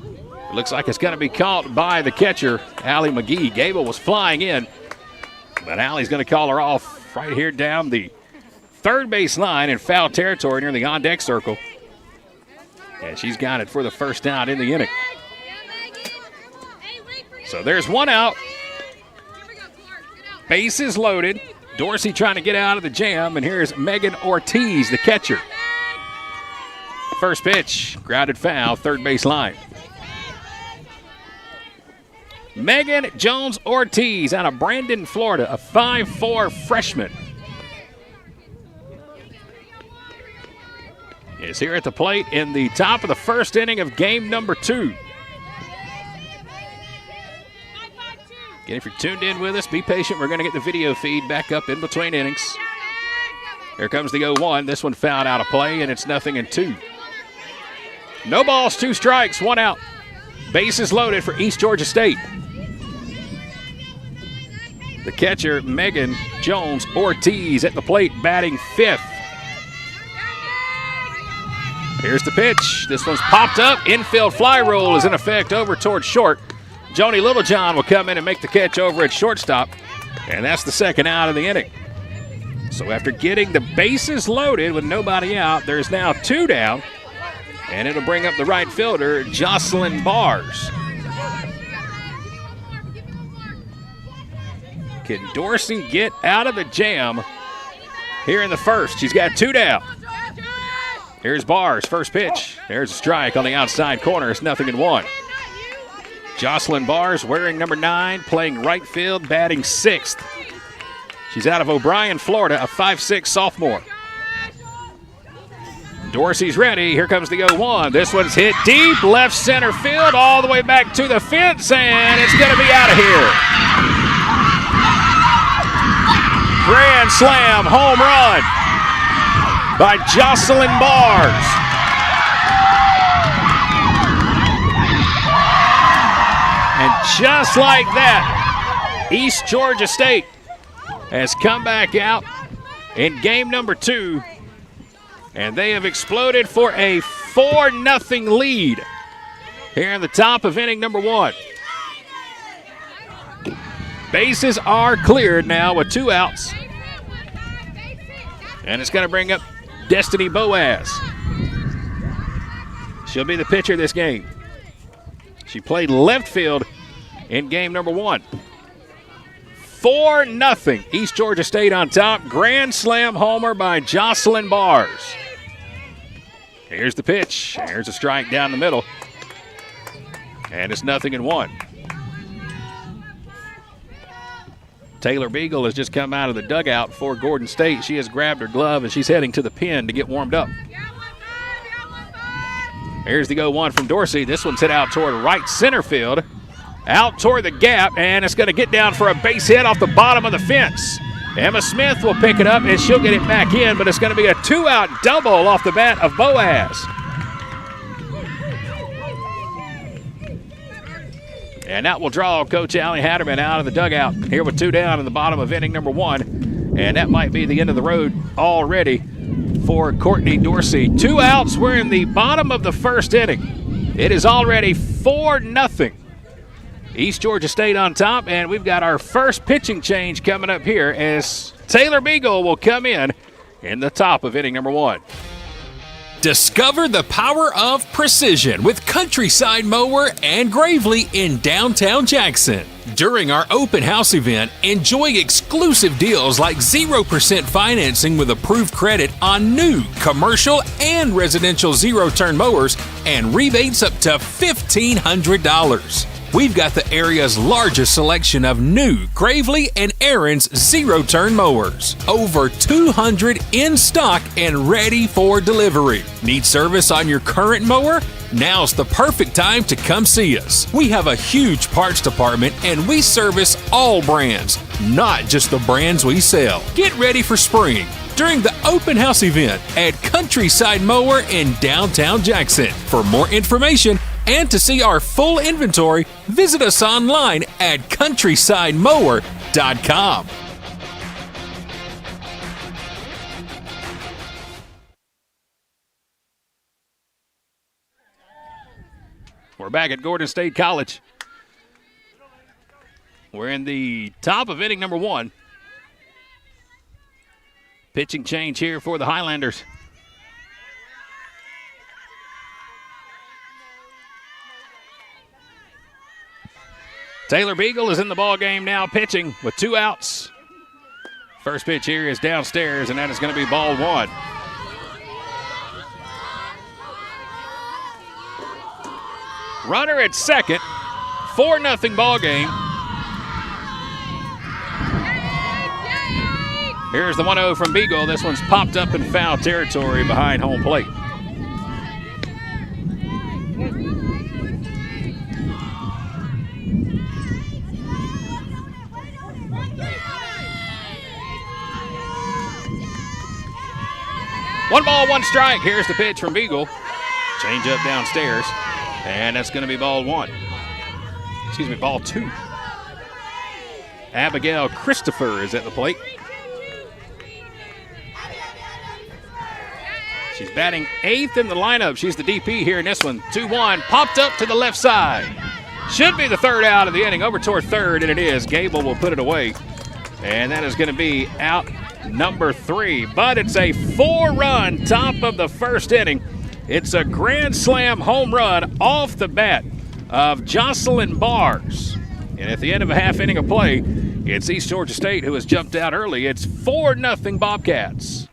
It looks like it's going to be caught by the catcher, Allie McGee. Gable was flying in, but Allie's going to call her off right here down the third base line in foul territory near the on-deck circle. And she's got it for the first out in the inning. So there's one out. Bases loaded. Dorsey trying to get out of the jam, and here's Megan Ortiz, the catcher. First pitch, grounded foul, third base line. Megan Jones Ortiz out of Brandon, Florida, a 5'4" freshman. Is here at the plate in the top of the first inning of game number two. Again, if you're tuned in with us, be patient. We're going to get the video feed back up in between innings. Here comes the 0-1. This one fouled out of play, and it's 0-2. No balls, 2 strikes, 1 out. Bases loaded for East Georgia State. The catcher, Megan Jones Ortiz, at the plate, batting 5th. Here's the pitch. This one's popped up. Infield fly roll is in effect over towards short. Joni Littlejohn will come in and make the catch over at shortstop, and that's the second out of the inning. So after getting the bases loaded with nobody out, there's now 2 down, and it'll bring up the right fielder, Jocelyn Bars. Can Dorsey get out of the jam here in the first? She's got 2 down. Here's Bars, first pitch. There's a strike on the outside corner. It's 0-1. Jocelyn Bars wearing number 9, playing right field, batting 6th. She's out of O'Brien, Florida, a 5'6" sophomore. Dorsey's ready. Here comes the 0-1. This one's hit deep, left center field, all the way back to the fence, and it's going to be out of here. Grand slam home run by Jocelyn Bars. And just like that, East Georgia State has come back out in game number 2, and they have exploded for a 4-0 lead here in the top of inning number 1. Bases are cleared now with 2 outs. And it's going to bring up Destiny Boaz. She'll be the pitcher this game. She played left field in game number 1. 4-0. East Georgia State on top. Grand slam homer by Jocelyn Bars. Here's the pitch. Here's a strike down the middle. And it's 0-1. Taylor Beagle has just come out of the dugout for Gordon State. She has grabbed her glove and she's heading to the pen to get warmed up. Here's the 0-1 from Dorsey. This one's hit out toward right center field. Out toward the gap, and it's going to get down for a base hit off the bottom of the fence. Emma Smith will pick it up, and she'll get it back in, but it's going to be a 2-out double off the bat of Boaz. And that will draw Coach Allie Hatterman out of the dugout here with 2 down in the bottom of inning number 1. And that might be the end of the road already for Courtney Dorsey. 2 outs. We're in the bottom of the first inning. It is already 4-0. East Georgia State on top, and we've got our first pitching change coming up here as Taylor Beagle will come in the top of inning number 1. Discover the power of precision with Countryside Mower and Gravely in downtown Jackson. During our open house event, enjoy exclusive deals like 0% financing with approved credit on new commercial and residential zero-turn mowers and rebates up to $1,500. We've got the area's largest selection of new Gravely and Aaron's zero-turn mowers. Over 200 in stock and ready for delivery. Need service on your current mower? Now's the perfect time to come see us. We have a huge parts department and we service all brands, not just the brands we sell. Get ready for spring during the open house event at Countryside Mower in downtown Jackson. For more information and to see our full inventory, visit us online at countrysidemower.com. We're back at Gordon State College. We're in the top of inning number 1. Pitching change here for the Highlanders. Taylor Beagle is in the ball game now, pitching with 2 outs. First pitch here is downstairs, and that is going to be ball 1. Runner at second, 4-0 ball game. Here's the 1-0 from Beagle. This one's popped up in foul territory behind home plate. One ball, 1 strike. Here's the pitch from Beagle. Change up downstairs. And that's going to be ball 1. Excuse me, ball 2. Abigail Christopher is at the plate. She's batting 8th in the lineup. She's the DP here in this one. 2-1, popped up to the left side. Should be the 3rd out of the inning. Over toward 3rd, and it is. Gable will put it away. And that is going to be out number 3. But it's a 4-run top of the first inning. It's a grand slam home run off the bat of Jocelyn Bars. And at the end of a half inning of play, it's East Georgia State who has jumped out early. It's 4-0 Bobcats.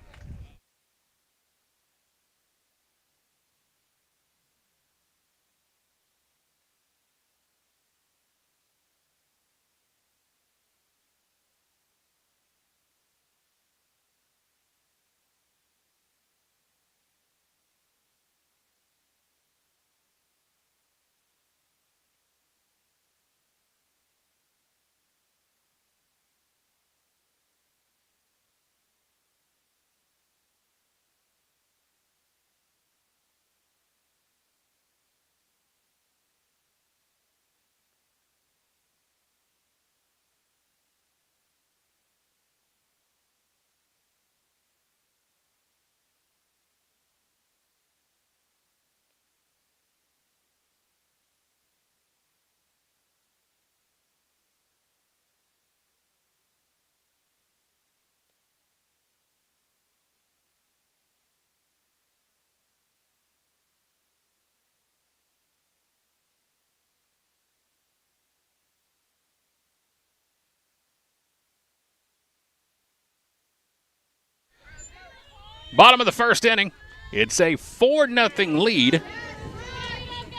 Bottom of the first inning. It's a 4-0 lead.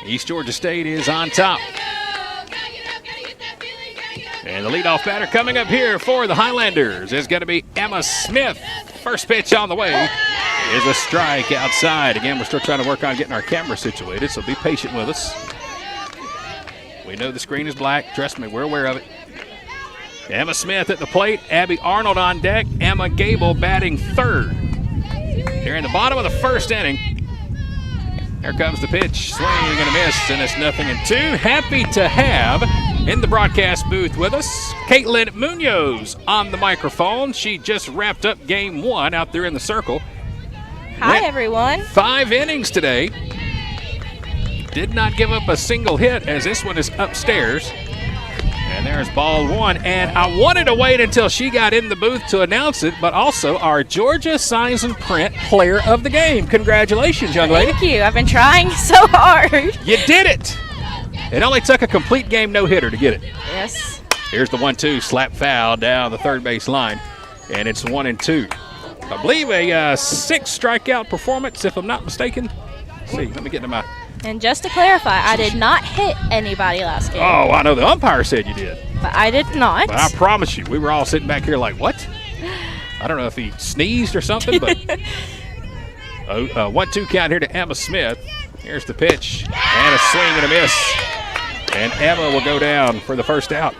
East Georgia State is on top. And the leadoff batter coming up here for the Highlanders is going to be Emma Smith. First pitch on the way is a strike outside. Again, we're still trying to work on getting our camera situated, so be patient with us. We know the screen is black. Trust me, we're aware of it. Emma Smith at the plate. Abby Arnold on deck. Emma Gable batting third. Here in the bottom of the first inning. Here comes the pitch. Swing and a miss, and it's 0-2. Happy to have in the broadcast booth with us Caitlin Munoz on the microphone. She just wrapped up game 1 out there in the circle. Hi, everyone. 5 innings today. Did not give up a single hit as this one is upstairs. And there's ball 1. And I wanted to wait until she got in the booth to announce it, but also our Georgia Signs and Print Player of the Game. Congratulations, young lady. Thank you. I've been trying so hard. You did it. It only took a complete game no-hitter to get it. Yes. Here's the 1-2 slap foul down the third base line, and it's 1-2. I believe a 6 strikeout performance, if I'm not mistaken. Let's see, let me get to my... And just to clarify, I did not hit anybody last game. Oh, I know the umpire said you did. But I did not. But I promise you, we were all sitting back here like, what? I don't know if he sneezed or something, but 1-2 count here to Emma Smith. Here's the pitch, and a swing and a miss. And Emma will go down for the first out.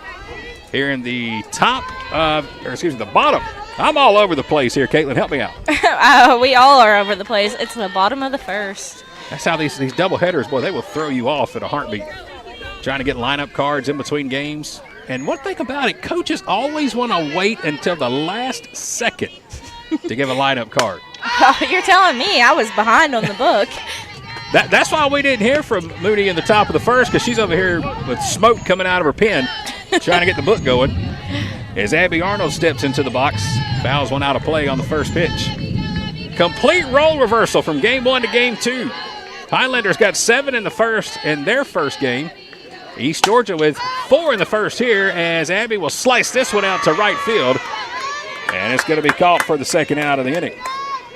Here in the the bottom. I'm all over the place here, Caitlin. Help me out. We all are over the place. It's the bottom of the first. That's how these double headers, boy, they will throw you off at a heartbeat. Trying to get lineup cards in between games. And one thing about it, coaches always want to wait until the last second to give a lineup card. Oh, you're telling me I was behind on the book. That's why we didn't hear from Mooney in the top of the first, because she's over here with smoke coming out of her pen trying to get the book going. As Abby Arnold steps into the box, fouls one out of play on the first pitch. Complete role reversal from game 1 to game 2. Highlanders got 7 in the first in their first game. East Georgia with 4 in the first here, as Abby will slice this one out to right field. And it's going to be caught for the second out of the inning.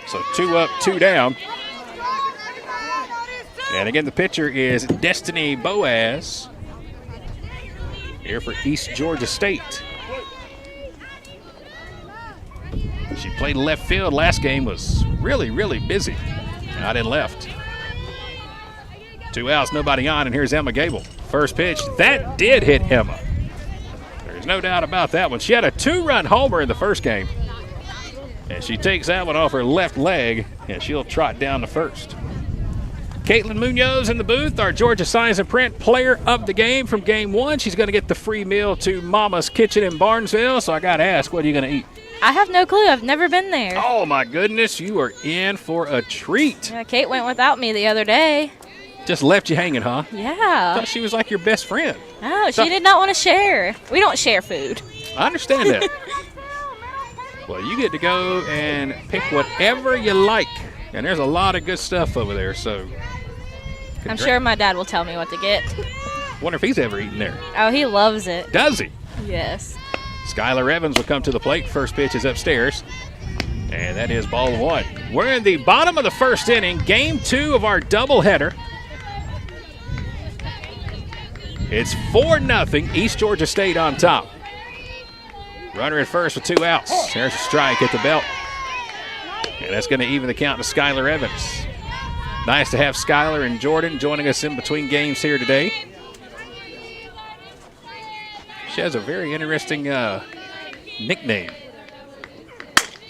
So 2 up, 2 down. And again, the pitcher is Destiny Boaz here for East Georgia State. She played left field. Last game was really, really busy out in left. 2 outs, nobody on, and here's Emma Gable. First pitch, that did hit Emma. There's no doubt about that one. She had a 2-run homer in the first game. And she takes that one off her left leg, and she'll trot down to first. Caitlin Munoz in the booth, our Georgia Signs and Print Player of the Game from game 1. She's going to get the free meal to Mama's Kitchen in Barnesville, so I got to ask, what are you going to eat? I have no clue. I've never been there. Oh, my goodness. You are in for a treat. Yeah, Kate went without me the other day. Just left you hanging, huh? Yeah. I thought she was like your best friend. Oh, she did not want to share. We don't share food. I understand that. Well, you get to go and pick whatever you like. And there's a lot of good stuff over there, so. I'm sure my dad will tell me what to get. Wonder if he's ever eaten there. Oh, he loves it. Does he? Yes. Skylar Evans will come to the plate. First pitch is upstairs. And that is ball 1. We're in the bottom of the first inning, game 2 of our doubleheader. It's 4-0, East Georgia State on top. Runner at first with 2 outs. There's a strike at the belt. And that's going to even the count to Skylar Evans. Nice to have Skylar and Jordan joining us in between games here today. She has a very interesting nickname.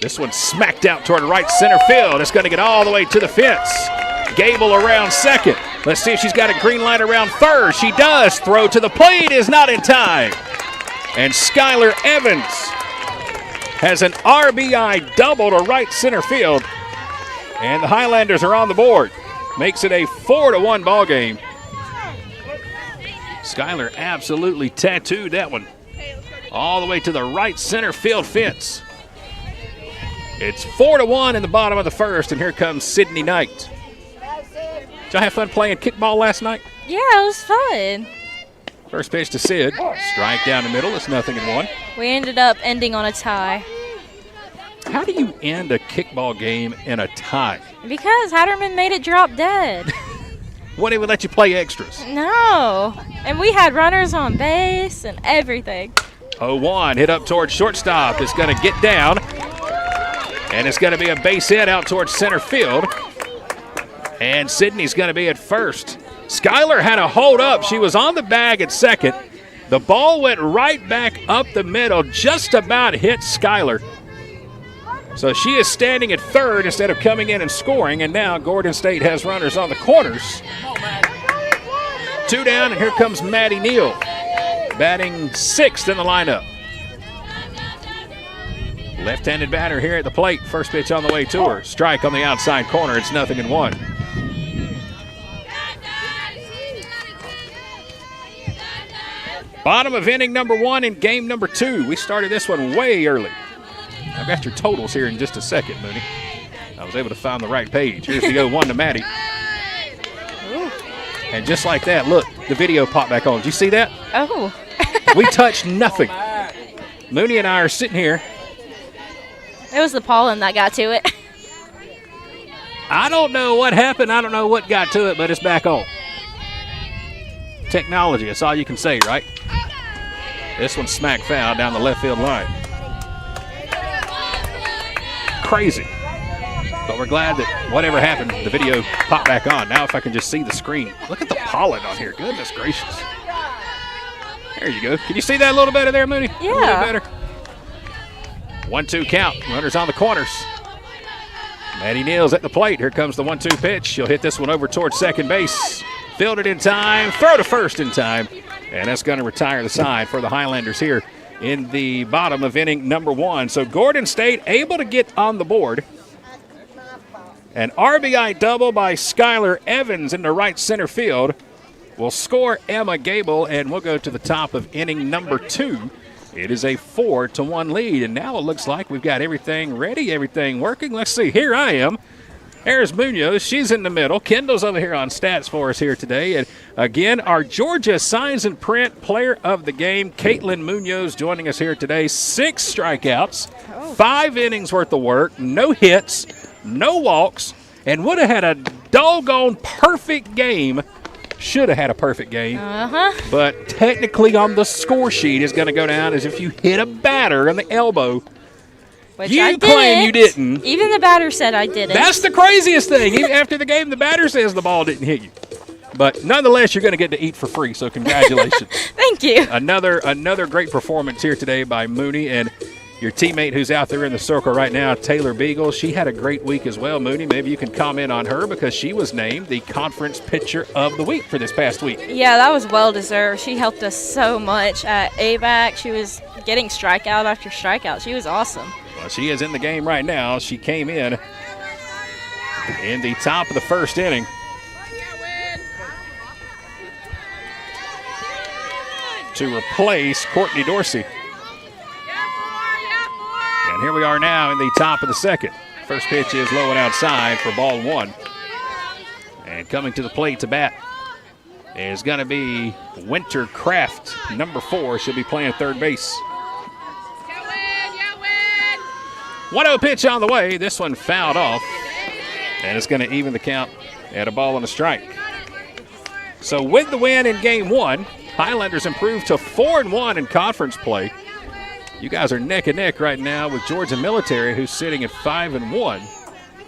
This one smacked out toward right center field. It's going to get all the way to the fence. Gable around second. Let's see if she's got a green light around third. She does. Throw to the plate is not in time. And Skylar Evans has an RBI double to right center field. And the Highlanders are on the board. Makes it a 4-1 ball game. Skylar absolutely tattooed that one all the way to the right center field fence. It's 4-1 in the bottom of the first, and here comes Sydney Knight. Did y'all have fun playing kickball last night? Yeah, it was fun. First pitch to Sid. Strike down the middle. It's 0-1. We ended up ending on a tie. How do you end a kickball game in a tie? Because Hatterman made it drop dead. Wouldn't even let you play extras. No. And we had runners on base and everything. 0-1, hit up towards shortstop. It's going to get down. And it's going to be a base hit out towards center field. And Sydney's going to be at first. Skylar had a hold up. She was on the bag at second. The ball went right back up the middle, just about hit Skylar. So she is standing at third instead of coming in and scoring, and now Gordon State has runners on the corners. 2 down, and here comes Maddie Neal, batting 6th in the lineup. Left-handed batter here at the plate. First pitch on the way to her. Strike on the outside corner. It's 0-1. Bottom of inning number 1 in game number 2. We started this one way early. I've got your totals here in just a second, Mooney. I was able to find the right page. Here's the 0-1 to Maddie. And just like that, look, the video popped back on. Did you see that? Oh. We touched nothing. Mooney and I are sitting here. It was the pollen that got to it. I don't know what happened. I don't know what got to it, but it's back on. Technology, that's all you can say, right? This one's smack foul down the left field line. Crazy. But we're glad that whatever happened, the video popped back on. Now if I can just see the screen. Look at the pollen on here. Goodness gracious. There you go. Can you see that a little better there, Mooney? Yeah. A little better. 1-2 count. Runners on the corners. Maddie Neal's at the plate. Here comes the 1-2 pitch. She'll hit this one over towards second base. Field it in time. Throw to first in time. And that's going to retire the side for the Highlanders here in the bottom of inning number 1. So Gordon State able to get on the board. An RBI double by Skylar Evans in the right center field will score Emma Gable, and we'll go to the top of inning number 2. It is a 4-1 lead, and now it looks like we've got everything ready, everything working. Let's see. Here I am. There's Munoz. She's in the middle. Kendall's over here on stats for us here today. And again, our Georgia Signs and Print Player of the Game, Caitlin Munoz, joining us here today. 6 strikeouts, 5 innings worth of work, no hits, no walks, and would have had a doggone perfect game. Should have had a perfect game. But technically on the score sheet is going to go down as if you hit a batter in the elbow. Which you I claim you didn't. Even the batter said I didn't. That's the craziest thing. Even after the game, the batter says the ball didn't hit you. But nonetheless, you're going to get to eat for free, so congratulations. Thank you. Another great performance here today by Mooney, and your teammate who's out there in the circle right now, Taylor Beagle. She had a great week as well, Mooney. Maybe you can comment on her because she was named the Conference Pitcher of the Week for this past week. Yeah, that was well-deserved. She helped us so much at ABAC. She was getting strikeout after strikeout. She was awesome. Well, she is in the game right now. She came in the top of the first inning. To replace Courtney Dorsey. And here we are now in the top of the second. First pitch is low and outside for ball 1. And coming to the plate to bat is going to be Winter Kraft, number 4. She'll be playing third base. 1-0 pitch on the way. This one fouled off. And it's going to even the count at a ball and a strike. So with the win in game 1, Highlanders improved to 4-1 in conference play. You guys are neck and neck right now with Georgia Military, who's sitting at 5-1.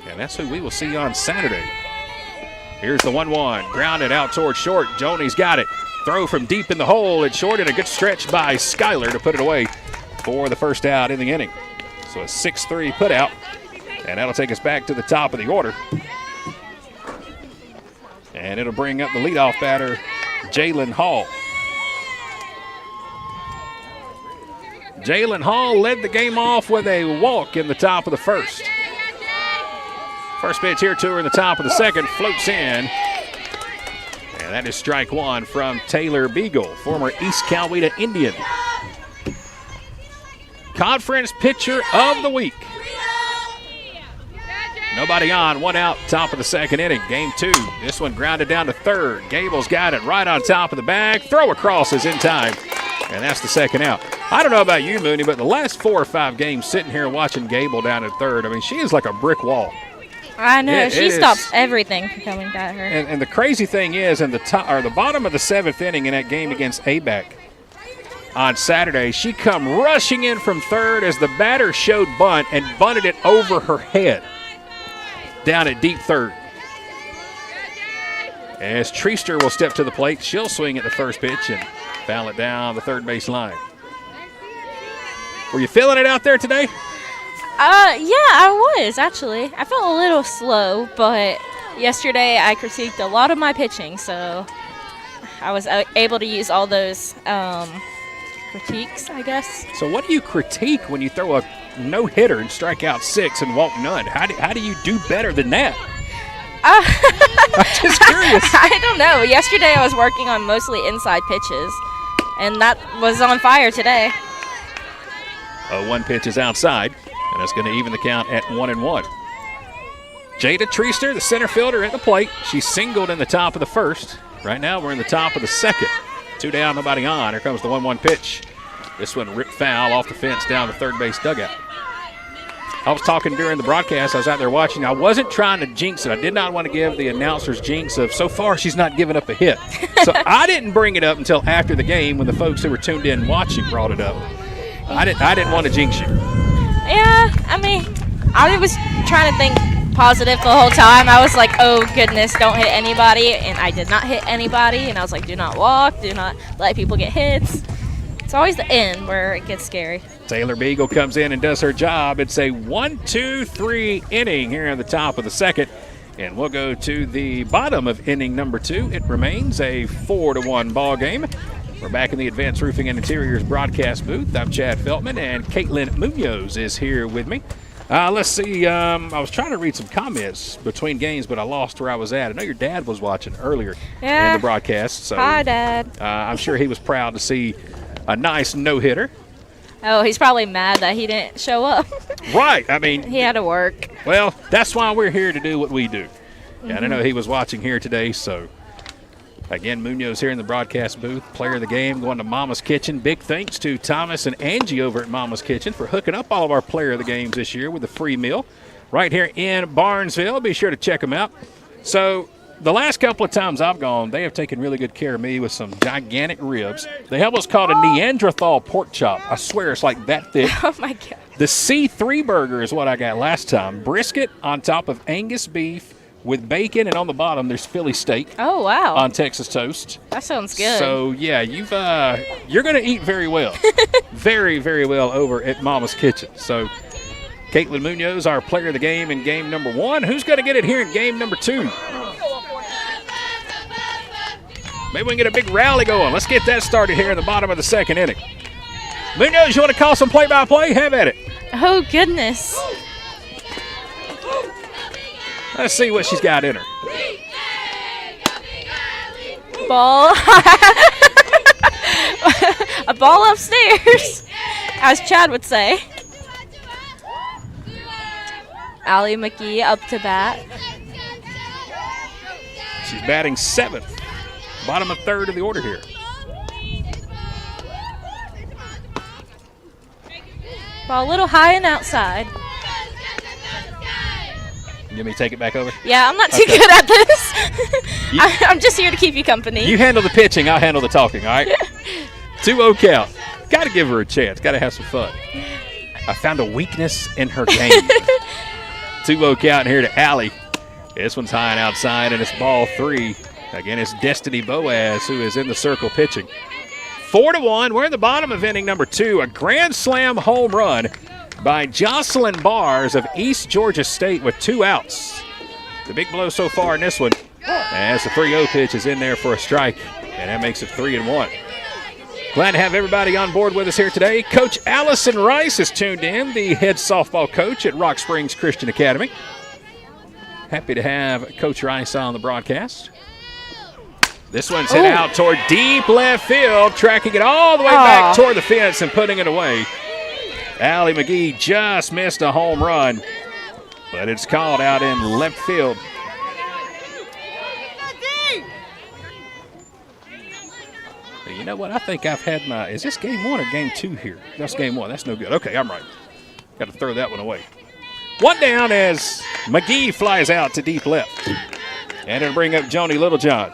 And that's who we will see on Saturday. Here's the 1-1. Grounded out towards short. Joni's got it. Throw from deep in the hole. It's short, and a good stretch by Skylar to put it away for the first out in the inning. So a 6-3 put out, and that'll take us back to the top of the order. And it'll bring up the leadoff batter, Jalen Hall. Jalen Hall led the game off with a walk in the top of the first. First pitch here to her in the top of the second, floats in. And that is strike 1 from Taylor Beagle, former East Coweta Indian. Conference Pitcher of the Week. Nobody on, 1 out, top of the second inning. Game 2, this one grounded down to third. Gable's got it right on top of the bag. Throw across is in time, and that's the second out. I don't know about you, Mooney, but the last 4 or 5 games sitting here watching Gable down at third, I mean, she is like a brick wall. I know. She stops everything from coming at her. And the crazy thing is, in the bottom of the 7th inning in that game against ABAC on Saturday, she come rushing in from third as the batter showed bunt and bunted it over her head down at deep third. As Treaster will step to the plate, she'll swing at the first pitch and foul it down the third base line. Were you feeling it out there today? Yeah, I was, actually. I felt a little slow, but yesterday I critiqued a lot of my pitching, so I was able to use all those critiques, I guess. So what do you critique when you throw a no-hitter and strike out 6 and walk none? How do you do better than that? I'm just curious. I don't know. Yesterday I was working on mostly inside pitches, and that was on fire today. 1 pitch is outside, and that's going to even the count at 1-1. Jada Treaster, the center fielder, at the plate. She singled in the top of the first. Right now we're in the top of the second. 2 down, nobody on. Here comes the 1-1 pitch. This one ripped foul off the fence down the third base dugout. I was talking during the broadcast. I was out there watching. I wasn't trying to jinx it. I did not want to give the announcers jinx of so far she's not giving up a hit. So I didn't bring it up until after the game when the folks who were tuned in watching brought it up. I didn't want to jinx you. Yeah, I mean, I was trying to think positive the whole time. I was like, oh goodness, don't hit anybody, and I did not hit anybody, and I was like, do not walk, do not let people get hits. It's always the end where it gets scary. Taylor Beagle comes in and does her job. It's a 1-2-3 inning here in the top of the second, and we'll go to the bottom of inning number 2. It remains a 4-1 ball game. We're back in the Advanced Roofing and Interiors broadcast booth. I'm Chad Feltman, and Caitlin Munoz is here with me. Let's see. I was trying to read some comments between games, but I lost where I was at. I know your dad was watching earlier in the broadcast. So, hi, Dad. I'm sure he was proud to see a nice no-hitter. Oh, he's probably mad that he didn't show up. Right. I mean, he had to work. Well, that's why we're here to do what we do. Mm-hmm. And I know he was watching here today, so again, Munoz here in the broadcast booth, player of the game, going to Mama's Kitchen. Big thanks to Thomas and Angie over at Mama's Kitchen for hooking up all of our player of the games this year with a free meal right here in Barnesville. Be sure to check them out. So the last couple of times I've gone, they have taken really good care of me with some gigantic ribs. They have what's called a Neanderthal pork chop. I swear it's like that thick. Oh, my God. The C3 burger is what I got last time. Brisket on top of Angus beef with bacon, and on the bottom there's Philly steak. Oh, wow. On Texas toast. That sounds good. So, yeah, you're going to eat very well. Very, very well over at Mama's Kitchen. So, Caitlin Munoz, our player of the game in game number 1. Who's going to get it here in game number 2? Maybe we can get a big rally going. Let's get that started here in the bottom of the second inning. Munoz, you want to call some play-by-play? Have at it. Oh, goodness. Let's see what she's got in her. Ball. A ball upstairs, as Chad would say. Allie McGee up to bat. She's batting 7th. Bottom of 3rd of the order here. Ball a little high and outside. You want me to take it back over? Yeah, I'm not too good at this. I'm just here to keep you company. You handle the pitching, I'll handle the talking, all right? 2-0 count. Got to give her a chance. Got to have some fun. I found a weakness in her game. 2-0 count here to Allie. This one's high and outside, and it's ball 3. Again, it's Destiny Boaz who is in the circle pitching. 4-1. We're in the bottom of inning number 2. A grand slam home run by Jocelyn Bars of East Georgia State with 2 outs. The big blow so far in this one, as the 3-0 pitch is in there for a strike, and that makes it 3-1. Glad to have everybody on board with us here today. Coach Allison Rice is tuned in, the head softball coach at Rock Springs Christian Academy. Happy to have Coach Rice on the broadcast. This one's hit out toward deep left field, tracking it all the way back toward the fence and putting it away. Allie McGee just missed a home run, but it's called out in left field. The You know what? I think I've had my – is this game 1 or game 2 here? That's game 1. That's no good. Okay, I'm right. Got to throw that one away. One down as McGee flies out to deep left. And it'll bring up Joni Littlejohn.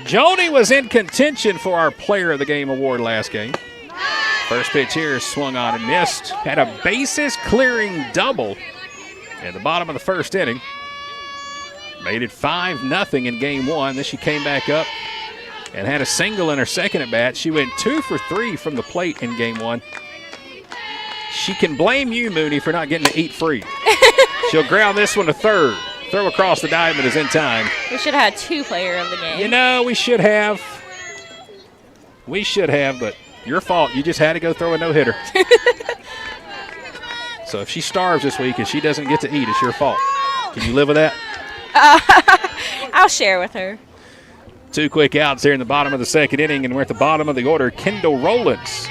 Joni was in contention for our Player of the Game award last game. First pitch here swung on and missed. Had a bases-clearing double in the bottom of the first inning. Made it 5-0 in game 1. Then she came back up and had a single in her second at bat. She went 2 for 3 from the plate in game 1. She can blame you, Mooney, for not getting to eat free. She'll ground this one to third. Throw across the diamond is in time. We should have had 2 player of the game. You know, we should have. We should have, but your fault. You just had to go throw a no-hitter. So if she starves this week and she doesn't get to eat, it's your fault. Can you live with that? I'll share with her. 2 quick outs there in the bottom of the second inning, and we're at the bottom of the order. Kendall Rowlands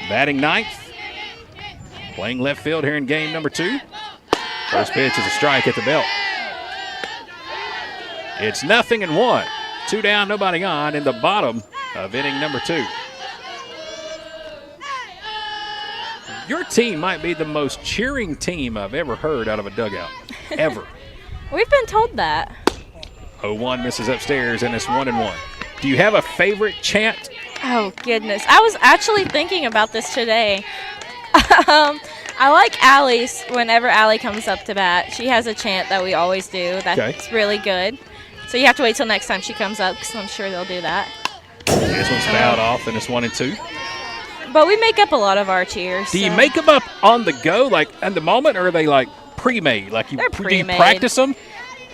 batting 9th. Playing left field here in game number 2. First pitch is a strike at the belt. It's 0-1. 2 down, nobody on in the bottom of inning number 2. Your team might be the most cheering team I've ever heard out of a dugout. Ever. We've been told that. 0-1 misses upstairs, and it's 1-1. Do you have a favorite chant? Oh, goodness. I was actually thinking about this today. I like Allie's whenever Allie comes up to bat. She has a chant that we always do that's really good. So you have to wait till next time she comes up because I'm sure they'll do that. This one's fouled off, and it's 1-2. But we make up a lot of our cheers. Do you make them up on the go, like at the moment, or are they like pre-made? Like They're do you pre-made. practice them?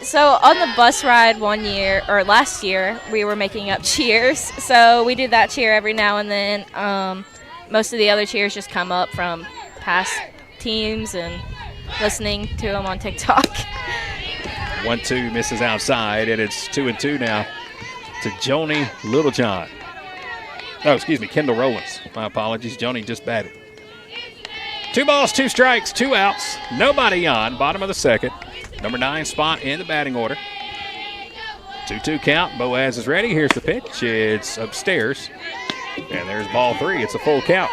So on the bus ride last year, we were making up cheers. So we do that cheer every now and then. Most of the other cheers just come up from past teams and listening to them on TikTok. 1-2 misses outside, and it's 2-2 now to Joni Littlejohn. Oh, excuse me, Kendall Rowlands. My apologies. Joni just batted. 2 balls, 2 strikes, 2 outs. Nobody on. Bottom of the second. Number 9 spot in the batting order. 2-2 count. Boaz is ready. Here's the pitch. It's upstairs. And there's ball 3. It's a full count.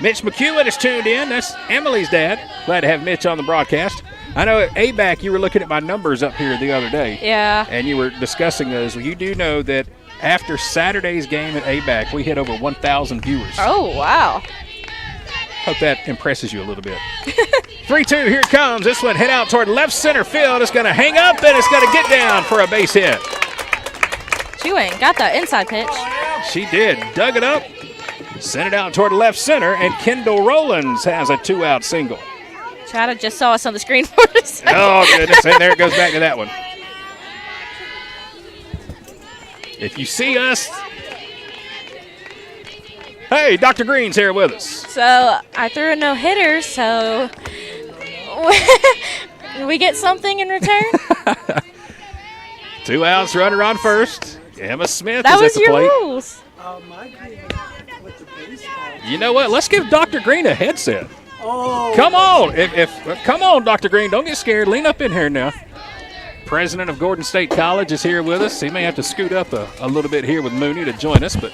Mitch McEwen is tuned in. That's Emily's dad. Glad to have Mitch on the broadcast. I know at ABAC you were looking at my numbers up here the other day. Yeah. And you were discussing those. Well, you do know that after Saturday's game at ABAC, we hit over 1,000 viewers. Oh, wow. Hope that impresses you a little bit. 3-2, here it comes. This one hit out toward left center field. It's going to hang up, and it's going to get down for a base hit. She went and got that inside pitch. She did. Dug it up, sent it out toward left center, and Kendall Rowlands has a 2-out single. Chad just saw us on the screen for a second. Oh, goodness, and there it goes back to that one. If you see us, hey, Dr. Green's here with us. So I threw a no-hitter, so we get something in return? 2 outs, runner on first. Emma Smith That is was at the your plate. rules. You know what? Let's give Dr. Green a headset. Oh. Come on. Come on, Dr. Green. Don't get scared. Lean up in here now. President of Gordon State College is here with us. He may have to scoot up a little bit here with Mooney to join us, but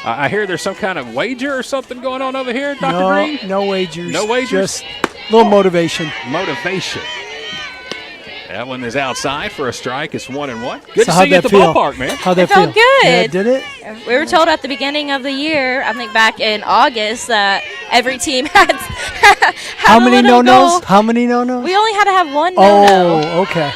I hear there's some kind of wager or something going on over here, Dr. Green? No wagers. No wagers? Just a little motivation. Motivation. That one is outside for a strike. It's 1-1. Good So to how'd see you at that the feel? ballpark, man. How'd that It felt feel? good. Yeah, did it? We were told at the beginning of the year, I think back in August, that every team had How a many little no-nos? goal. How many no-nos? We only had to have one no-no. Oh, okay.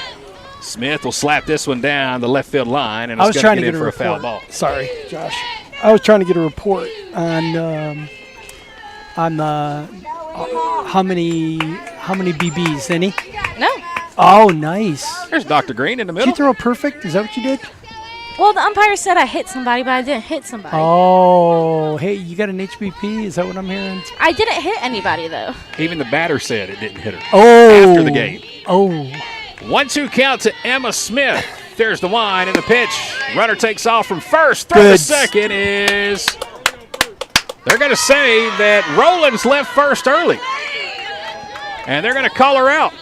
Smith will slap this one down the left field line, and I it's was going trying to to get get in a for a foul report. ball. Sorry, Josh. I was trying to get a report on how many BBs. Any? No. Oh, nice. There's Dr. Green in the Did middle. you throw a perfect? Is that what you did? Well, the umpire said I hit somebody, but I didn't hit somebody. Oh, hey, you got an HBP? Is that what I'm hearing? I didn't hit anybody, though. Even the batter said it didn't hit her Oh. after the game. Oh. 1-2 count to Emma Smith. There's the wind and the pitch. Runner takes off from first. Throw to Good. second is. They're going to say that Rowlands left first early. And they're going to call her out.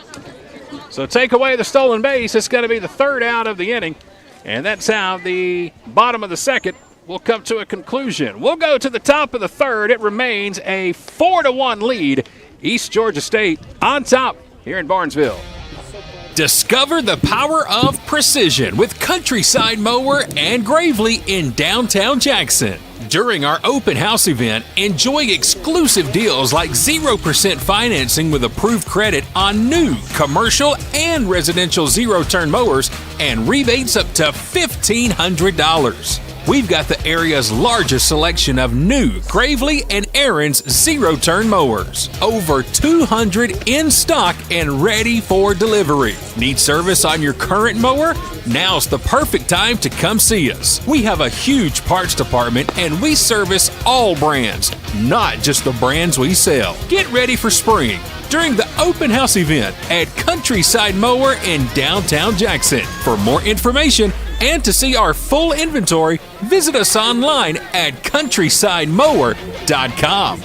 So take away the stolen base. It's going to be the 3rd out of the inning. And that's how the bottom of the second will will come to a conclusion. We'll go to the top of the third. It remains a 4-1 lead. East Georgia State on top here in Barnesville. Discover the power of precision with Countryside Mower and Gravely in downtown Jackson. During our open house event, enjoy exclusive deals like 0% financing with approved credit on new commercial and residential zero-turn mowers and rebates up to $1,500. We've got the area's largest selection of new Gravely and Aaron's zero-turn mowers. Over 200 in stock and ready for delivery. Need service on your current mower? Now's the perfect time to come see us. We have a huge parts department and we service all brands, not just the brands we sell. Get ready for spring during the open house event at Countryside Mower in downtown Jackson. For more information and to see our full inventory, visit us online at countrysidemower.com.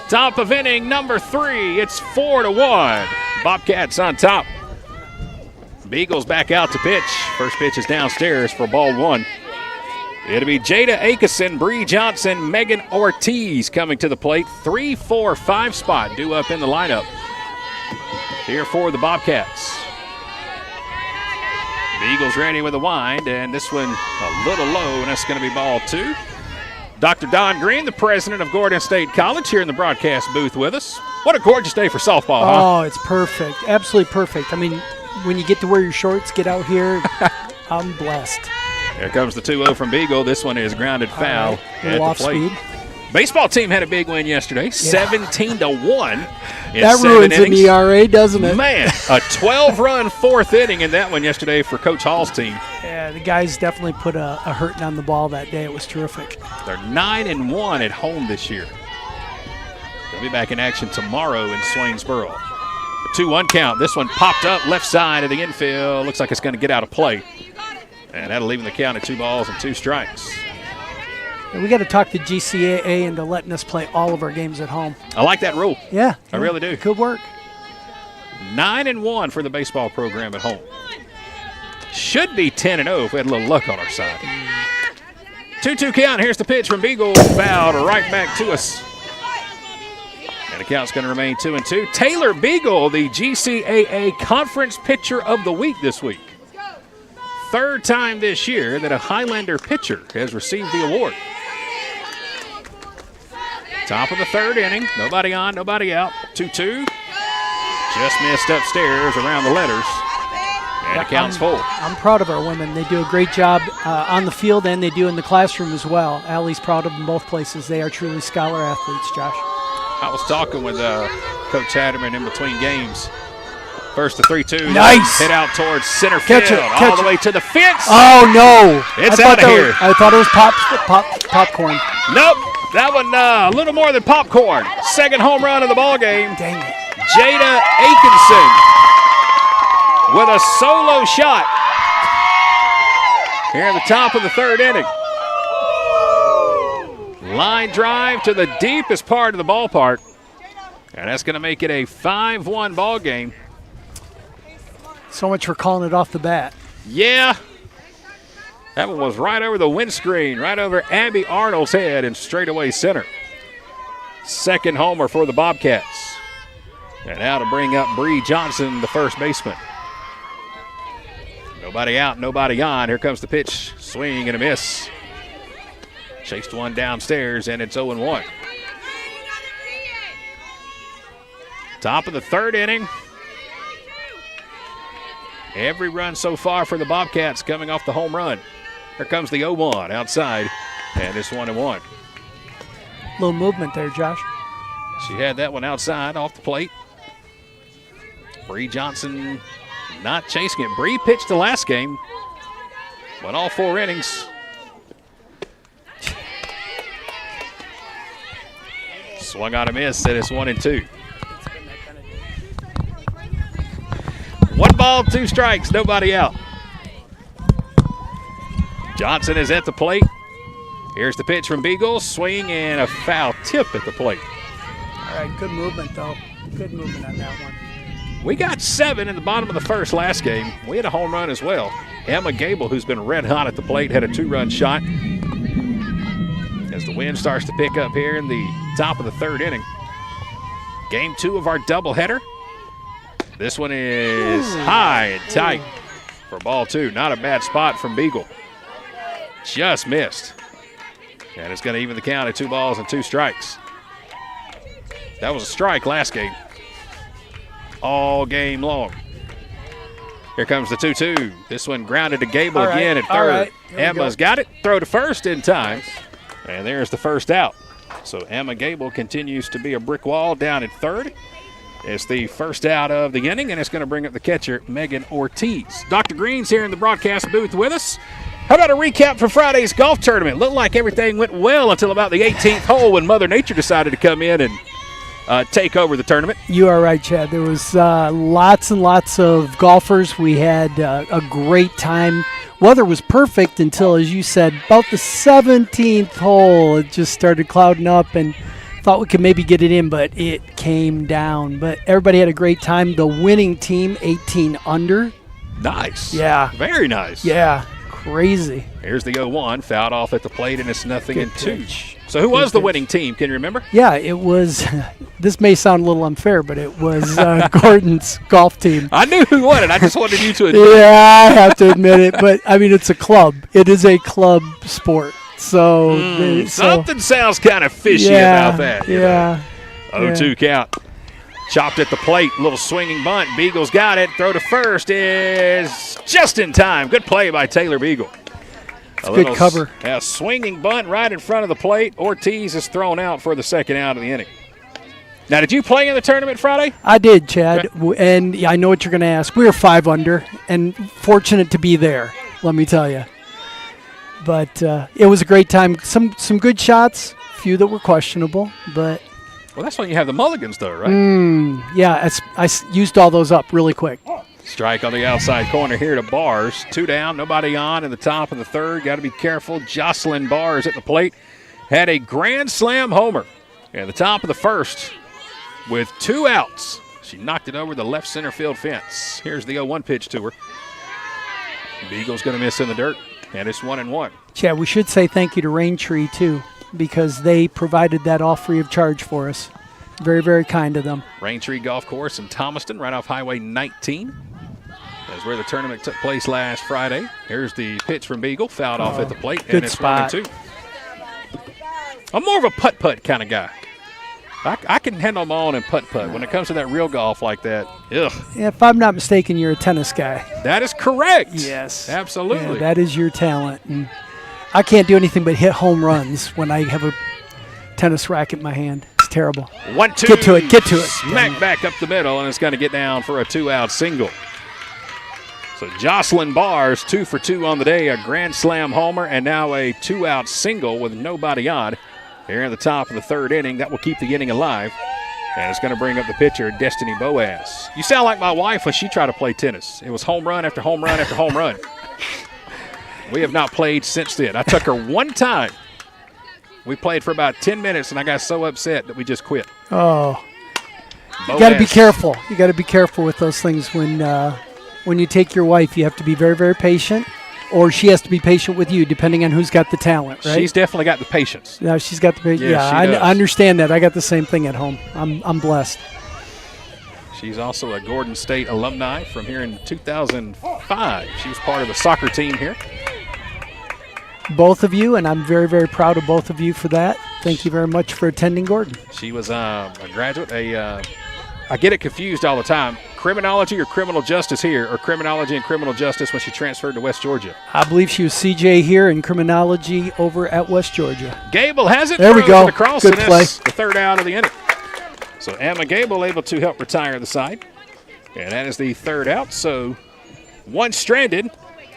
Top of inning number 3. It's 4-1. Bobcats on top. Beagles back out to pitch. First pitch is downstairs for ball 1. It'll be Jada Akeson, Bree Johnson, Megan Ortiz coming to the plate. 3, 4, 5 spot due up in the lineup here for the Bobcats. The Eagles ready with a wind, and this one a little low, and that's going to be ball 2. Dr. Don Green, the president of Gordon State College, here in the broadcast booth with us. What a gorgeous day for softball, huh? Oh, it's perfect. Absolutely perfect. I mean, when you get to wear your shorts, get out here, I'm blessed. Here comes the 2-0 from Beagle. This one is grounded foul at the plate. Speed. Baseball team had a big win yesterday, 17-1. That ruins an ERA, doesn't it? Man, a 12-run fourth inning in that one yesterday for Coach Hall's team. Yeah, the guys definitely put a hurting on the ball that day. It was terrific. They're 9-1 at home this year. They'll be back in action tomorrow in Swainsboro. A 2-1 count. This one popped up left side of the infield. Looks like it's going to get out of play. And that'll leave the count at 2 balls and 2 strikes. And we got to talk to GCAA into letting us play all of our games at home. I like that rule. Yeah. I really do. Good work. 9-1 for the baseball program at home. Should be 10-0 if we had a little luck on our side. 2-2 count. Here's the pitch from Beagle. Fouled right back to us. And the count's going to remain 2-2. Taylor Beagle, the GCAA Conference Pitcher of the Week this week. Third time this year that a Highlander pitcher has received the award. Top of the third inning. Nobody on, nobody out. 2-2. Just missed upstairs around the letters. And it counts full. I'm proud of our women. They do a great job on the field, and they do in the classroom as well. Allie's proud of them both places. They are truly scholar athletes, Josh. I was talking with Coach Hatterman in between games. First, the 3-2. Nice. Hit out towards center field. All the way to the fence. Oh, no. It's out of here. I thought it was popcorn. Nope. That one a little more than popcorn. Second home run of the ball game. Dang it. Jada Akeson with a solo shot here at the top of the third inning. Line drive to the deepest part of the ballpark. And that's going to make it a 5-1 ball game. So much for calling it off the bat. Yeah. That one was right over the windscreen, right over Abby Arnold's head in straightaway center. Second homer for the Bobcats. And now to bring up Bree Johnson, the first baseman. Nobody out, nobody on. Here comes the pitch. Swing and a miss. Chased one downstairs, and it's 0-1. Top of the third inning. Every run so far for the Bobcats coming off the home run. Here comes the 0-1 outside, and it's 1-1. Little movement there, Josh. She had that one outside off the plate. Bree Johnson not chasing it. Bree pitched the last game. Went all 4 innings. Swung on a miss, and it's 1-2. 1 ball, 2 strikes, nobody out. Johnson is at the plate. Here's the pitch from Beagle. Swing and a foul tip at the plate. All right, good movement, though. Good movement on that one. We got 7 in the bottom of the first last game. We had a home run as well. Emma Gable, who's been red hot at the plate, had a 2-run shot. As the wind starts to pick up here in the top of the 3rd inning. Game 2 of our doubleheader. This one is high and tight for ball 2. Not a bad spot from Beagle. Just missed. And it's going to even the count at 2 balls and 2 strikes. That was a strike last game. All game long. Here comes the 2-2. This one grounded to Gable again at 3rd. Emma's got it. Throw to first in time. And there's the first out. So Emma Gable continues to be a brick wall down at 3rd. It's the first out of the inning, and it's going to bring up the catcher, Megan Ortiz. Dr. Green's here in the broadcast booth with us. How about a recap for Friday's golf tournament? Looked like everything went well until about the 18th hole when Mother Nature decided to come in and take over the tournament. You are right, Chad. There was lots and lots of golfers. We had a great time. Weather was perfect until, as you said, about the 17th hole, it just started clouding up and thought we could maybe get it in, but it came down. But everybody had a great time. The winning team, 18 under. Nice. Yeah. Very nice. Yeah. Crazy. Here's the 0-1, fouled off at the plate, and it's 0-2. So who was the winning team? Can you remember? Yeah, it was, this may sound a little unfair, but it was Gordon's golf team. I knew who won it. I just wanted you to admit it. Yeah, I have to admit it. But, I mean, it's a club. It is a club sport. So something sounds kind of fishy about that. Yeah. 0-2 count. Chopped at the plate, little swinging bunt. Beagle's got it. Throw to first is just in time. Good play by Taylor Beagle. Good cover. Yeah, swinging bunt right in front of the plate. Ortiz is thrown out for the second out of the inning. Now, did you play in the tournament Friday? I did, Chad. And I know what you're going to ask. We were 5 under and fortunate to be there, let me tell you. But it was a great time. Some good shots, a few that were questionable, but. Well, that's when you have the mulligans, though, right? Yeah, I used all those up really quick. Strike on the outside corner here to Bars. 2 down, nobody on in the top of the 3rd. Got to be careful. Jocelyn Bars at the plate had a grand slam homer at the top of the 1st with 2 outs. She knocked it over the left center field fence. Here's the 0-1 pitch to her. Beagle's going to miss in the dirt, and it's 1-1. Chad, we should say thank you to Raintree, too, because they provided that all free of charge for us. Very, very kind of them. Raintree Golf Course in Thomaston, right off Highway 19. That's where the tournament took place last Friday. Here's the pitch from Beagle, fouled off at the plate, and it's 1-2. I'm more of a putt-putt kind of guy. I can handle them all in putt-putt. When it comes to that real golf like that, ugh. Yeah, if I'm not mistaken, you're a tennis guy. That is correct. Yes. Absolutely. Yeah, that is your talent. And I can't do anything but hit home runs when I have a tennis racket in my hand. It's terrible. 1-2. Get to it. Smack back up the middle, and it's going to get down for a 2-out single. So Jocelyn Bars, 2 for 2 on the day, a grand slam homer, and now a 2-out single with nobody on. Here in the top of the 3rd inning, that will keep the inning alive. And it's going to bring up the pitcher, Destiny Boaz. You sound like my wife when she tried to play tennis. It was home run after home run after home run. We have not played since then. I took her one time. We played for about 10 minutes, and I got so upset that we just quit. Oh. You got to be careful. You got to be careful with those things when you take your wife. You have to be very, very patient. Or she has to be patient with you, depending on who's got the talent, right? She's definitely got the patience. No, she's got the patience. Yeah, I understand that. I got the same thing at home. I'm blessed. She's also a Gordon State alumni from here in 2005. She was part of the soccer team here. Both of you, and I'm very, very proud of both of you for that. Thank you very much for attending Gordon. She was a graduate. I get it confused all the time. Criminology or criminal justice here, or criminology and criminal justice when she transferred to West Georgia? I believe she was CJ here and criminology over at West Georgia. Gable has it. There we go. Across, good play. The 3rd out of the inning. So Emma Gable able to help retire the side. And that is the 3rd out. So 1 stranded.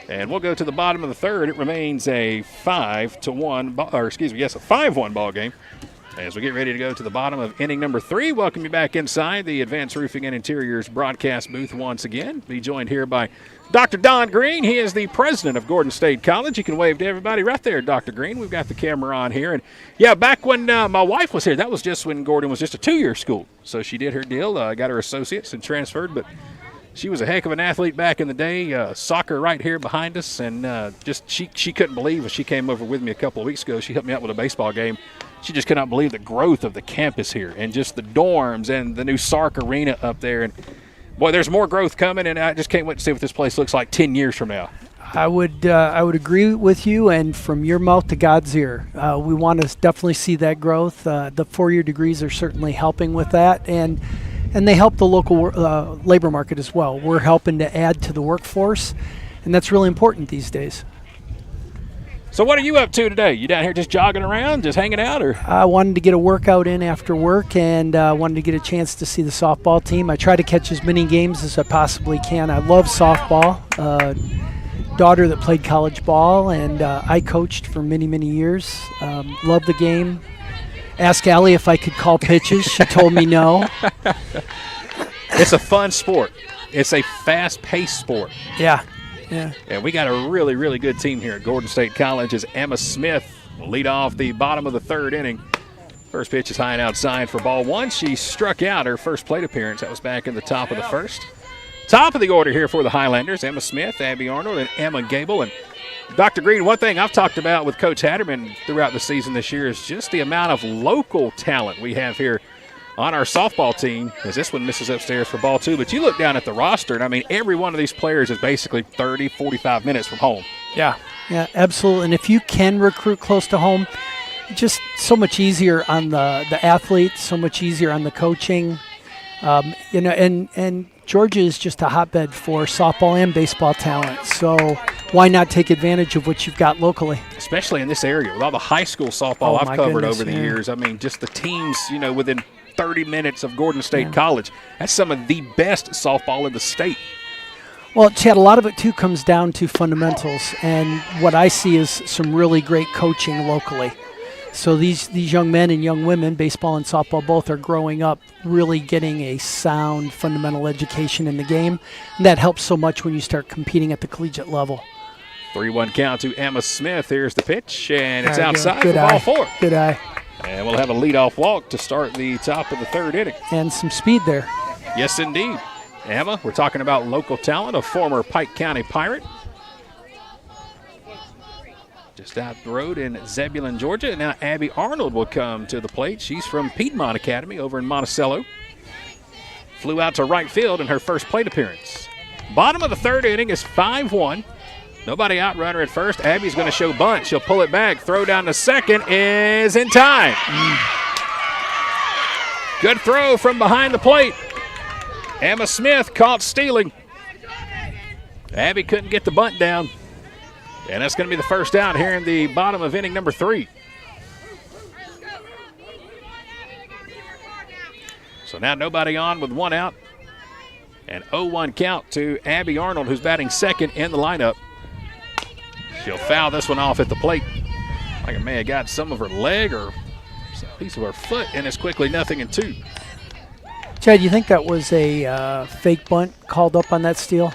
And we'll go to the bottom of the 3rd. It remains a 5-1 ball, or excuse me, yes, a 5-1 ball game As we get ready to go to the bottom of inning number 3, welcome you back inside the Advanced Roofing and Interiors broadcast booth once again. Be joined here by Dr. Don Green. He is the president of Gordon State College. You can wave to everybody right there, Dr. Green. We've got the camera on here. And, yeah, back when my wife was here, that was just when Gordon was just a 2-year school. So she did her deal, got her associates and transferred. But she was a heck of an athlete back in the day. Soccer right here behind us. And just she couldn't believe when she came over with me a couple of weeks ago. She helped me out with a baseball game. She just could not believe the growth of the campus here and just the dorms and the new Sark Arena up there. And, boy, there's more growth coming, and I just can't wait to see what this place looks like 10 years from now. I would agree with you, and from your mouth to God's ear. We want to definitely see that growth. The 4-year degrees are certainly helping with that, and they help the local labor market as well. We're helping to add to the workforce, and that's really important these days. So what are you up to today? You down here just jogging around, just hanging out? Or I wanted to get a workout in after work and wanted to get a chance to see the softball team. I try to catch as many games as I possibly can. I love softball. Daughter that played college ball, and I coached for many, many years. Love the game. Asked Allie if I could call pitches. She told me no. It's a fun sport. It's a fast-paced sport. Yeah. Yeah. And we got a really, really good team here at Gordon State College as Emma Smith will lead off the bottom of the 3rd inning. First pitch is high and outside for ball 1. She struck out her first plate appearance. That was back in the top of the 1st. Top of the order here for the Highlanders, Emma Smith, Abby Arnold, and Emma Gable. And Dr. Green, one thing I've talked about with Coach Hatterman throughout the season this year is just the amount of local talent we have here on our softball team, as this one misses upstairs for ball 2. But you look down at the roster, and, I mean, every one of these players is basically 30, 45 minutes from home. Yeah, absolutely. And if you can recruit close to home, just so much easier on the athletes, so much easier on the coaching. And Georgia is just a hotbed for softball and baseball talent. So why not take advantage of what you've got locally? Especially in this area with all the high school softball I've covered over the years. I mean, just the teams, within 30 minutes of Gordon State College. That's some of the best softball in the state. Well, Chad, a lot of it, too, comes down to fundamentals. And what I see is some really great coaching locally. So these young men and young women, baseball and softball both, are growing up really getting a sound fundamental education in the game. And that helps so much when you start competing at the collegiate level. 3-1 count to Emma Smith. Here's the pitch, and it's outside for ball 4. Good eye. And we'll have a leadoff walk to start the top of the 3rd inning. And some speed there. Yes, indeed. Emma, we're talking about local talent, a former Pike County Pirate. Just out the road in Zebulon, Georgia. And now Abby Arnold will come to the plate. She's from Piedmont Academy over in Monticello. Flew out to right field in her first plate appearance. Bottom of the 3rd inning is 5-1. Nobody out, runner at first. Abby's going to show bunt. She'll pull it back. Throw down to second is in time. Good throw from behind the plate. Emma Smith caught stealing. Abby couldn't get the bunt down. And that's going to be the first out here in the bottom of inning number 3. So now nobody on with 1 out. An 0-1 count to Abby Arnold, who's batting second in the lineup. She'll foul this one off at the plate. Like it may have got some of her leg or a piece of her foot, and it's quickly 0-2. Chad, you think that was a fake bunt called up on that steal?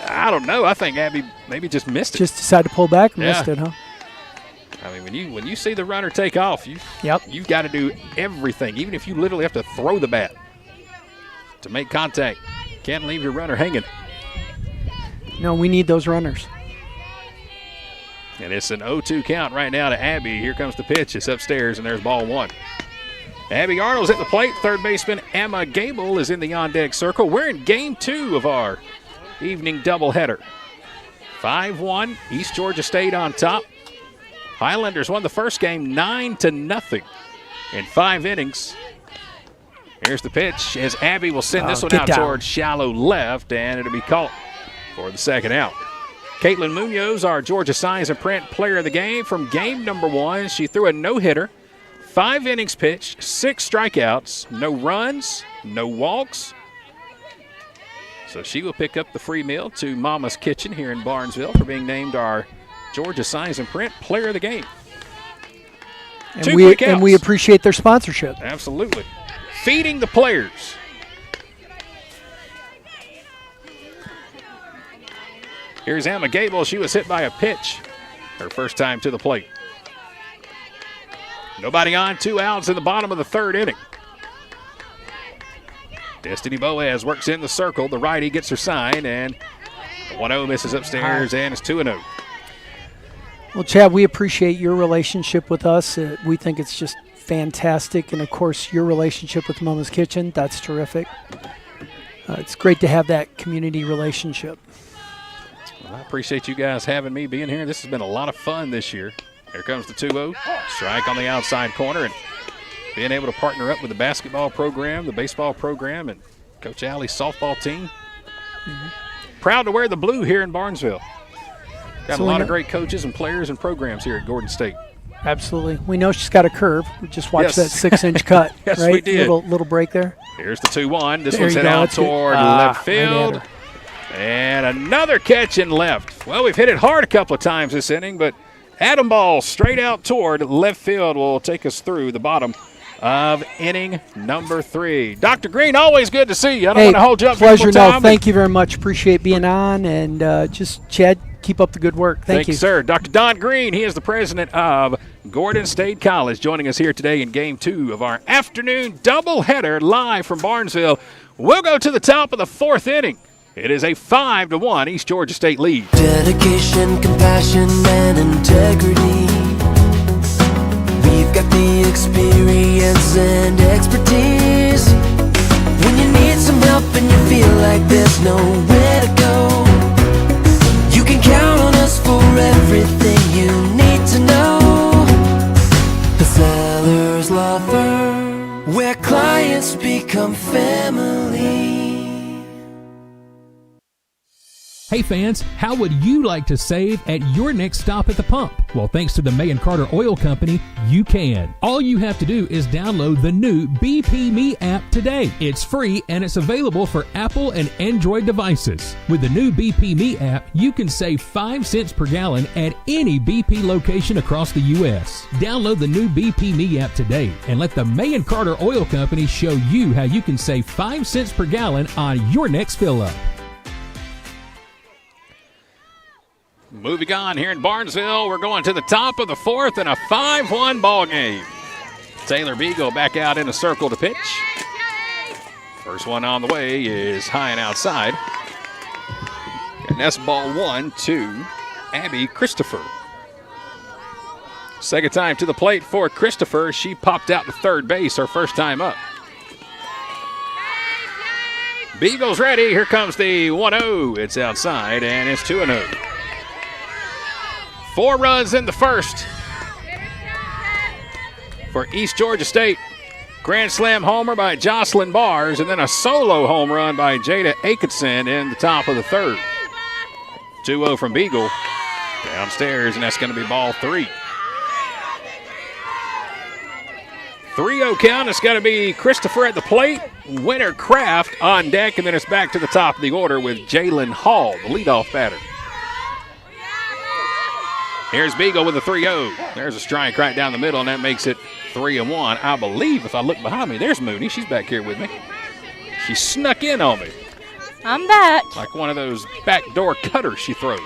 I don't know. I think Abby maybe just missed it. Just decided to pull back, missed it, huh? I mean, when you see the runner take off, you've got to do everything, even if you literally have to throw the bat to make contact. Can't leave your runner hanging. No, we need those runners. And it's an 0-2 count right now to Abby. Here comes the pitch. It's upstairs, and there's ball 1. Abby Arnold's at the plate. Third baseman Emma Gable is in the on-deck circle. We're in game 2 of our evening doubleheader. 5-1, East Georgia State on top. Highlanders won the first game 9-0 in 5 innings. Here's the pitch as Abby will send this one out towards shallow left, and it'll be caught for the second out. Caitlin Munoz, our Georgia Signs and Print player of the game from game number 1. She threw a no-hitter, 5 innings pitched, 6 strikeouts, no runs, no walks. So she will pick up the free meal to Mama's Kitchen here in Barnesville for being named our Georgia Signs and Print player of the game. And Two quick outs. And we appreciate their sponsorship. Absolutely. Feeding the players. Here's Emma Gable. She was hit by a pitch her first time to the plate. Nobody on, 2 outs in the bottom of the third inning. Destiny Boaz works in the circle. The righty gets her sign, and 1-0 misses upstairs, and it's 2-0. Well, Chad, we appreciate your relationship with us. We think it's just fantastic. And, of course, your relationship with Mama's Kitchen, that's terrific. It's great to have that community relationship. Well, I appreciate you guys having me being here. This has been a lot of fun this year. Here comes the 2-0. Strike on the outside corner, and being able to partner up with the basketball program, the baseball program, and Coach Alley's softball team. Mm-hmm. Proud to wear the blue here in Barnesville. Got a lot of great coaches and players and programs here at Gordon State. Absolutely. We know she's got a curve. We just watched that 6-inch cut. Yes, right? we did. Little break there. Here's the 2-1. This one's hit out toward left field. And another catch in left. Well, we've hit it hard a couple of times this inning, but Adam Ball straight out toward left field will take us through the bottom of inning number 3. Dr. Green, always good to see you. I don't want to hold you up. Pleasure. No, thank you very much. Appreciate being on. And just, Chad, keep up the good work. Thank you, sir. Dr. Don Green, he is the president of Gordon State College, joining us here today in Game 2 of our afternoon doubleheader live from Barnesville. We'll go to the top of the 4th inning. It is a 5-1 East Georgia State lead. Dedication, compassion, and integrity. We've got the experience and expertise. When you need some help and you feel like there's nowhere to go, you can count on us for everything you need to know. The Sellers Law Firm, where clients become family. Hey fans, how would you like to save at your next stop at the pump? Well, thanks to the May & Carter Oil Company, you can. All you have to do is download the new BP Me app today. It's free and it's available for Apple and Android devices. With the new BP Me app, you can save 5 cents per gallon at any BP location across the U.S. Download the new BP Me app today and let the May & Carter Oil Company show you how you can save 5 cents per gallon on your next fill-up. Moving on here in Barnesville, we're going to the top of the 4th in a 5-1 ball game. Taylor Beagle back out in a circle to pitch. First one on the way is high and outside. And that's ball 1 to Abby Christopher. Second time to the plate for Christopher. She popped out to third base her first time up. Beagle's ready. Here comes the 1-0. It's outside, and it's 2-0. 4 runs in the first for East Georgia State. Grand slam homer by Jocelyn Bars, and then a solo home run by Jada Atkinson in the top of the third. 2-0 from Beagle. Downstairs, and that's going to be ball 3. 3-0 count. It's going to be Christopher at the plate, Winter Kraft on deck, and then it's back to the top of the order with Jalen Hall, the leadoff batter. Here's Beagle with a 3-0. There's a strike right down the middle, and that makes it 3-1. I believe if I look behind me, there's Mooney. She's back here with me. She snuck in on me. I'm back. Like one of those backdoor cutters she throws.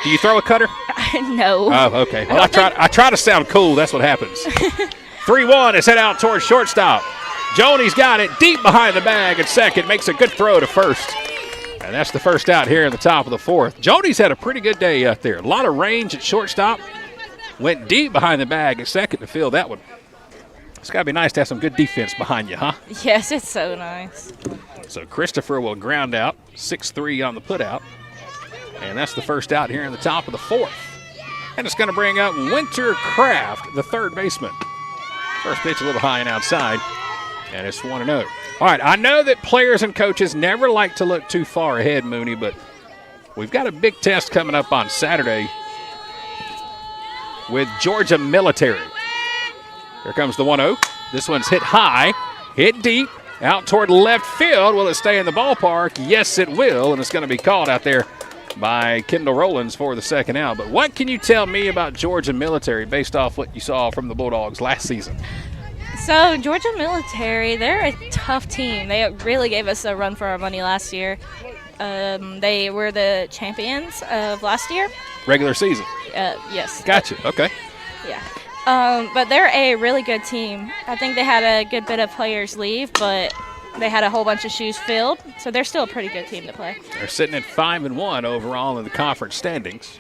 Do you throw a cutter? No. Oh, okay. Well, I try to sound cool. That's what happens. 3-1 is head out towards shortstop. Joni's got it deep behind the bag at second. Makes a good throw to first. And that's the first out here in the top of the 4th. Joni's had a pretty good day out there. A lot of range at shortstop. Went deep behind the bag at second to field that one. It's got to be nice to have some good defense behind you, huh? Yes, it's so nice. So Christopher will ground out, 6-3 on the putout. And that's the first out here in the top of the 4th. And it's going to bring up Winter Kraft, the third baseman. First pitch a little high and outside, and it's 1-0. All right, I know that players and coaches never like to look too far ahead, Mooney, but we've got a big test coming up on Saturday with Georgia Military. Here comes the 1-0. This one's hit high, hit deep, out toward left field. Will it stay in the ballpark? Yes, it will, and it's going to be called out there by Kendall Rowlands for the second out. But what can you tell me about Georgia Military based off what you saw from the Bulldogs last season? So Georgia Military, they're a tough team. They really gave us a run for our money last year. They were the champions of last year. Regular season? Yes. Gotcha. Okay. Yeah. But they're a really good team. I think they had a good bit of players leave, but they had a whole bunch of shoes filled, so they're still a pretty good team to play. They're sitting at 5-1 overall in the conference standings.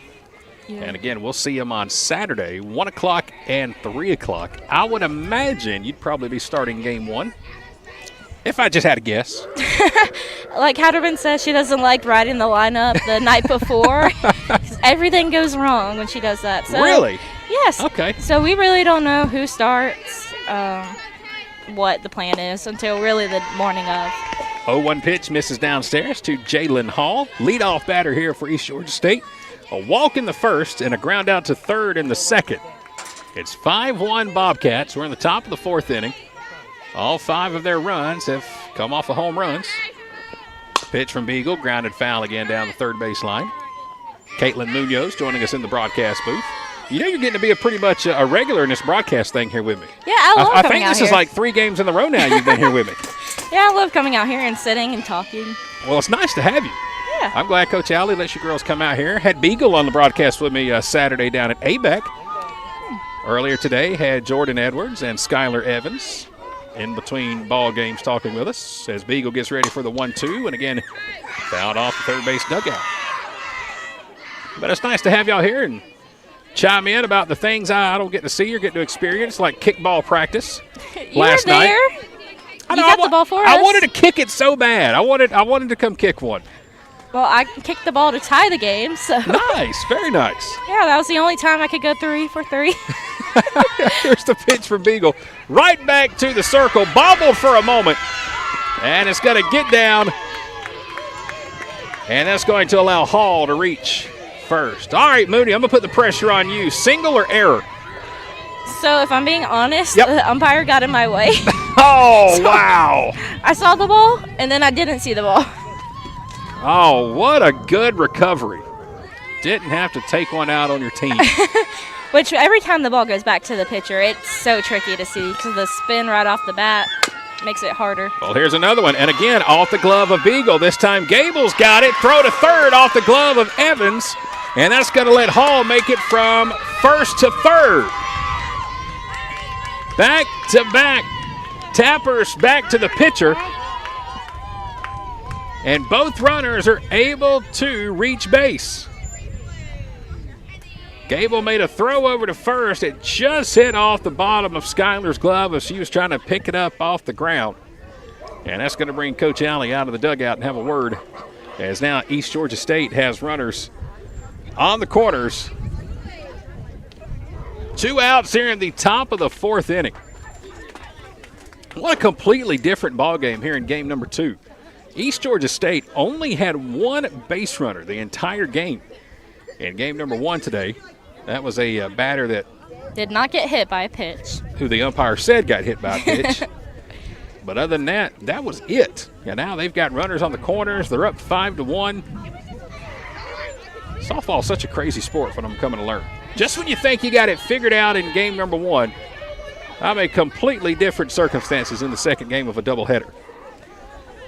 Yeah. And again, we'll see them on Saturday, 1 o'clock and 3 o'clock. I would imagine you'd probably be starting game 1, if I just had a guess. Like Hatterman says, she doesn't like writing the lineup the night before. Everything goes wrong when she does that. So, really? Yes. Okay. So we really don't know who starts, what the plan is until really the morning of. 0-1 pitch misses downstairs to Jalen Hall. Leadoff batter here for East Georgia State. A walk in the first and a ground out to third in the second. It's 5-1 Bobcats. We're in the top of the fourth inning. All 5 of their runs have come off of home runs. Pitch from Beagle, grounded foul again down the third base line. Caitlin Munoz joining us in the broadcast booth. You know you're getting to be a pretty much a regular in this broadcast thing here with me. Yeah, I love coming out here. I think this is like 3 games in a row now you've been here with me. Yeah, I love coming out here and sitting and talking. Well, it's nice to have you. Yeah. I'm glad Coach Alley lets you girls come out here. Had Beagle on the broadcast with me Saturday down at ABEC. Earlier today had Jordan Edwards and Skylar Evans in between ball games talking with us as Beagle gets ready for the 1-2 and again fouled off the third base dugout. But it's nice to have y'all here and chime in about the things I don't get to see or get to experience, like kickball practice last night. You got the ball for us. I wanted to kick it so bad. I wanted to come kick one. Well, I kicked the ball to tie the game. So. Nice, very nice. Yeah, that was the only time I could go 3 for 3. Here's the pitch from Beagle. Right back to the circle, bobbled for a moment, and it's going to get down, and that's going to allow Hall to reach first. All right, Moody, I'm going to put the pressure on you. Single or error? So if I'm being honest, the umpire got in my way. Oh, wow. I saw the ball, and then I didn't see the ball. Oh, what a good recovery. Didn't have to take one out on your team. Which every time the ball goes back to the pitcher, it's so tricky to see because the spin right off the bat makes it harder. Well, here's another one. And again, off the glove of Beagle. This time Gable's got it. Throw to third off the glove of Evans. And that's going to let Hall make it from first to third. Back to back. Tappers back to the pitcher. And both runners are able to reach base. Gable made a throw over to first. It just hit off the bottom of Skylar's glove as she was trying to pick it up off the ground. And that's going to bring Coach Alley out of the dugout and have a word, as now East Georgia State has runners on the corners. 2 outs here in the top of the fourth inning. What a completely different ball game here in game number 2. East Georgia State only had 1 base runner the entire game. In game number 1 today, that was a batter that did not get hit by a pitch. Who the umpire said got hit by a pitch. But other than that, that was it. And now they've got runners on the corners. They're up 5-1. Softball's such a crazy sport for them coming to learn. Just when you think you got it figured out in game number 1, I'm in completely different circumstances in the second game of a doubleheader.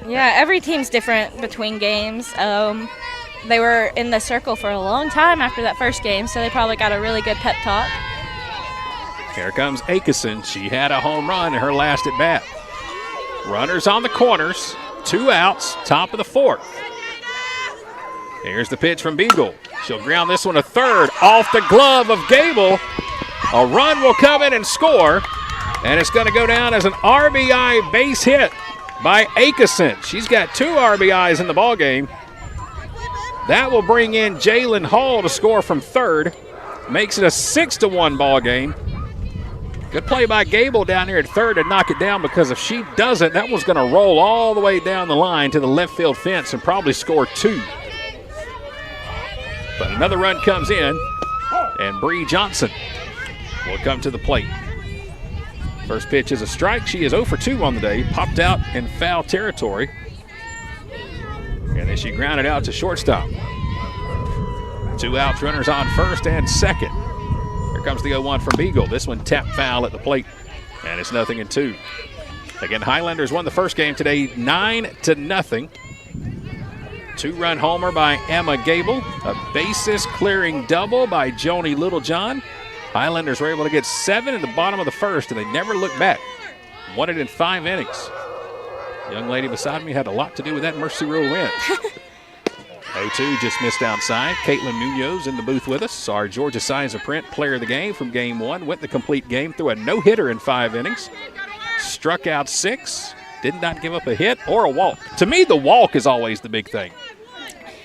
Yeah, every team's different between games. They were in the circle for a long time after that first game, so they probably got a really good pep talk. Here comes Akeson. She had a home run in her last at bat. Runners on the corners, 2 outs, top of the fourth. Here's the pitch from Beagle. She'll ground this one to third off the glove of Gable. A run will come in and score, and it's going to go down as an RBI base hit by Akeson. She's got 2 RBIs in the ballgame. That will bring in Jalen Hall to score from third. Makes it a 6-1 ball game. Good play by Gable down here at third to knock it down, because if she doesn't, that one's going to roll all the way down the line to the left field fence and probably score 2. But another run comes in, and Bree Johnson will come to the plate. First pitch is a strike. She is 0 for 2 on the day, popped out in foul territory. And then she grounded out to shortstop. 2 outs, runners on first and second. Here comes the 0-1 from Beagle. This one tap foul at the plate, and it's 0-2. Again, Highlanders won the first game today 9-0. 2-run homer by Emma Gable. A bases clearing double by Joni Littlejohn. Highlanders were able to get 7 in the bottom of the first, and they never looked back. Won it in 5 innings. Young lady beside me had a lot to do with that Mercy Rule win. 0-2 just missed outside. Caitlin Munoz in the booth with us. Our Georgia Signs of Print player of the game from game 1. Went the complete game, threw a no-hitter in 5 innings. Struck out 6. Did not give up a hit or a walk. To me, the walk is always the big thing.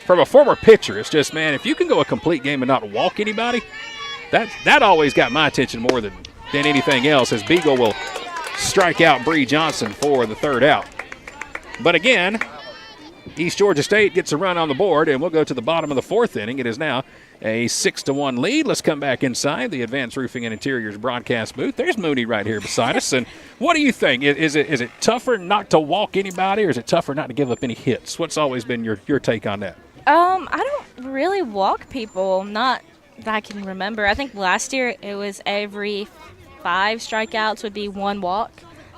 From a former pitcher, it's just, man, if you can go a complete game and not walk anybody, that always got my attention more than anything else, as Beagle will strike out Bree Johnson for the 3rd out. But again, East Georgia State gets a run on the board, and we'll go to the bottom of the 4th inning. It is now a 6-1 lead. Let's come back inside the Advanced Roofing and Interiors broadcast booth. There's Mooney right here beside us. And what do you think? Is it tougher not to walk anybody, or is it tougher not to give up any hits? What's always been your take on that? I don't really walk people, not that I can remember. I think last year it was every 5 strikeouts would be 1 walk.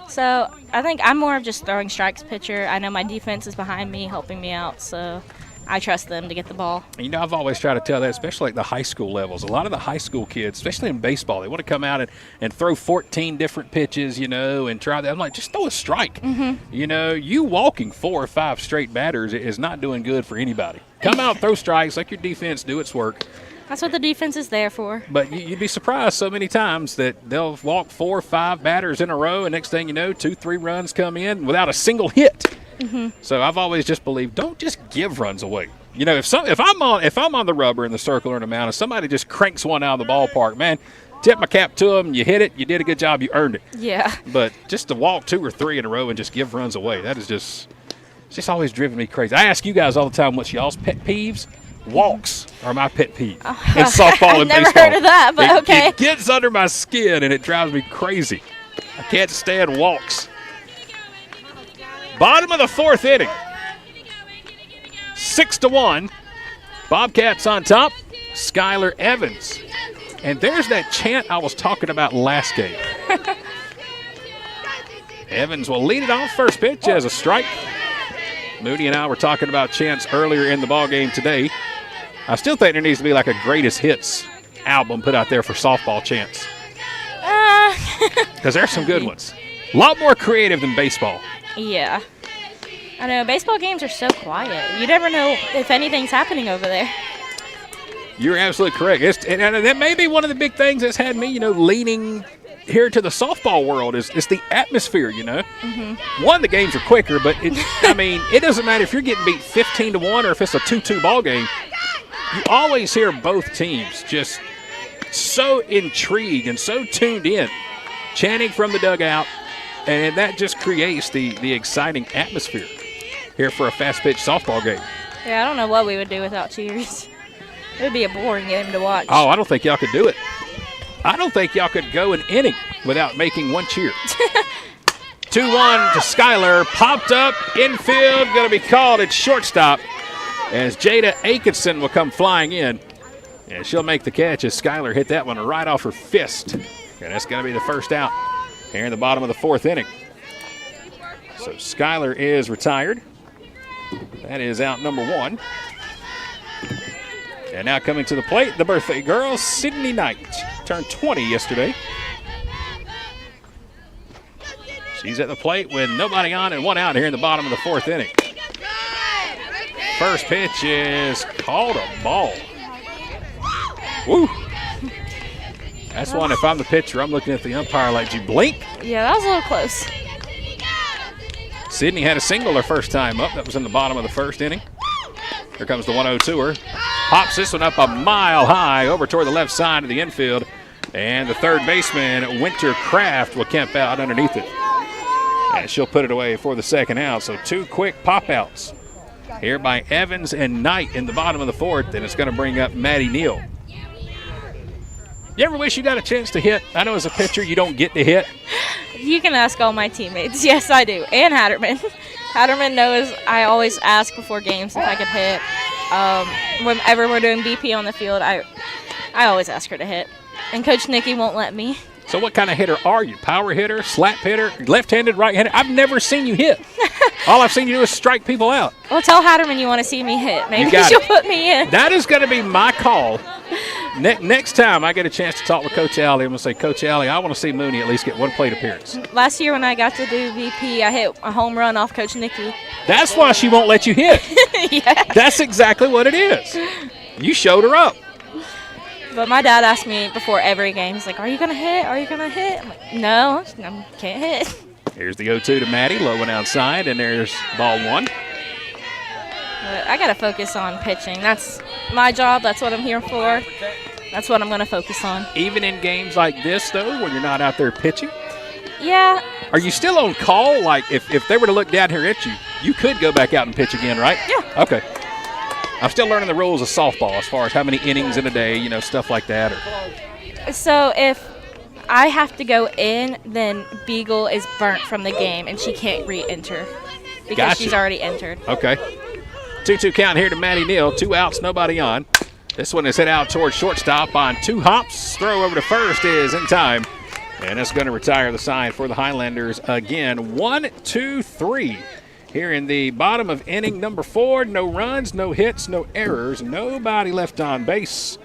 So I think I'm more of just throwing strikes pitcher. I know my defense is behind me, helping me out, so I trust them to get the ball. You know, I've always tried to tell that, especially at the high school levels. A lot of the high school kids, especially in baseball, they want to come out and throw 14 different pitches, you know, and try that. I'm like, just throw a strike. Mm-hmm. You know, you walking 4 or 5 straight batters is not doing good for anybody. Come out, throw strikes, let your defense do its work. That's what the defense is there for. But you'd be surprised so many times that they'll walk 4 or 5 batters in a row, and next thing you know, 2-3 runs come in without a single hit. Mm-hmm. So I've always just believed, don't just give runs away. You know, if I'm on the rubber in the circle or in the mound, if somebody just cranks one out of the ballpark, man, tip my cap to them. You hit it, you did a good job, you earned it. Yeah. But just to walk 2 or 3 in a row and just give runs away, that is just always driven me crazy. I ask you guys all the time, what's y'all's pet peeves? Walks are my pet peeve in softball and baseball. I've never heard of that, but okay. It gets under my skin, and it drives me crazy. I can't stand walks. Bottom of the 4th inning. 6-1. Bobcats on top. Skylar Evans. And there's that chant I was talking about last game. Evans will lead it off first pitch as a strike. Moody and I were talking about chants earlier in the ballgame today. I still think there needs to be like a greatest hits album put out there for softball chants. Because there's some good ones. A lot more creative than baseball. Yeah. I know, baseball games are so quiet. You never know if anything's happening over there. You're absolutely correct. And that may be one of the big things that's had me, leaning here to the softball world is the atmosphere, Mm-hmm. One, the games are quicker, but it doesn't matter if you're getting beat 15-1 or if it's a 2-2 ball game. You always hear both teams just so intrigued and so tuned in, chanting from the dugout, and that just creates the exciting atmosphere here for a fast-pitch softball game. Yeah, I don't know what we would do without cheers. It would be a boring game to watch. Oh, I don't think y'all could do it. I don't think y'all could go an inning without making one cheer. 2-1 to Skylar. Popped up, infield, going to be called at shortstop as Jada Atkinson will come flying in. And she'll make the catch as Skylar hit that one right off her fist. And that's going to be the first out here in the bottom of the 4th inning. So Skylar is retired. That is out number 1. And now coming to the plate, the birthday girl, Sydney Knight. Turned 20 yesterday. She's at the plate with nobody on and 1 out here in the bottom of the 4th inning. First pitch is called a ball. Woo! That's one, if I'm the pitcher, I'm looking at the umpire like, did you blink? Yeah, that was a little close. Sydney had a single her first time up. That was in the bottom of the 1st inning. Here comes the 1-0-2er. Pops this one up a mile high over toward the left side of the infield. And the third baseman, Winter Kraft, will camp out underneath it. And she'll put it away for the 2nd out. So 2 quick pop-outs here by Evans and Knight in the bottom of the 4th. And it's going to bring up Maddie Neal. You ever wish you got a chance to hit? I know as a pitcher you don't get to hit. You can ask all my teammates. Yes, I do. And Hatterman. Hatterman knows I always ask before games if I could hit. Whenever we're doing BP on the field, I always ask her to hit. And Coach Nikki won't let me. So what kind of hitter are you? Power hitter, slap hitter, left-handed, right-handed? I've never seen you hit. All I've seen you do is strike people out. Well, tell Hatterman you want to see me hit. Maybe got she'll it. put me in. That is going to be my call. Next time I get a chance to talk with Coach Alley, I'm going to say, Coach Alley, I want to see Mooney at least get one plate appearance. Last year when I got to do VP, I hit a home run off Coach Nikki. That's why she won't let you hit. Yeah. That's exactly what it is. You showed her up. But my dad asked me before every game, he's like, are you going to hit? Are you going to hit? I'm like, no, I can't hit. Here's the 0-2 to Maddie, low and outside, and there's ball one. But I got to focus on pitching. That's my job. That's what I'm here for. That's what I'm going to focus on. Even in games like this, though, when you're not out there pitching? Yeah. Are you still on call? Like, if they were to look down here at you, you could go back out and pitch again, right? Yeah. Okay. I'm still learning the rules of softball as far as how many innings in a day, you know, stuff like that. So if I have to go in, then Beagle is burnt from the game, and she can't re-enter because Gotcha. she's already entered. Okay. 2-2 count here to Maddie Neal. 2 outs, nobody on. This one is hit out towards shortstop on 2 hops. Throw over to first is in time. And it's going to retire the side for the Highlanders again. 1-2-3 here in the bottom of inning number 4. No runs, no hits, no errors, nobody left on base.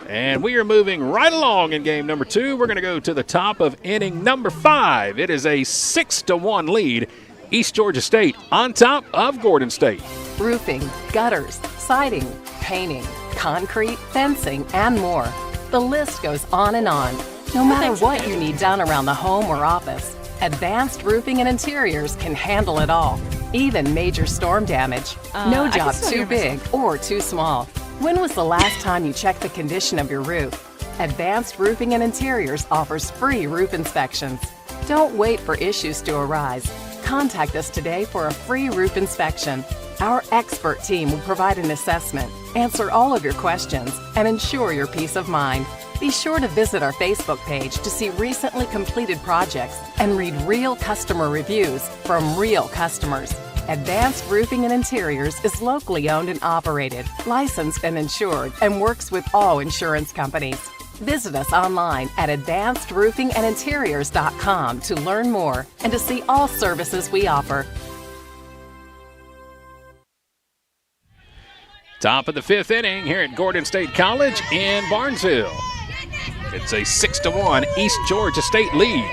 And we are moving right along in game number 2. We're going to go to the top of inning number 5. It is a 6-1 lead. East Georgia State on top of Gordon State. Roofing, gutters, siding, painting, concrete, fencing, and more. The list goes on and on. No matter what you need done around the home or office, Advanced Roofing and Interiors can handle it all, even major storm damage. No I can job still too hear big myself. or too small. When was the last time you checked the condition of your roof? Advanced Roofing and Interiors offers free roof inspections. Don't wait for issues to arise. Contact us today for a free roof inspection. Our expert team will provide an assessment, answer all of your questions, and ensure your peace of mind. Be sure to visit our Facebook page to see recently completed projects and read real customer reviews from real customers. Advanced Roofing and Interiors is locally owned and operated, licensed and insured, and works with all insurance companies. Visit us online at advancedroofingandinteriors.com to learn more and to see all services we offer. Top of the 5th inning here at Gordon State College in Barnesville. It's a 6-1 East Georgia State lead.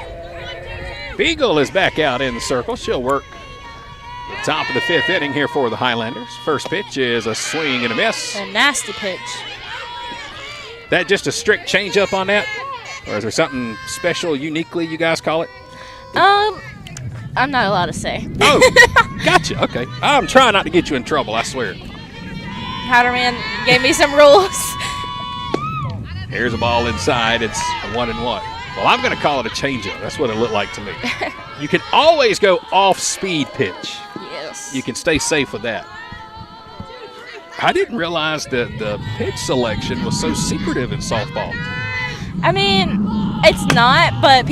Beagle is back out in the circle. She'll work the top of the 5th inning here for the Highlanders. First pitch is a swing and a miss. A nasty pitch. That just a strict change-up on that? Or is there something special, uniquely, you guys call it? I'm not allowed to say. Oh, gotcha. Okay. I'm trying not to get you in trouble, I swear. Hatterman gave me some rules. Here's a ball inside. It's a 1-1. Well, I'm going to call it a changeup. That's what it looked like to me. You can always go off-speed pitch. Yes. You can stay safe with that. I didn't realize that the pitch selection was so secretive in softball. I mean, it's not, but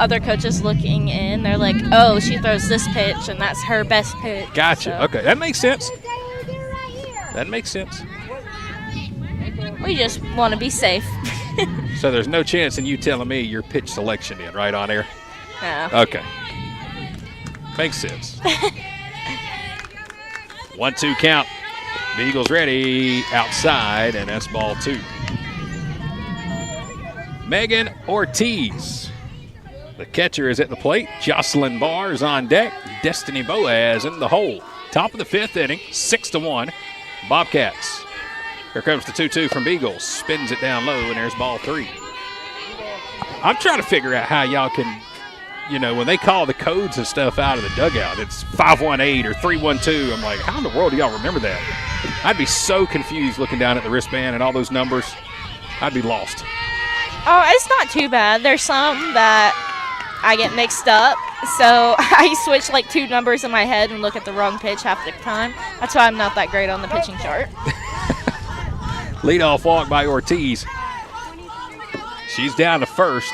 other coaches looking in, they're like, oh, she throws this pitch, and that's her best pitch. Gotcha. So Okay, that makes sense. That makes sense. we just want to be safe. So there's no chance in you telling me your pitch selection in, right on air? No. Okay. Makes sense. 1-2 count. The Eagles ready outside, and that's ball 2. Megan Ortiz. The catcher is at the plate. Jocelyn Barr is on deck. Destiny Boaz in the hole. Top of the 5th inning, 6-1. Bobcats. Here comes the 2-2 from Beagles. Spins it down low, and there's ball 3. I'm trying to figure out how y'all can, when they call the codes and stuff out of the dugout, it's 518 or 312. I'm like, how in the world do y'all remember that? I'd be so confused looking down at the wristband and all those numbers. I'd be lost. Oh, it's not too bad. There's some that I get mixed up. So I switch like 2 numbers in my head and look at the wrong pitch half the time. That's why I'm not that great on the pitching chart. Leadoff walk by Ortiz. She's down to first.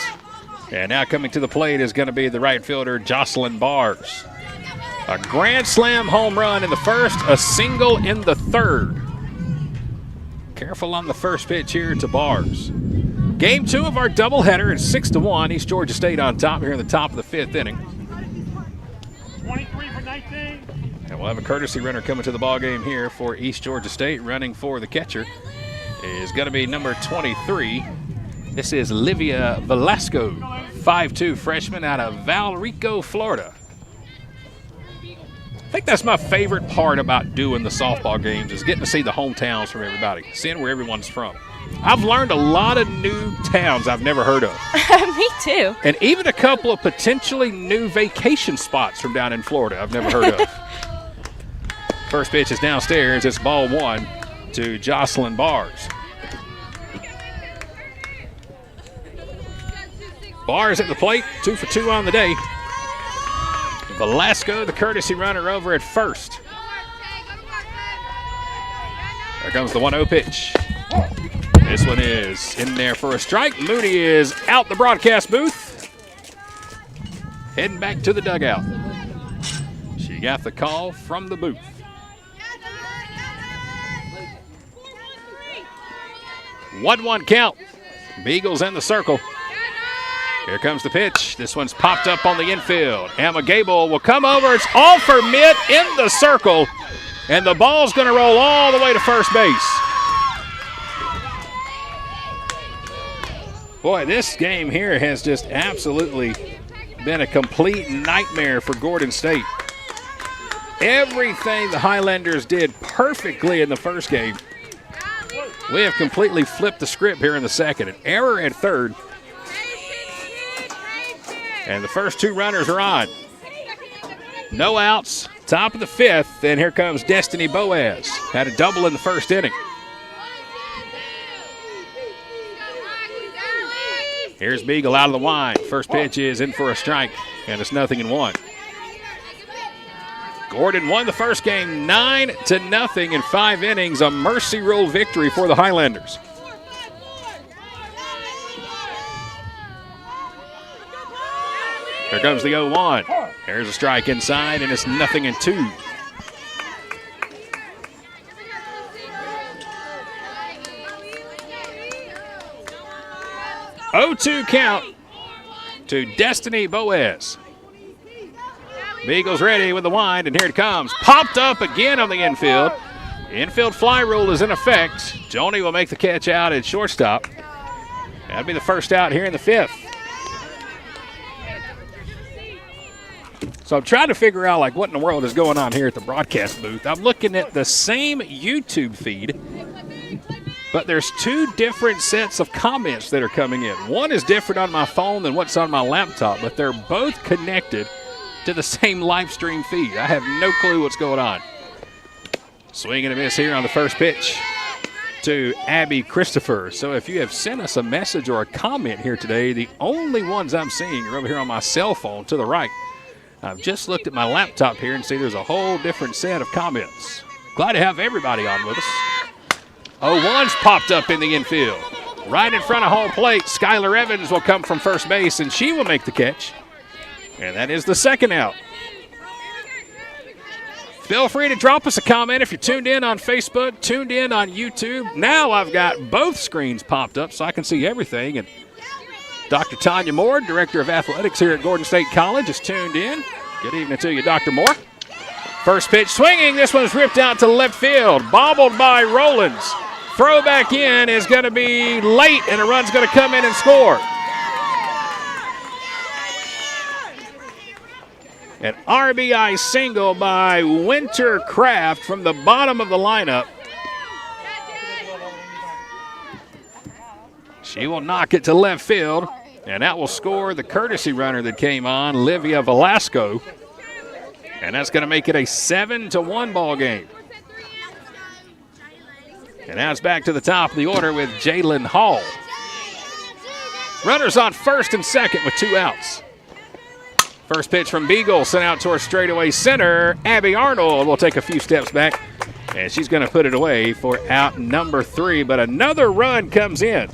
And now coming to the plate is going to be the right fielder, Jocelyn Bars. A grand slam home run in the first, a single in the third. Careful on the first pitch here to Bars. Game 2 of our doubleheader. It's 6-1. East Georgia State on top here in the top of the 5th inning. 23 for 19. And we'll have a courtesy runner coming to the ball game here for East Georgia State. Running for the catcher is going to be number 23. This is Livia Velasco, 5'2", freshman out of Valrico, Florida. I think that's my favorite part about doing the softball games is getting to see the hometowns from everybody, seeing where everyone's from. I've learned a lot of new towns I've never heard of. Me too. And even a couple of potentially new vacation spots from down in Florida I've never heard of. First pitch is downstairs. It's ball 1 to Jocelyn Bars. Bars at the plate, 2 for 2 on the day. Velasco, the courtesy runner, over at first. There comes the 1-0 pitch. This one is in there for a strike. Mooney is out the broadcast booth. Heading back to the dugout. She got the call from the booth. 1-1 count. Beagles in the circle. Here comes the pitch. This one's popped up on the infield. Emma Gable will come over. It's all for mid in the circle. And the ball's going to roll all the way to first base. Boy, this game here has just absolutely been a complete nightmare for Gordon State. Everything the Highlanders did perfectly in the first game. We have completely flipped the script here in the second. An error at third. And the first 2 runners are on. No outs, top of the 5th, and here comes Destiny Boaz. Had a double in the first inning. Here's Beagle out of the wind. First pitch is in for a strike, and it's 0-1. Gordon won the first game 9-0 in 5 innings, a mercy rule victory for the Highlanders. Here comes the 0-1. There's a strike inside, and it's 0-2. Oh-2 count to Destiny Boaz. Beagles ready with the wind, and here it comes. Popped up again on the infield. Infield fly rule is in effect. Joni will make the catch out at shortstop. That'll be the first out here in the 5th. So I'm trying to figure out like what in the world is going on here at the broadcast booth. I'm looking at the same YouTube feed, but there's 2 different sets of comments that are coming in. One is different on my phone than what's on my laptop, but they're both connected to the same live stream feed. I have no clue what's going on. Swing and a miss here on the first pitch to Abby Christopher. So if you have sent us a message or a comment here today, the only ones I'm seeing are over here on my cell phone to the right. I've just looked at my laptop here and see there's a whole different set of comments. Glad to have everybody on with us. 0-1's popped up in the infield. Right in front of home plate, Skylar Evans will come from first base, and she will make the catch. And that is the second out. Feel free to drop us a comment if you're tuned in on Facebook, tuned in on YouTube. Now I've got both screens popped up so I can see everything. And Dr. Tanya Moore, Director of Athletics here at Gordon State College, is tuned in. Good evening to you, Dr. Moore. First pitch swinging. This one's ripped out to left field. Bobbled by Rollins. Throw back in is going to be late, and a run's going to come in and score. An RBI single by Winter Kraft from the bottom of the lineup. She will knock it to left field, and that will score the courtesy runner that came on, Livia Velasco. And that's going to make it a 7-1 ball game. And now it's back to the top of the order with Jalen Hall. Runners on first and second with 2 outs. First pitch from Beagle sent out towards straightaway center. Abby Arnold will take a few steps back, and she's going to put it away for out number 3. But another run comes in.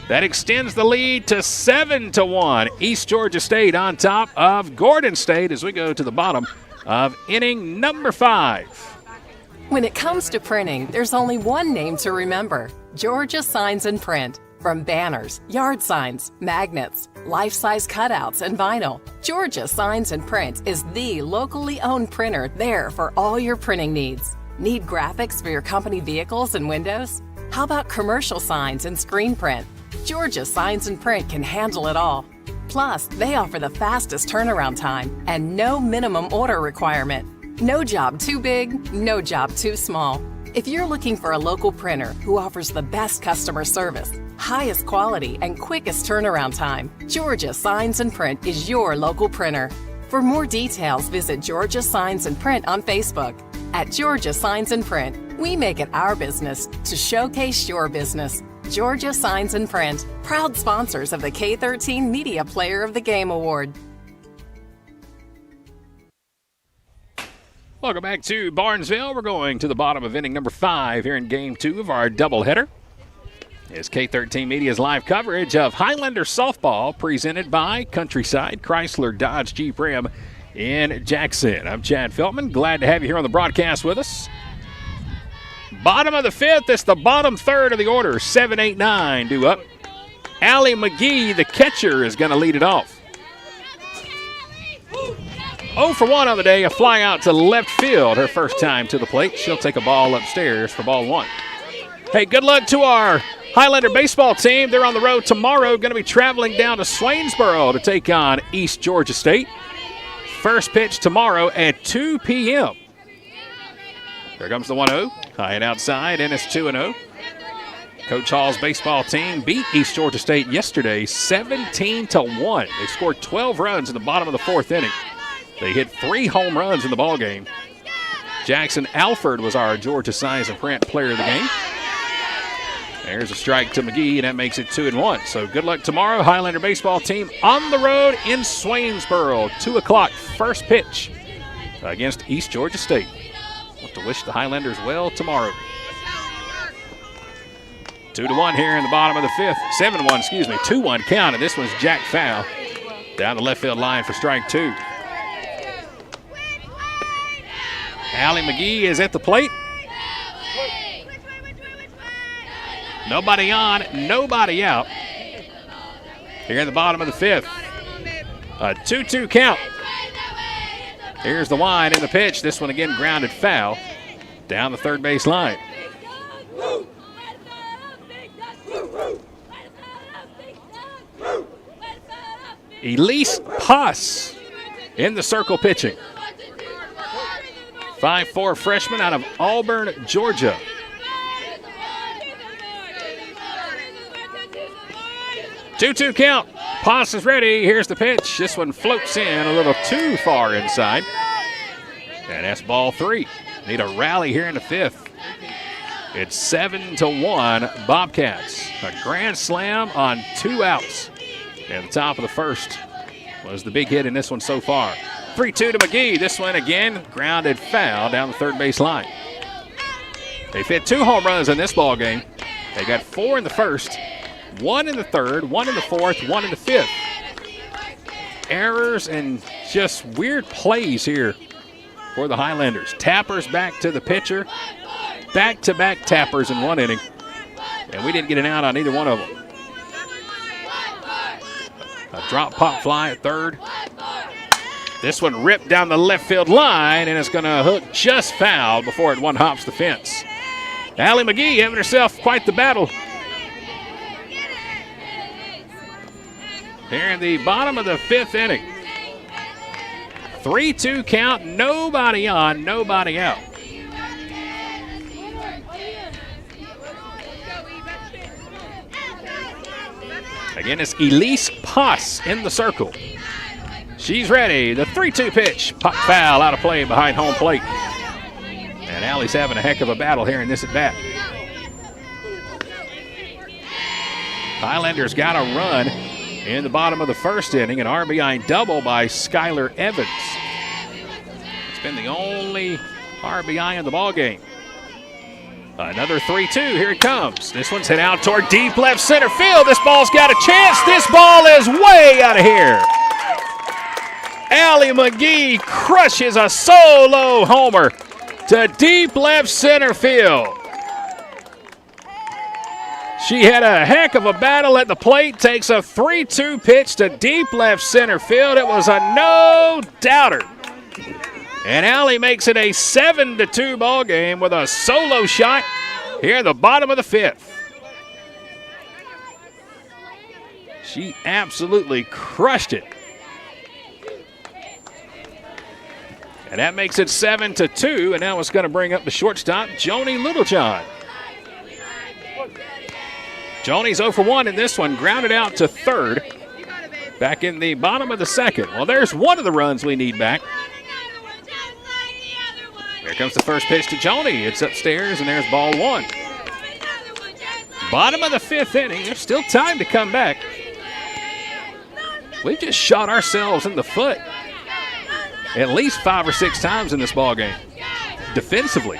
That extends the lead to 7-1. East Georgia State on top of Gordon State as we go to the bottom of inning number 5. When it comes to printing, there's only one name to remember: Georgia Signs and Print. From banners, yard signs, magnets, life-size cutouts, and vinyl, Georgia Signs and Print is the locally owned printer there for all your printing needs. Need graphics for your company vehicles and windows? How about commercial signs and screen print? Georgia Signs and Print can handle it all. Plus, they offer the fastest turnaround time and no minimum order requirement. No job too big, no job too small. If you're looking for a local printer who offers the best customer service, highest quality, and quickest turnaround time, Georgia Signs and Print is your local printer. For more details, visit Georgia Signs and Print on Facebook. At Georgia Signs and Print, we make it our business to showcase your business. Georgia Signs and Print, proud sponsors of the K13 Media Player of the Game Award. Welcome back to Barnesville. We're going to the bottom of inning number 5 here in Game 2 of our doubleheader. It's K13 Media's live coverage of Highlander softball presented by Countryside Chrysler Dodge Jeep Ram in Jackson. I'm Chad Feltman. Glad to have you here on the broadcast with us. Bottom of the 5th. It's the bottom third of the order. 7, 8, 9 due up. Allie McGee, the catcher, is going to lead it off. 0 for 1 on the day, a fly out to left field, her first time to the plate. She'll take a ball upstairs for ball 1. Hey, good luck to our Highlander baseball team. They're on the road tomorrow, going to be traveling down to Swainsboro to take on East Georgia State. First pitch tomorrow at 2 p.m. Here comes the 1-0, high and outside, and it's 2-0. Coach Hall's baseball team beat East Georgia State yesterday 17-1. They scored 12 runs in the bottom of the 4th inning. They hit 3 home runs in the ballgame. Jackson Alford was our Georgia Signs and Print player of the game. There's a strike to McGee, and that makes it 2-1. So good luck tomorrow. Highlander baseball team on the road in Swainsboro. 2 o'clock, first pitch against East Georgia State. Want to wish the Highlanders well tomorrow. 2-1 here in the bottom of the 5th. 7-1, excuse me. 2-1 count, and this one's jacked foul. Down the left field line for strike 2. Allie McGee is at the plate. Nobody on, nobody out. Here in the bottom of the 5th. A 2-2 count. Here's the wind in the pitch. This one again grounded foul down the third base line. Elise Puss in the circle pitching. 5'4" freshman out of Auburn, Georgia. Two-two count. Puss is ready. Here's the pitch. This one floats in a little too far inside. And that's ball 3. Need a rally here in the 5th. It's 7-1 Bobcats. A grand slam on 2 outs. And the top of the 1st was the big hit in this one so far. 3-2 to McGee. This one again, grounded foul down the third base line. They've hit 2 home runs in this ball game. They got 4 in the 1st, 1 in the 3rd, 1 in the 4th, 1 in the 5th. Errors and just weird plays here for the Highlanders. Tappers back to the pitcher. Back-to-back tappers in 1 inning. And we didn't get an out on either one of them. A drop pop fly at 3rd. This one ripped down the left field line, and it's going to hook just foul before it one-hops the fence. Allie McGee having herself quite the battle. Here in the bottom of the 5th inning. 3-2 count, nobody on, nobody out. Again, it's Elise Puss in the circle. She's ready. The 3-2 pitch. Pop foul out of play behind home plate. And Allie's having a heck of a battle here in this at bat. Highlanders got a run in the bottom of the 1st inning. An RBI double by Skylar Evans. It's been the only RBI in the ballgame. Another 3-2. Here it comes. This one's hit out toward deep left center field. This ball's got a chance. This ball is way out of here. Allie McGee crushes a solo homer to deep left center field. She had a heck of a battle at the plate, takes a 3-2 pitch to deep left center field. It was a no-doubter. And Allie makes it a 7-2 ball game with a solo shot here in the bottom of the 5th. She absolutely crushed it. And that makes it 7-2, and now it's going to bring up the shortstop, Joni Littlejohn. Joni's 0 for 1 in this one, grounded out to third. Back in the bottom of the 2nd. Well, there's one of the runs we need back. Here comes the first pitch to Joni. It's upstairs, and there's ball 1. Bottom of the 5th inning. There's still time to come back. We've just shot ourselves in the foot at least 5 or 6 times in this ball game, defensively.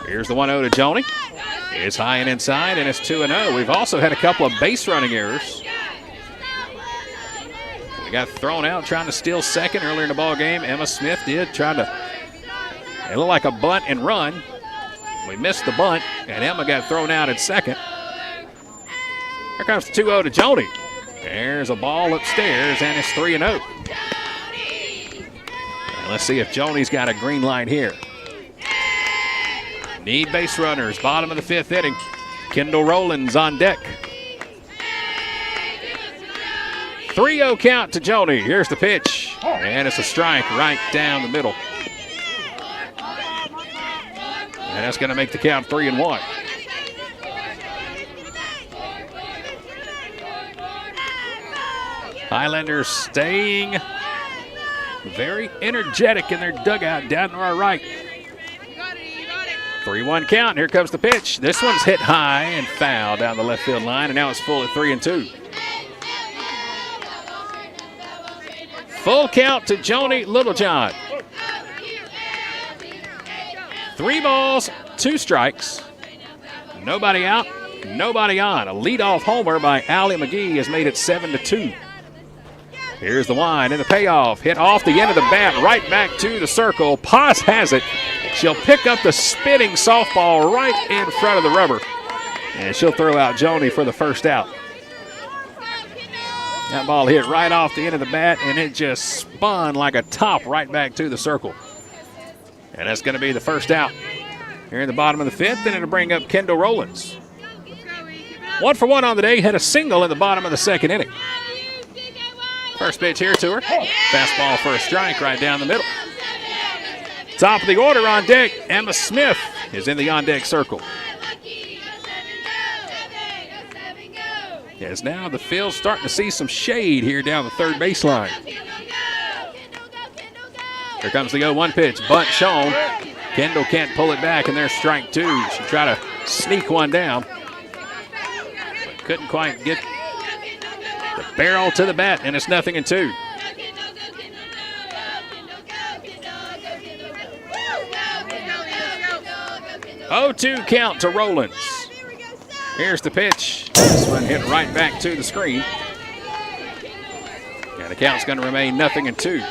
Here's the 1-0 to Joni. It's high and inside, and it's 2-0. We've also had a couple of base running errors. We got thrown out trying to steal second earlier in the ball game. Emma Smith did, trying to, it looked like a bunt and run. We missed the bunt, and Emma got thrown out at second. Here comes the 2-0 to Joni. There's a ball upstairs, and it's 3-0. And let's see if Joni's got a green light here. Need base runners, bottom of the 5th inning. Kendall Rowlands on deck. 3-0 count to Joni. Here's the pitch, and it's a strike right down the middle. And that's going to make the count 3-1. Highlanders staying very energetic in their dugout down to our right. 3-1 count. Here comes the pitch. This one's hit high and foul down the left field line, and now it's full at 3-2. Full count to Joni Littlejohn. 3 balls, 2 strikes. Nobody out, nobody on. A leadoff homer by Allie McGee has made it 7-2. Here's the wind and the payoff. Hit off the end of the bat, right back to the circle. Paz has it. She'll pick up the spinning softball right in front of the rubber. And she'll throw out Joni for the first out. That ball hit right off the end of the bat, and it just spun like a top right back to the circle. And that's going to be the first out here in the bottom of the 5th, and it'll bring up Kendall Rowlands. 1 for 1 on the day, had a single in the bottom of the 2nd inning. First pitch here to her. Fastball for a strike right down the middle. Top of the order on deck, Emma Smith is in the on-deck circle. As now the field's starting to see some shade here down the third baseline. Here comes the 0-1 pitch. Bunt shown. Kendall can't pull it back, and there's strike 2. She tried to sneak one down, but couldn't quite get the barrel to the bat, and it's 0-2. Oh, 2 count to Rowlands. Here's the pitch. This one hit right back to the screen. And the count's going to remain 0-2.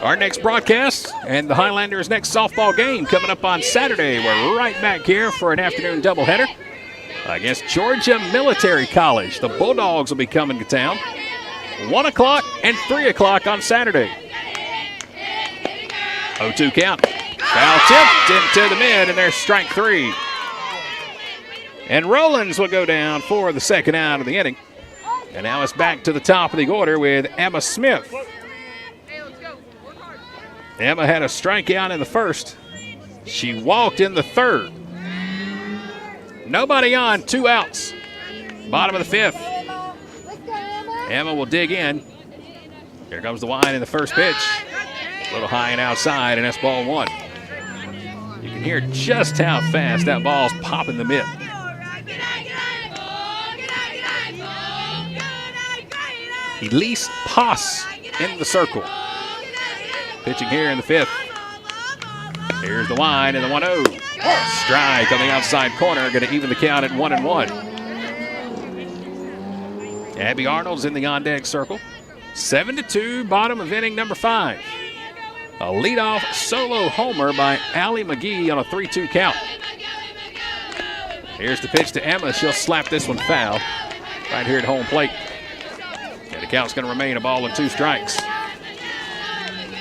Our next broadcast and the Highlanders' next softball game coming up on Saturday. We're right back here for an afternoon doubleheader against Georgia Military College. The Bulldogs will be coming to town 1 o'clock and 3 o'clock on Saturday. 0-2 count. Foul tipped into the mid, and there's strike 3. And Rowlands will go down for the second out of the inning. And now it's back to the top of the order with Emma Smith. Emma had a strikeout in the first. She walked in the third. Nobody on, 2 outs. Bottom of the 5th. Emma will dig in. Here comes the wind in the first pitch. A little high and outside, and that's ball 1. You can hear just how fast that ball's popping the mitt. Elise Poss in the circle. Pitching here in the 5th. Here's the wind and the 1-0. Strike on the outside corner, going to even the count at 1-1. Abby Arnold's in the on-deck circle. 7-2, bottom of inning number 5. A leadoff solo homer by Allie McGee on a 3-2 count. Here's the pitch to Emma. She'll slap this one foul right here at home plate. And the count's going to remain a ball and 2 strikes.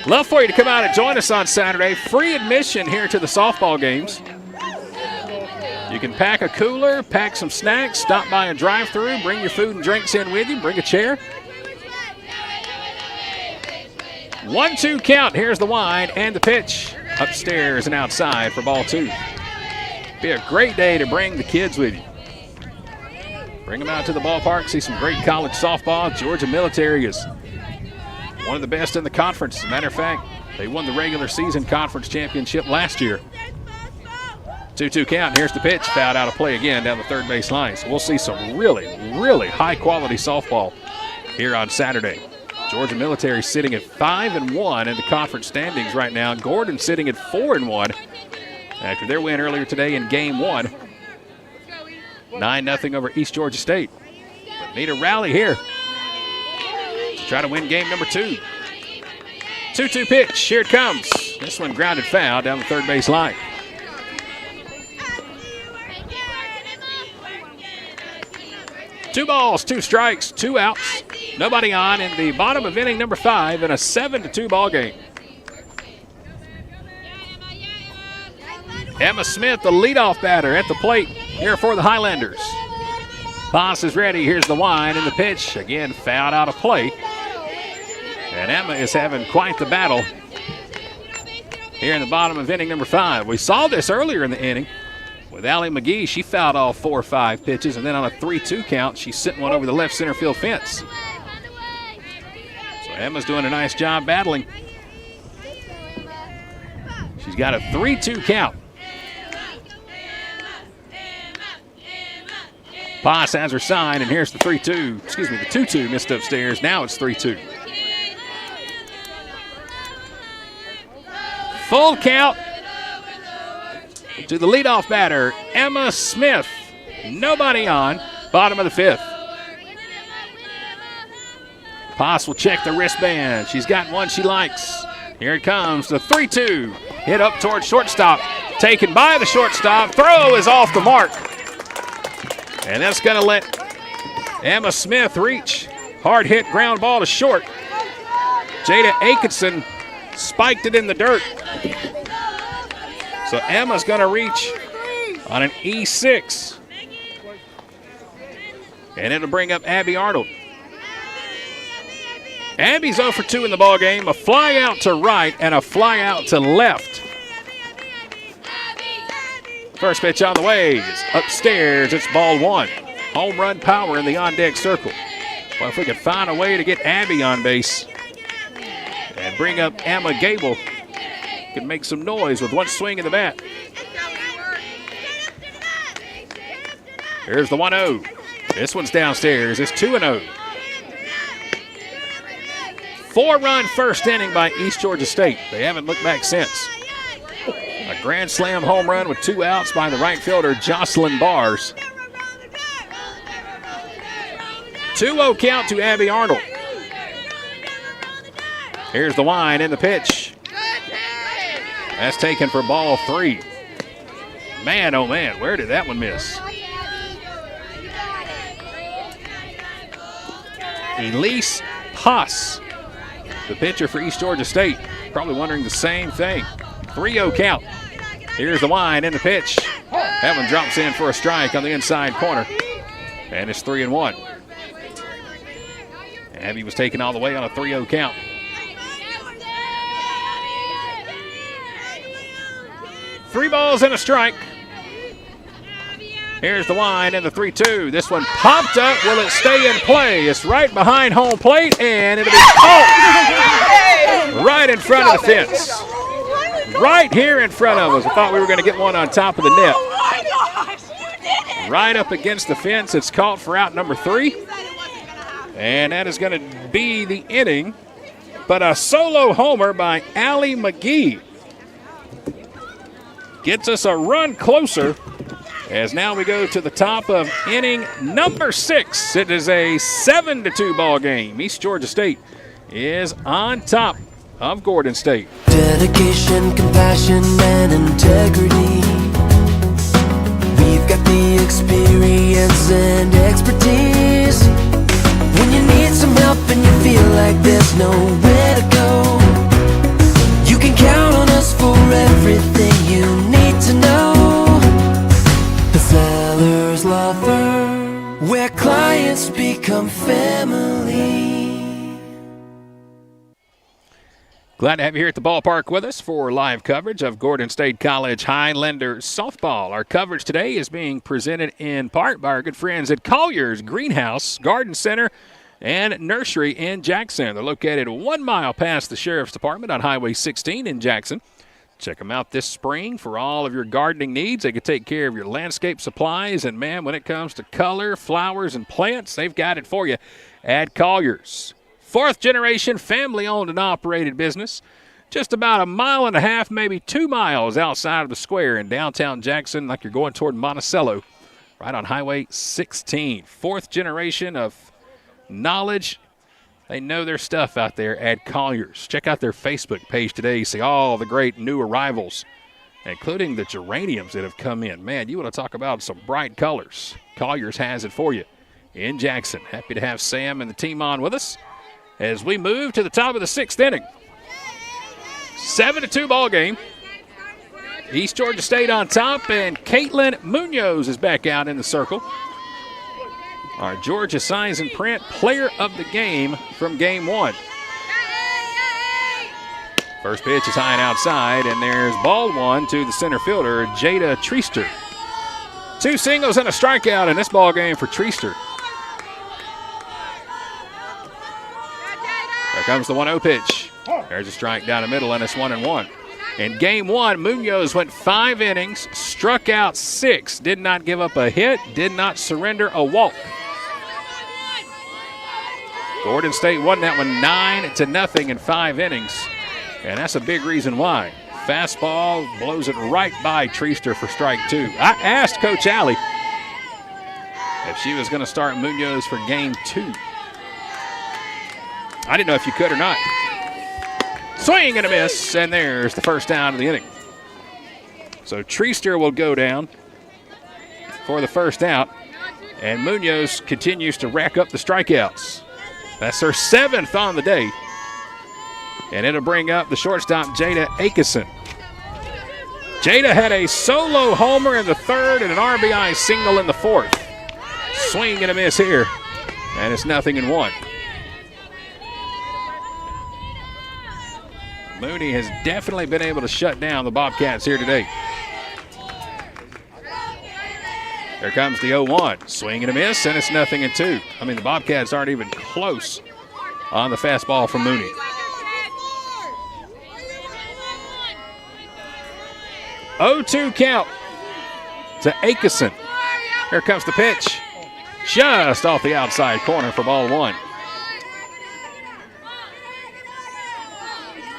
Love for you to come out and join us on Saturday. Free admission here to the softball games. You can pack a cooler, pack some snacks, stop by a drive-thru, bring your food and drinks in with you, bring a chair. 1-2 count. Here's the wind and the pitch. Upstairs and outside for ball 2. Be a great day to bring the kids with you. Bring them out to the ballpark, see some great college softball. Georgia Military is one of the best in the conference. As a matter of fact, they won the regular season conference championship last year. 2-2 count. Here's the pitch. Fouled out of play again down the third base line. So we'll see some really, really high-quality softball here on Saturday. Georgia Military sitting at 5-1 in the conference standings right now. Gordon sitting at 4-1 after their win earlier today in Game 1. 9-0 over East Georgia State. But need a rally here to try to win game number 2. 2-2 pitch. Here it comes. This one grounded foul down the third base line. Two balls, 2 strikes, 2 outs. Nobody on in the bottom of inning number 5 in a 7-2 ball game. Emma Smith, the leadoff batter at the plate here for the Highlanders. Boss is ready. Here's the wind and the pitch. Again, fouled out of play. And Emma is having quite the battle here in the bottom of inning number 5. We saw this earlier in the inning with Allie McGee. She fouled off 4 or 5 pitches, and then on a 3-2 count, she sent one over the left center field fence. So Emma's doing a nice job battling. She's got a 3-2 count. Poss has her sign, and here's the 3-2. Excuse me, the 2-2 missed upstairs. Now it's 3-2. Full count to the leadoff batter, Emma Smith. Nobody on. Bottom of the 5th. Poss will check the wristband. She's got one she likes. Here it comes, the 3-2. Hit up towards shortstop. Taken by the shortstop. Throw is off the mark. And that's going to let Emma Smith reach. Hard hit ground ball to short. Jada Atkinson spiked it in the dirt. So Emma's going to reach on an E6. And it'll bring up Abby Arnold. Abby's 0 for 2 in the ballgame. A fly out to right and a fly out to left. First pitch on the way is upstairs. It's ball 1. Home run power in the on-deck circle. Well, if we could find a way to get Abby on base and bring up Emma Gable, can make some noise with one swing of the bat. Here's the 1-0. This one's downstairs. It's 2-0. 4-run first inning by East Georgia State. They haven't looked back since. A grand slam home run with 2 outs by the right fielder, Jocelyn Bars. 2-0 count to Abby Arnold. Here's the wind and the pitch. That's taken for ball 3. Man, oh man, where did that one miss? Elise Poss, the pitcher for East Georgia State. Probably wondering the same thing. 3-0 count. Here's the wind and the pitch. That one drops in for a strike on the inside corner. And it's 3-1. Abby was taken all the way on a 3-0 count. Three balls and a strike. Here's the wind and the 3-2. This one popped up. Will it stay in play? It's right behind home plate, and it'll be right in front of the fence. Right here in front of us. I thought we were going to get one on top of the net. Right up against the fence. It's called for out number 3. And that is going to be the inning. But a solo homer by Allie McGee gets us a run closer As now we go to the top of inning number 6. It is a 7-2 ball game. East Georgia State is on top of Gordon State. Dedication, compassion, and integrity. We've got the experience and expertise. When you need some help and you feel like there's nowhere to go, you can count on us for everything you need to know. The Sellers Law Firm, where clients become family. Glad to have you here at the ballpark with us for live coverage of Gordon State College Highlanders softball. Our coverage today is being presented in part by our good friends at Collier's Greenhouse, Garden Center, and Nursery in Jackson. They're located 1 mile past the Sheriff's Department on Highway 16 in Jackson. Check them out this spring for all of your gardening needs. They can take care of your landscape supplies. And, man, when it comes to color, flowers, and plants, they've got it for you at Collier's. 4th generation, family-owned and operated business. Just about 1.5 miles, maybe 2 miles outside of the square in downtown Jackson, like you're going toward Monticello, right on Highway 16. 4th generation of knowledge. They know their stuff out there at Collier's. Check out their Facebook page today. See all the great new arrivals, including the geraniums that have come in. Man, you want to talk about some bright colors. Collier's has it for you in Jackson. Happy to have Sam and the team on with us as we move to the top of the 6th inning. 7-2 ball game. East Georgia State on top, and Caitlin Munoz is back out in the circle. Our Georgia Signs and Print player of the game from game 1. First pitch is high and outside, and there's ball 1 to the center fielder, Jada Treaster. 2 singles and a strikeout in this ball game for Treaster. There comes the 1-0 pitch. There's a strike down the middle, and it's 1-1. In game 1, Munoz went 5 innings, struck out 6, did not give up a hit, did not surrender a walk. Gordon State won that one 9-0 in 5 innings, and that's a big reason why. Fastball blows it right by Treaster for strike 2. I asked Coach Alley if she was going to start Munoz for game 2. I didn't know if you could or not. Swing and a miss, and there's the first down of the inning. So Treaster will go down for the first out, and Munoz continues to rack up the strikeouts. That's her 7th on the day, and it'll bring up the shortstop, Jada Akeson. Jada had a solo homer in the 3rd and an RBI single in the 4th. Swing and a miss here, and it's 0-1. Mooney has definitely been able to shut down the Bobcats here today. There comes the 0-1. Swing and a miss, and it's 0-2. I mean, the Bobcats aren't even close on the fastball from Mooney. 0-2 count to Akeson. Here comes the pitch. Just off the outside corner for ball 1.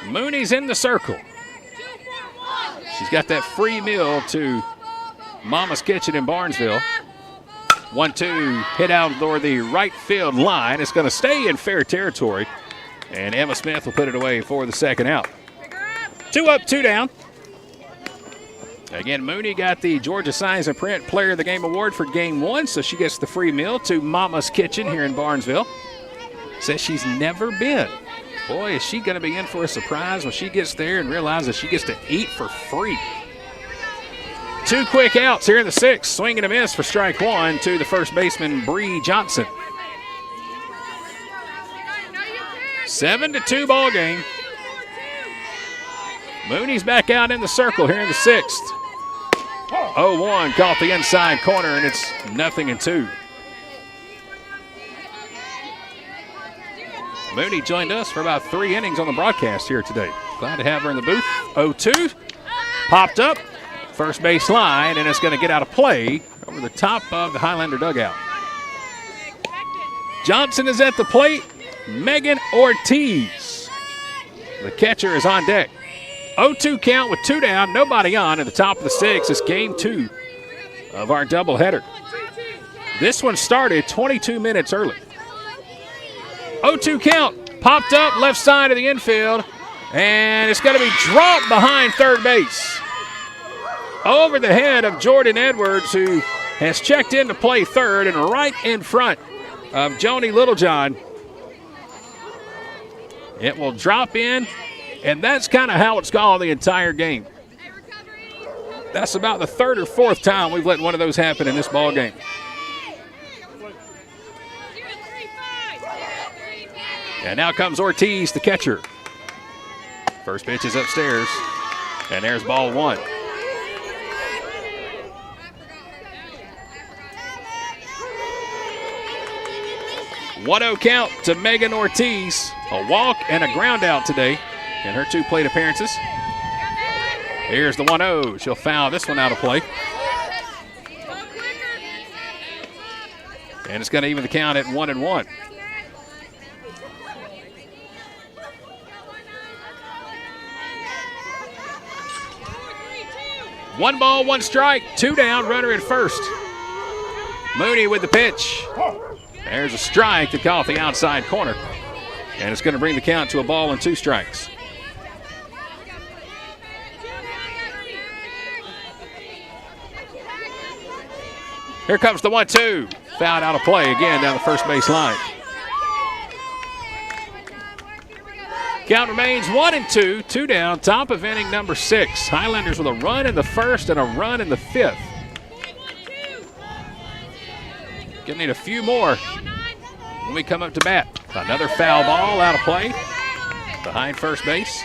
Mooney's in the circle. She's got that free meal to Mama's Kitchen in Barnesville. 1-2 hit out toward the right field line. It's going to stay in fair territory, and Emma Smith will put it away for the second out. 2 up, 2 down. Again, Mooney got the Georgia Signs and Print Player of the Game award for game 1, so she gets the free meal to Mama's Kitchen here in Barnesville. Says she's never been. Boy, is she going to be in for a surprise when she gets there and realizes she gets to eat for free. 2 quick outs here in the 6th. Swing and a miss for strike 1 to the first baseman, Bree Johnson. 7-2 ball game. Mooney's back out in the circle here in the 6th. 0-1 caught the inside corner, and it's 0-2. Mooney joined us for about 3 innings on the broadcast here today. Glad to have her in the booth. 0-2. Popped up. First base line, and it's going to get out of play over the top of the Highlander dugout. Johnson is at the plate. Megan Ortiz, the catcher, is on deck. 0-2 count with 2 down, nobody on at the top of the 6th. It's game 2 of our doubleheader. This one started 22 minutes early. 0-2 count, popped up left side of the infield, and it's going to be dropped behind third base. Over the head of Jordan Edwards, who has checked in to play third and right in front of Joni Littlejohn. It will drop in, and that's kind of how it's gone the entire game. That's about the third or fourth time we've let one of those happen in this ball game. And now comes Ortiz, the catcher. First pitch is upstairs, and there's ball one. 1-0 count to Megan Ortiz. A walk and a ground out today in her 2 plate appearances. Here's the 1-0. She'll foul this one out of play. And it's going to even the count at 1-1. One ball, one strike, 2 down, runner at first. Mooney with the pitch. There's a strike that caught the outside corner. And it's going to bring the count to a ball and 2 strikes. Here comes the 1-2. Fouled out of play again down the first base line. Count remains 1-2, 2 down, top of inning number 6. Highlanders with a run in the first and a run in the 5th. Gonna need a few more when we come up to bat. Another foul ball out of play behind first base.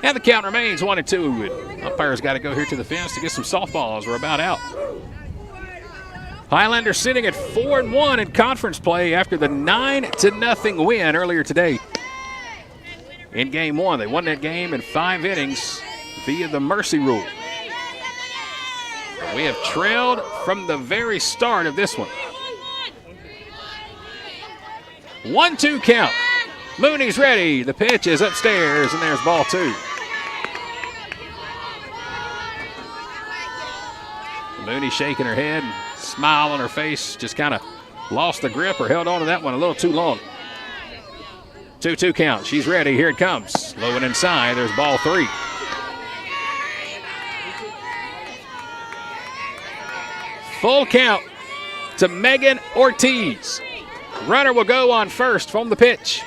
And the count remains 1-2. Umpires got to go here to the fence to get some softballs. We're about out. Highlanders sitting at 4-1 in conference play after the 9-0 win earlier today. In game 1, they won that game in 5 innings via the mercy rule. We have trailed from the very start of this one. 1-2 count. Mooney's ready. The pitch is upstairs, and there's ball 2. Mooney shaking her head, smile on her face, just kind of lost the grip or held on to that one a little too long. 2-2 count. She's ready. Here it comes. Low and inside. There's ball 3. Full count to Megan Ortiz. Runner will go on first from the pitch.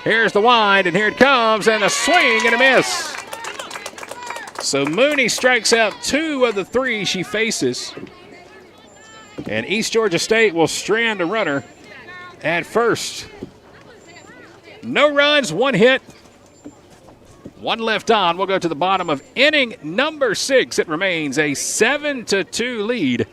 Here's the wind, and here it comes, and a swing and a miss. So Mooney strikes out 2 of the 3 she faces. And East Georgia State will strand a runner at first. No runs, 1 hit, 1 left on. We'll go to the bottom of inning number 6. It remains a 7-2 lead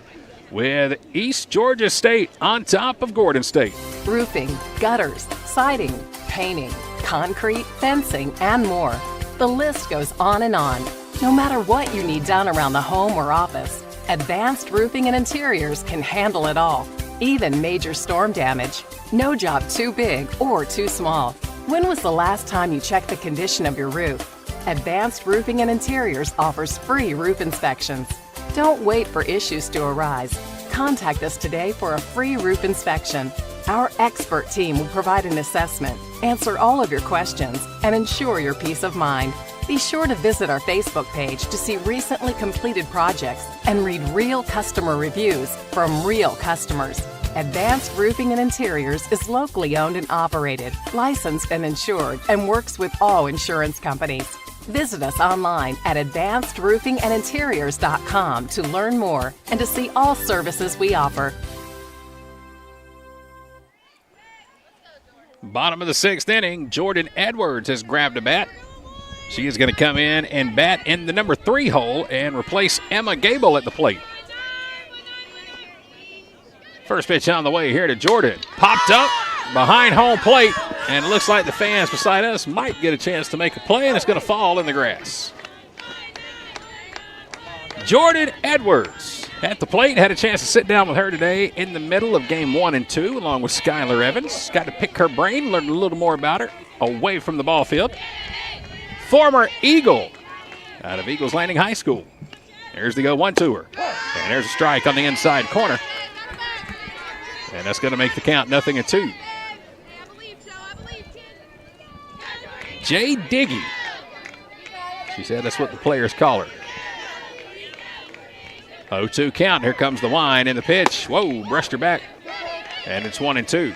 with East Georgia State on top of Gordon State. Roofing, gutters, siding, painting, concrete, fencing, and more. The list goes on and on. No matter what you need done around the home or office, Advanced Roofing and Interiors can handle it all, even major storm damage. No job too big or too small. When was the last time you checked the condition of your roof? Advanced Roofing and Interiors offers free roof inspections. Don't wait for issues to arise. Contact us today for a free roof inspection. Our expert team will provide an assessment, answer all of your questions, and ensure your peace of mind. Be sure to visit our Facebook page to see recently completed projects and read real customer reviews from real customers. Advanced Roofing and Interiors is locally owned and operated, licensed and insured, and works with all insurance companies. Visit us online at advancedroofingandinteriors.com to learn more and to see all services we offer. Bottom of the 6th inning, Jordan Edwards has grabbed a bat. She is going to come in and bat in the number 3 hole and replace Emma Gable at the plate. First pitch on the way here to Jordan. Popped up behind home plate, and it looks like the fans beside us might get a chance to make a play, and it's going to fall in the grass. Jordan Edwards at the plate. Had a chance to sit down with her today in the middle of game 1 and 2, along with Skylar Evans. Got to pick her brain, learn a little more about her away from the ball field. Former Eagle out of Eagles Landing High School. There's the 0-1 to her. And there's a strike on the inside corner. And that's going to make the count 0-2. Jay Diggy. She said that's what the players call her. 0-2 count. Here comes the wind and the pitch. Whoa, brushed her back. And it's 1-2.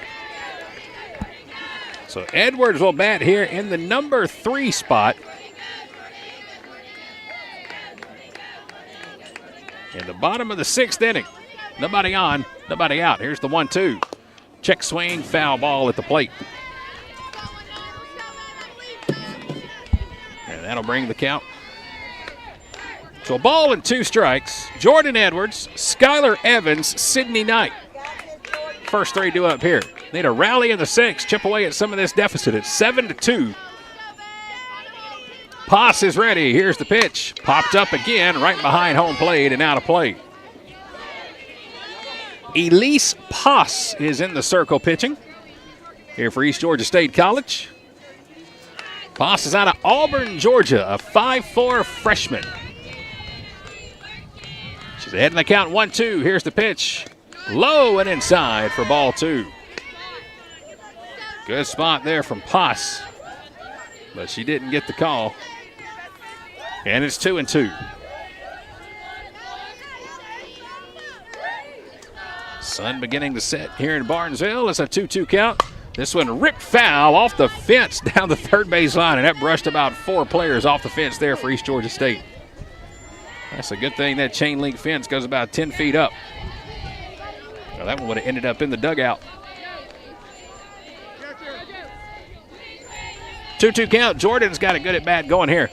So Edwards will bat here in the number 3 spot. In the bottom of the 6th inning. Nobody on, nobody out. Here's the 1-2. Check swing, foul ball at the plate. And that'll bring the count. So a ball and 2 strikes. Jordan Edwards, Skylar Evans, Sydney Knight. First 3 due up here. Need a rally in the 6th, chip away at some of this deficit. It's 7-2. Poss is ready. Here's the pitch. Popped up again, right behind home plate and out of play. Elise Poss is in the circle pitching here for East Georgia State College. Poss is out of Auburn, Georgia, a 5'4" freshman. She's ahead in the count 1-2. Here's the pitch. Low and inside for ball 2. Good spot there from Poss, but she didn't get the call. And it's 2-2. Sun beginning to set here in Barnesville. It's a 2-2 count. This one ripped foul off the fence down the third base line, and that brushed about 4 players off the fence there for East Georgia State. That's a good thing that chain link fence goes about 10 feet up. Well, that one would have ended up in the dugout. 2-2 count. Jordan's got a good at bat going here.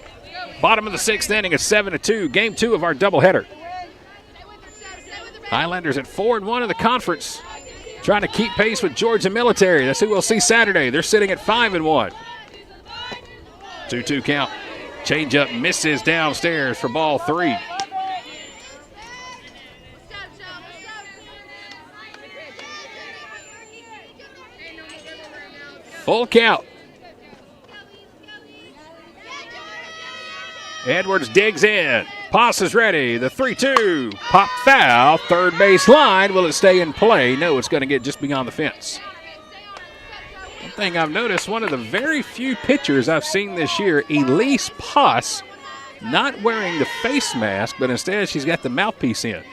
Bottom of the 6th inning, it's 7-2. Game 2 of our doubleheader. Highlanders at 4-1 in the conference, trying to keep pace with Georgia Military. That's who we'll see Saturday. They're sitting at 5-1. 2-2 count. Changeup misses downstairs for ball 3. Full count. Edwards digs in. Poss is ready. The 3-2. Pop foul. Third base line. Will it stay in play? No, it's going to get just beyond the fence. One thing I've noticed, one of the very few pitchers I've seen this year, Elise Poss, not wearing the face mask, but instead she's got the mouthpiece in.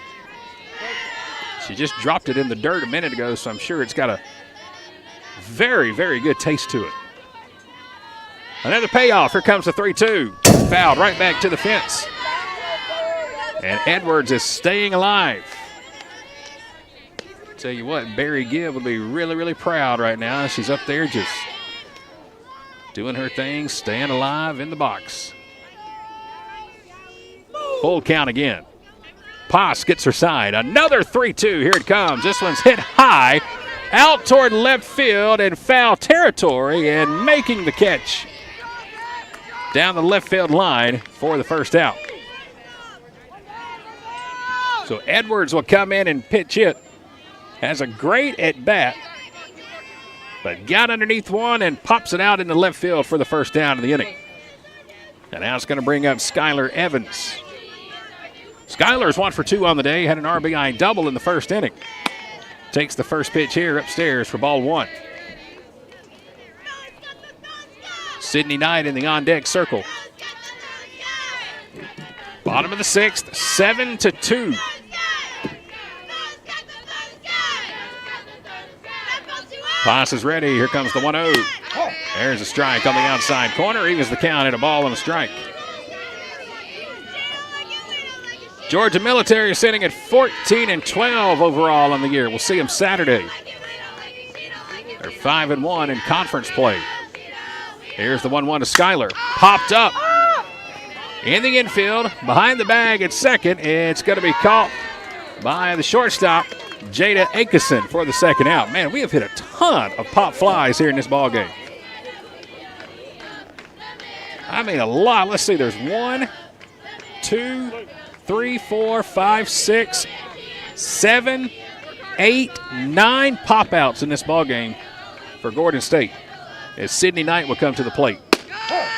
She just dropped it in the dirt a minute ago, so I'm sure it's got a very, very good taste to it. Another payoff. Here comes the 3-2. Fouled right back to the fence. And Edwards is staying alive. Tell you what, Barry Gibb would be really, really proud right now. She's up there just doing her thing, staying alive in the box. Full count again. Poss gets her side. Another 3-2. Here it comes. This one's hit high, out toward left field in foul territory, and making the catch down the left field line for the first out. So Edwards will come in and pitch it. Has a great at-bat, but got underneath one and pops it out in the left field for the first down of the inning. And now it's going to bring up Skylar Evans. Skylar's 1 for 2 on the day, had an RBI double in the first inning. Takes the first pitch here upstairs for ball 1. Sydney Knight in the on-deck circle. Bottom of the 6th, 7-2. Poss is ready. Here comes the 1-0. There's a strike on the outside corner. Evens the count at a ball and a strike. Georgia Military is sitting at 14-12 overall on the year. We'll see them Saturday. They're 5-1 in conference play. Here's the 1-1 to Skylar. Popped up in the infield, behind the bag at second. It's going to be caught by the shortstop, Jada Akeson, for the second out. Man, we have hit a ton of pop flies here in this ball game. I mean, a lot. Let's see. There's 1, 2, 3, 4, 5, 6, 7, 8, 9 pop outs in this ball game for Gordon State, as Sydney Knight will come to the plate.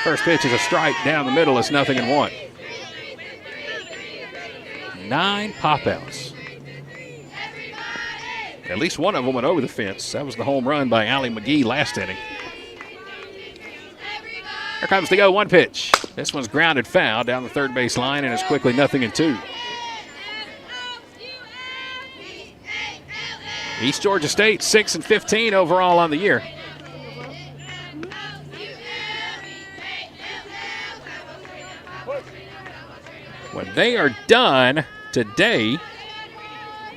First pitch is a strike down the middle. It's 0-1. 9 pop-outs. At least one of them went over the fence. That was the home run by Allie McGee last inning. Here comes the 0-1 pitch. This one's grounded foul down the third base line, and it's quickly 0-2. East Georgia State 6-15 overall on the year. When they are done today,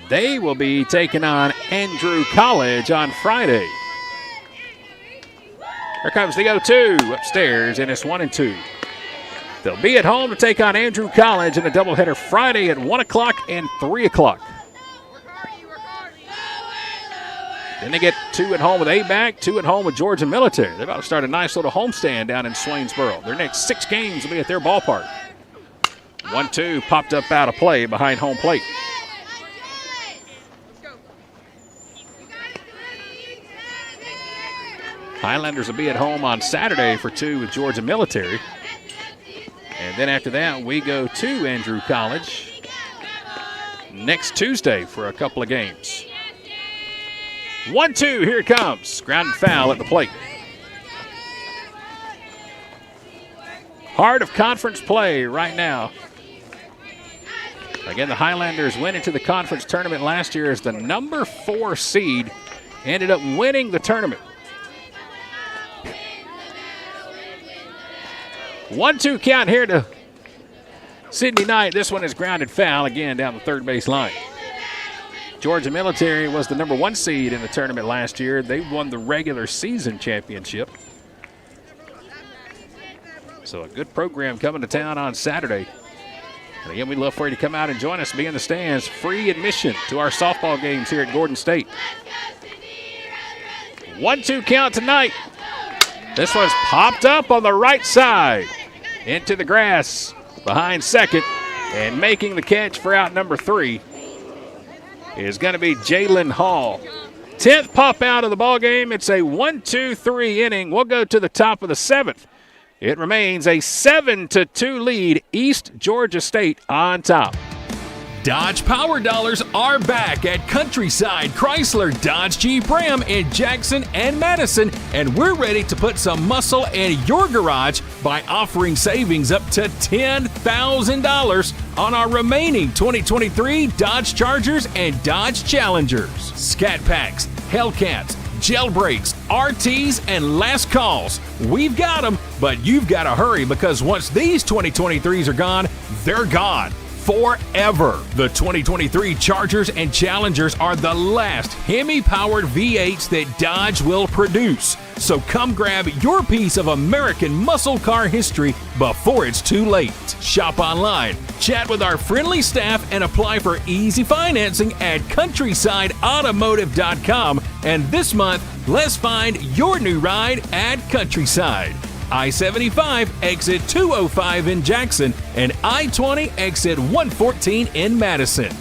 they will be taking on Andrew College on Friday. Here comes the 0-2 upstairs, and it's 1-2. They'll be at home to take on Andrew College in a doubleheader Friday at 1 o'clock and 3 o'clock. Then they get 2 at home with A-Back, 2 at home with Georgia Military. They're about to start a nice little homestand down in Swainsboro. Their next 6 games will be at their ballpark. 1-2 popped up out of play behind home plate. Highlanders will be at home on Saturday for 2 with Georgia Military. And then after that, we go to Andrew College next Tuesday for a couple of games. 1-2, here it comes. Grounded foul at the plate. Heart of conference play right now. Again, the Highlanders went into the conference tournament last year as the number 4 seed. Ended up winning the tournament. 1-2 count here to Sydney Knight. This one is grounded foul again down the third base line. Georgia Military was the number 1 seed in the tournament last year. They won the regular season championship. So a good program coming to town on Saturday. And again, we'd love for you to come out and join us, be in the stands. Free admission to our softball games here at Gordon State. 1-2 count tonight. This one's popped up on the right side into the grass behind second, and making the catch for out number 3 is going to be Jalen Hall. 10th pop out of the ball game. It's a 1-2-3 inning. We'll go to the top of the 7th. It remains a 7-2 lead. East Georgia State on top. Dodge Power Dollars are back at Countryside Chrysler Dodge Jeep Ram in Jackson and Madison, and we're ready to put some muscle in your garage by offering savings up to $10,000 on our remaining 2023 Dodge Chargers and Dodge Challengers. Scat Packs, Hellcats, gel brakes, RTs, and last calls. We've got them, but you've got to hurry because once these 2023s are gone, they're gone forever. The 2023 Chargers and Challengers are the last Hemi-powered V8s that Dodge will produce. So come grab your piece of American muscle car history before it's too late. Shop online, chat with our friendly staff, and apply for easy financing at countrysideautomotive.com. And this month, let's find your new ride at Countryside. I-75 exit 205 in Jackson and I-20 exit 114 in Madison.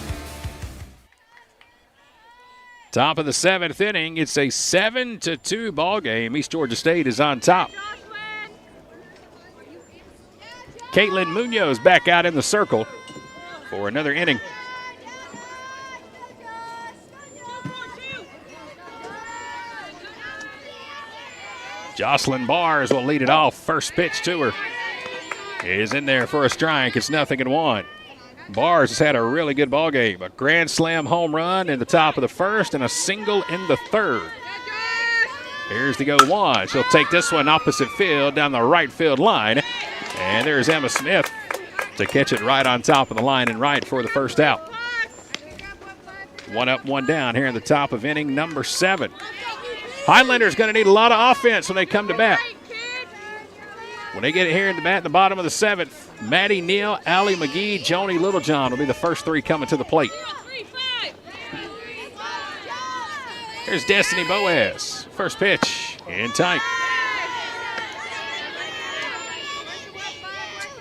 Top of the 7th inning. It's a 7-2 ball game. East Georgia State is on top. Caitlin Munoz back out in the circle for another inning. Jocelyn Bars will lead it off. First pitch to her is in there for a strike. It's 0-1. Bars has had a really good ball game. A grand slam home run in the top of the first and a single in the third. Here's the 0-1. She'll take this one opposite field down the right field line. And there's Emma Smith to catch it right on top of the line and right for the first out. 1 up, 1 down here in the top of inning number 7. Highlanders going to need a lot of offense when they come to bat. When they get it here in the bat in the bottom of the 7th, Maddie Neal, Allie McGee, Joni Littlejohn will be the first 3 coming to the plate. Here's Destiny Boaz. First pitch in tight.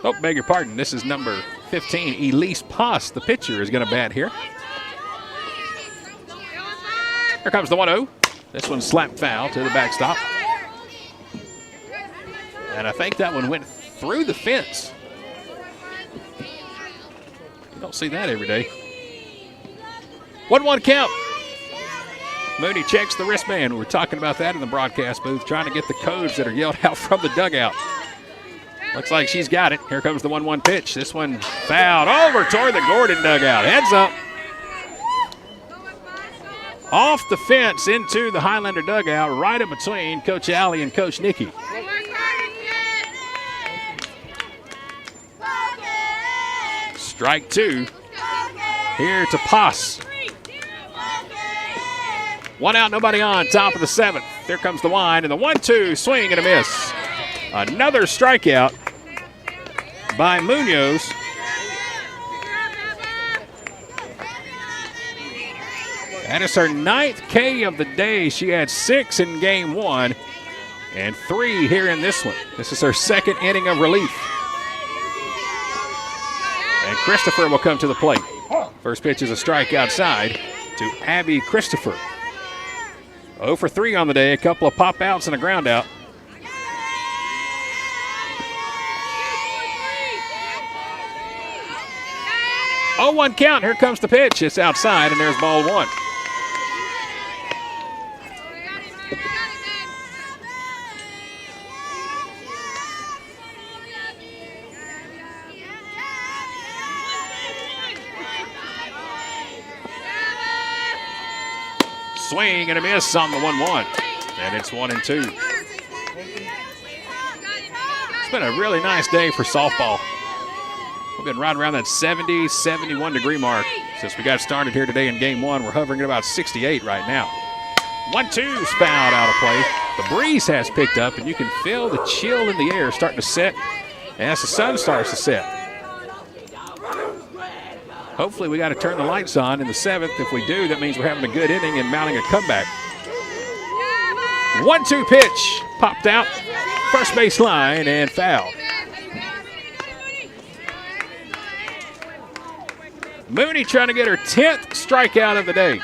Oh, beg your pardon. This is number 15, Elise Poss. The pitcher is going to bat here. Here comes the 1-0. This one slapped foul to the backstop. And I think that one went through the fence. You don't see that every day. 1-1 count. Mooney checks the wristband. We were talking about that in the broadcast booth, trying to get the codes that are yelled out from the dugout. Looks like she's got it. Here comes the 1-1 pitch. This one fouled over toward the Gordon dugout. Heads up. Off the fence into the Highlander dugout, right in between Coach Alley and Coach Nikki. Strike 2. Here to Poss. 1 out, nobody on, top of the 7th. There comes the wind, and the 1-2, swing and a miss. Another strikeout by Munoz. That is her 9th K of the day. She had 6 in game 1 and 3 here in this one. This is her 2nd inning of relief. And Christopher will come to the plate. First pitch is a strike outside to Abby Christopher. 0 for 3 on the day, a couple of pop outs and a ground out. Oh, 1 count. Here comes the pitch. It's outside, and there's ball 1. Swing and a miss on the 1-1. And it's 1-2. It's been a really nice day for softball. We've been right around that 70, 71 degree mark since we got started here today in game 1. We're hovering at about 68 right now. 1-2's fouled out of play. The breeze has picked up, and you can feel the chill in the air starting to set as the sun starts to set. Hopefully we got to turn the lights on in the 7th. If we do, that means we're having a good inning and mounting a comeback. 1-2 pitch, popped out, first base line, and fouled. Mooney trying to get her 10th strikeout of the day.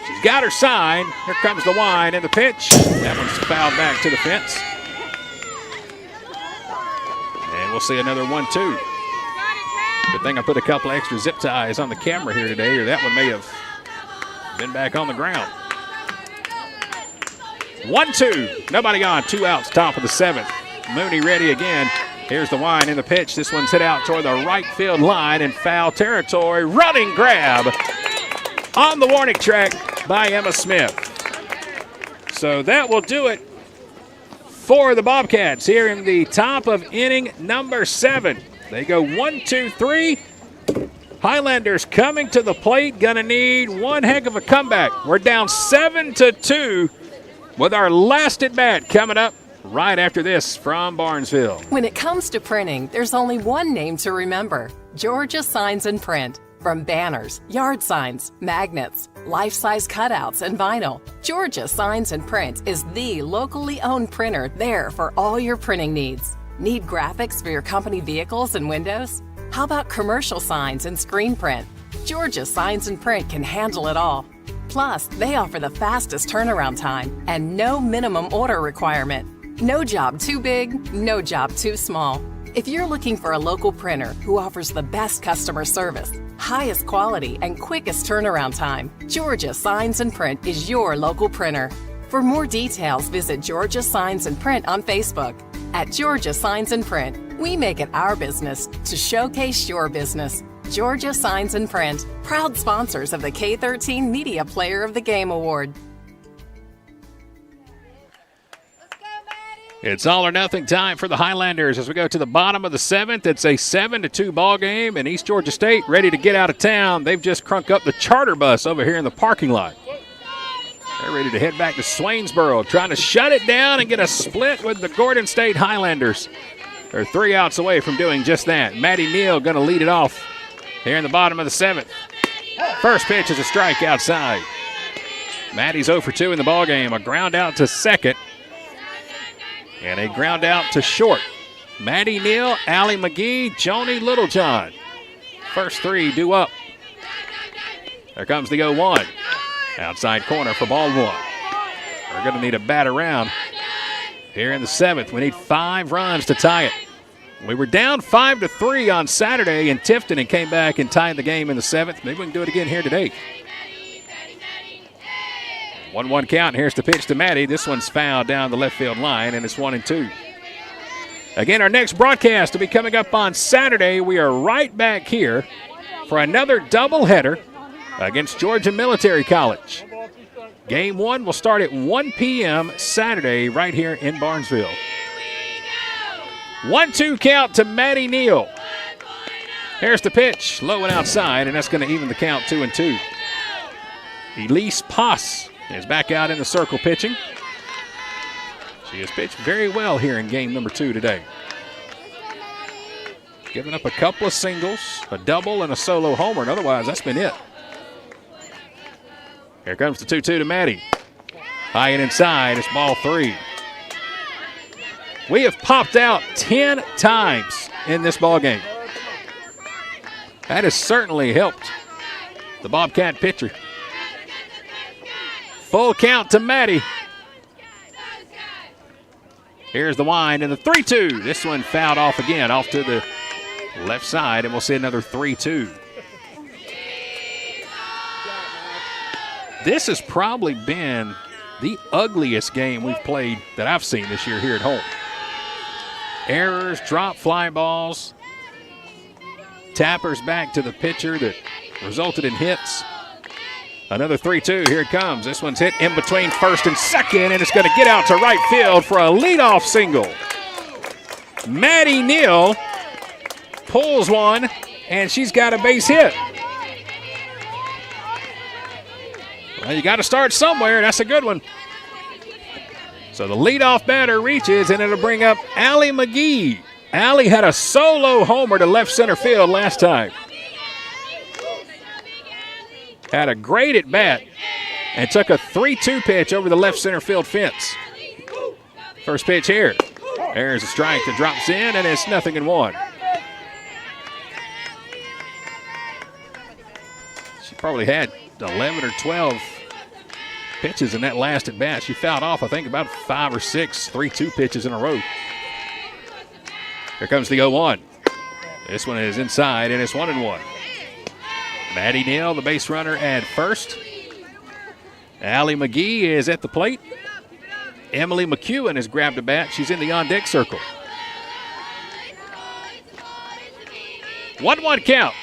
She's got her sign. Here comes the wind and the pitch. That one's fouled back to the fence. And we'll see another 1-2. Good thing I put a couple extra zip ties on the camera here today, or that one may have been back on the ground. 1-2. Nobody on. 2 outs, top of the 7th. Mooney ready again. Here's the wind and the pitch. This one's hit out toward the right field line in foul territory. Running grab on the warning track by Emma Smith. So that will do it for the Bobcats here in the top of inning number 7. They go 1-2-3. Highlanders coming to the plate. Gonna need one heck of a comeback. We're down 7-2 with our last at bat coming up right after this from Barnesville. When it comes to printing, there's only one name to remember: Georgia Signs and Print. From banners, yard signs, magnets, life-size cutouts, and vinyl, Georgia Signs and Print is the locally owned printer there for all your printing needs. Need graphics for your company vehicles and windows? How about commercial signs and screen print? Georgia Signs and Print can handle it all. Plus, they offer the fastest turnaround time and no minimum order requirement. No job too big, no job too small. If you're looking for a local printer who offers the best customer service, highest quality, and quickest turnaround time, Georgia Signs and Print is your local printer. For more details, visit Georgia Signs and Print on Facebook. At Georgia Signs and Print, we make it our business to showcase your business. Georgia Signs and Print, proud sponsors of the K13 Media Player of the Game Award. It's all or nothing time for the Highlanders as we go to the bottom of the 7th. It's a 7-2 ball game, and East Georgia State ready to get out of town. They've just crunk up the charter bus over here in the parking lot. They're ready to head back to Swainsboro, trying to shut it down and get a split with the Gordon State Highlanders. They're 3 outs away from doing just that. Maddie Neal going to lead it off here in the bottom of the 7th. First pitch is a strike outside. Maddie's 0 for 2 in the ball game. A ground out to second. And a ground out to short. Maddie Neal, Allie McGee, Joni Littlejohn. First 3 due up. There comes the 0-1. Outside corner for ball 1. We're going to need a bat around here in the 7th. We need 5 runs to tie it. We were down 5-3 on Saturday in Tifton and came back and tied the game in the 7th. Maybe we can do it again here today. 1-1 count. Here's the pitch to Maddie. This one's fouled down the left field line, and it's 1-2. Again, our next broadcast will be coming up on Saturday. We are right back here for another doubleheader against Georgia Military College. Game 1 will start at 1 p.m. Saturday right here in Barnesville. 1-2 count to Maddie Neal. Here's the pitch, low and outside, and that's going to even the count 2-2. Elise Poss is back out in the circle pitching. She has pitched very well here in game number 2 today. Giving up a couple of singles, a double, and a solo homer, and otherwise that's been it. Here comes the 2-2 to Maddie. High and inside, it's ball 3. We have popped out 10 times in this ball game. That has certainly helped the Bobcat pitcher. Full count to Maddie. Here's the wind and the 3-2. This one fouled off again, off to the left side, and we'll see another 3-2. This has probably been the ugliest game we've played that I've seen this year here at home. Errors, drop fly balls, tappers back to the pitcher that resulted in hits. Another 3-2, here it comes. This one's hit in between first and second, and it's going to get out to right field for a leadoff single. Maddie Neal pulls one, and she's got a base hit. Well, you got to start somewhere. That's a good one. So the leadoff batter reaches, and it'll bring up Allie McGee. Allie had a solo homer to left center field last time. Had a great at bat and took a 3-2 pitch over the left center field fence. First pitch here. There's a strike that drops in, and it's 0-1. She probably had 11 or 12 pitches in that last at bat. She fouled off, I think, about 5 or 6 3-2 pitches in a row. Here comes the 0-1. This one is inside, and it's 1-1. Maddie Neal, the base runner at first. Allie McGee is at the plate. Emily McEwen has grabbed a bat. She's in the on-deck circle. 1-1 count.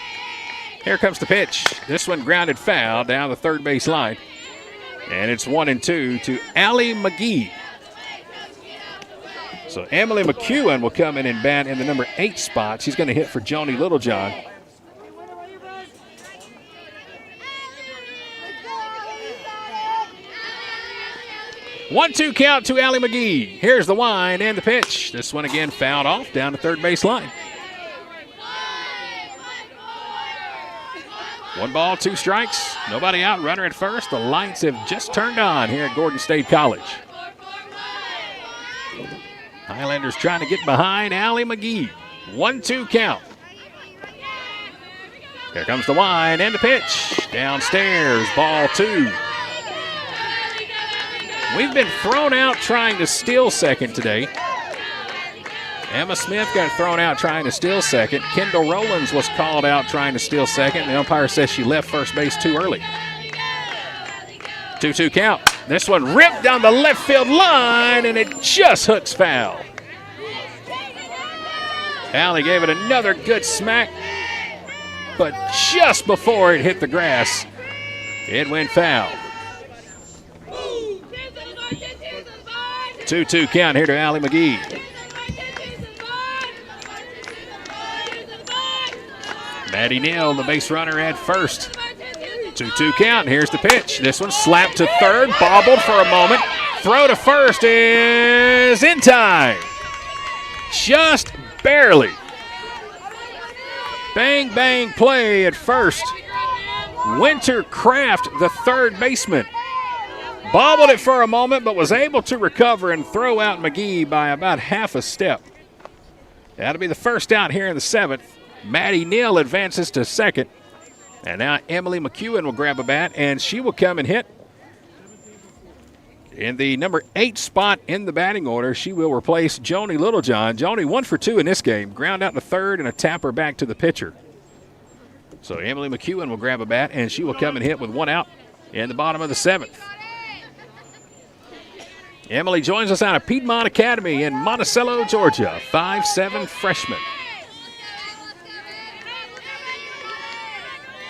Here comes the pitch. This one grounded foul down the third base line. And it's 1-2 to Allie McGee. So Emily McEwen will come in and bat in the number 8 spot. She's going to hit for Joni Littlejohn. One-two count to Allie McGee. Here's the wind and the pitch. This one again fouled off down the third base line. 1 ball, 2 strikes. Nobody out, runner at first. The lights have just turned on here at Gordon State College. Highlanders trying to get behind Allie McGee. 1-2 count. Here comes the wind and the pitch. Downstairs, ball 2. We've been thrown out trying to steal second today. Emma Smith got thrown out trying to steal second. Kendall Rowlands was called out trying to steal second. The umpire says she left first base too early. 2-2 count. This one ripped down the left field line, and it just hooks foul. Allie gave it another good smack, but just before it hit the grass, it went foul. 2-2 count here to Allie McGee. Maddie Neal, the base runner at first. 2-2 count. Here's the pitch. This one slapped to third, bobbled for a moment. Throw to first is in time. Just barely. Bang, bang play at first. Winter Craft, the third baseman, bobbled it for a moment, but was able to recover and throw out McGee by about half a step. That'll be the first out here in the 7th. Maddie Neal advances to second. And now Emily McEwen will grab a bat, and she will come and hit. In the number 8 spot in the batting order, she will replace Joni Littlejohn. Joni 1 for 2 in this game. Ground out in the third and a tapper back to the pitcher. So Emily McEwen will grab a bat, and she will come and hit with 1 out in the bottom of the 7th. Emily joins us out of Piedmont Academy in Monticello, Georgia. 5'7" freshman.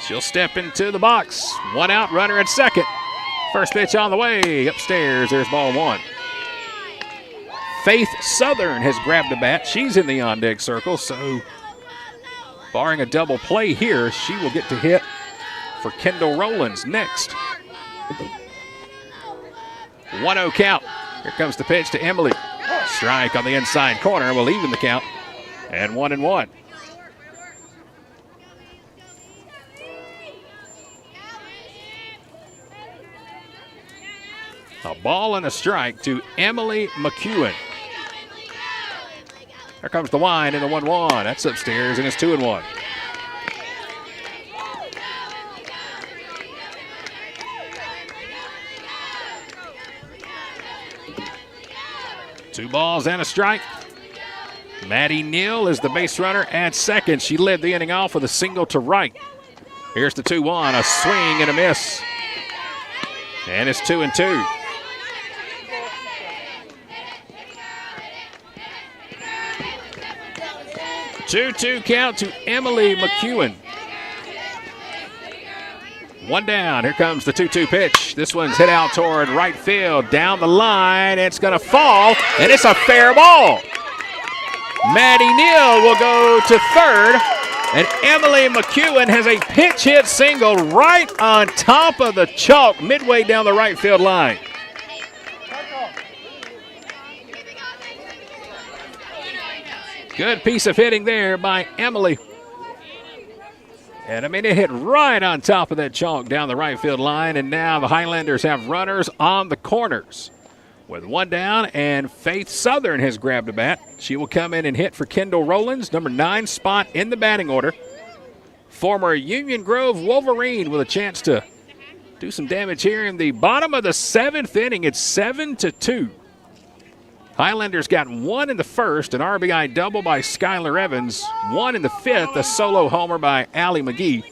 She'll step into the box. 1 out, runner at second. First pitch on the way. Upstairs, there's ball 1. Faith Southern has grabbed a bat. She's in the on-deck circle, so barring a double play here, she will get to hit for Kendall Rowlands next. 1-0 count. Here comes the pitch to Emily. Strike on the inside corner will even the count. And 1-1. A ball and a strike to Emily McEwen. Here comes the wind and the 1-1. That's upstairs, and it's 2-1. Two balls and a strike. Maddie Neal is the base runner at second. She led the inning off with a single to right. Here's the 2-1, a swing and a miss. And it's 2-2. Two count to Emily McEwen. 1 down. Here comes the 2-2 pitch. This one's hit out toward right field. Down the line. It's going to fall, and it's a fair ball. Maddie Neal will go to third, and Emily McEwen has a pinch hit single right on top of the chalk midway down the right field line. Good piece of hitting there by Emily. And I mean, it hit right on top of that chalk down the right field line. And now the Highlanders have runners on the corners. With 1 down, and Faith Southern has grabbed a bat. She will come in and hit for Kendall Rowlands, number 9 spot in the batting order. Former Union Grove Wolverine with a chance to do some damage here in the bottom of the 7th inning. It's 7-2. Highlanders got 1 in the first, an RBI double by Skylar Evans. 1 in the 5th, a solo homer by Allie McGee.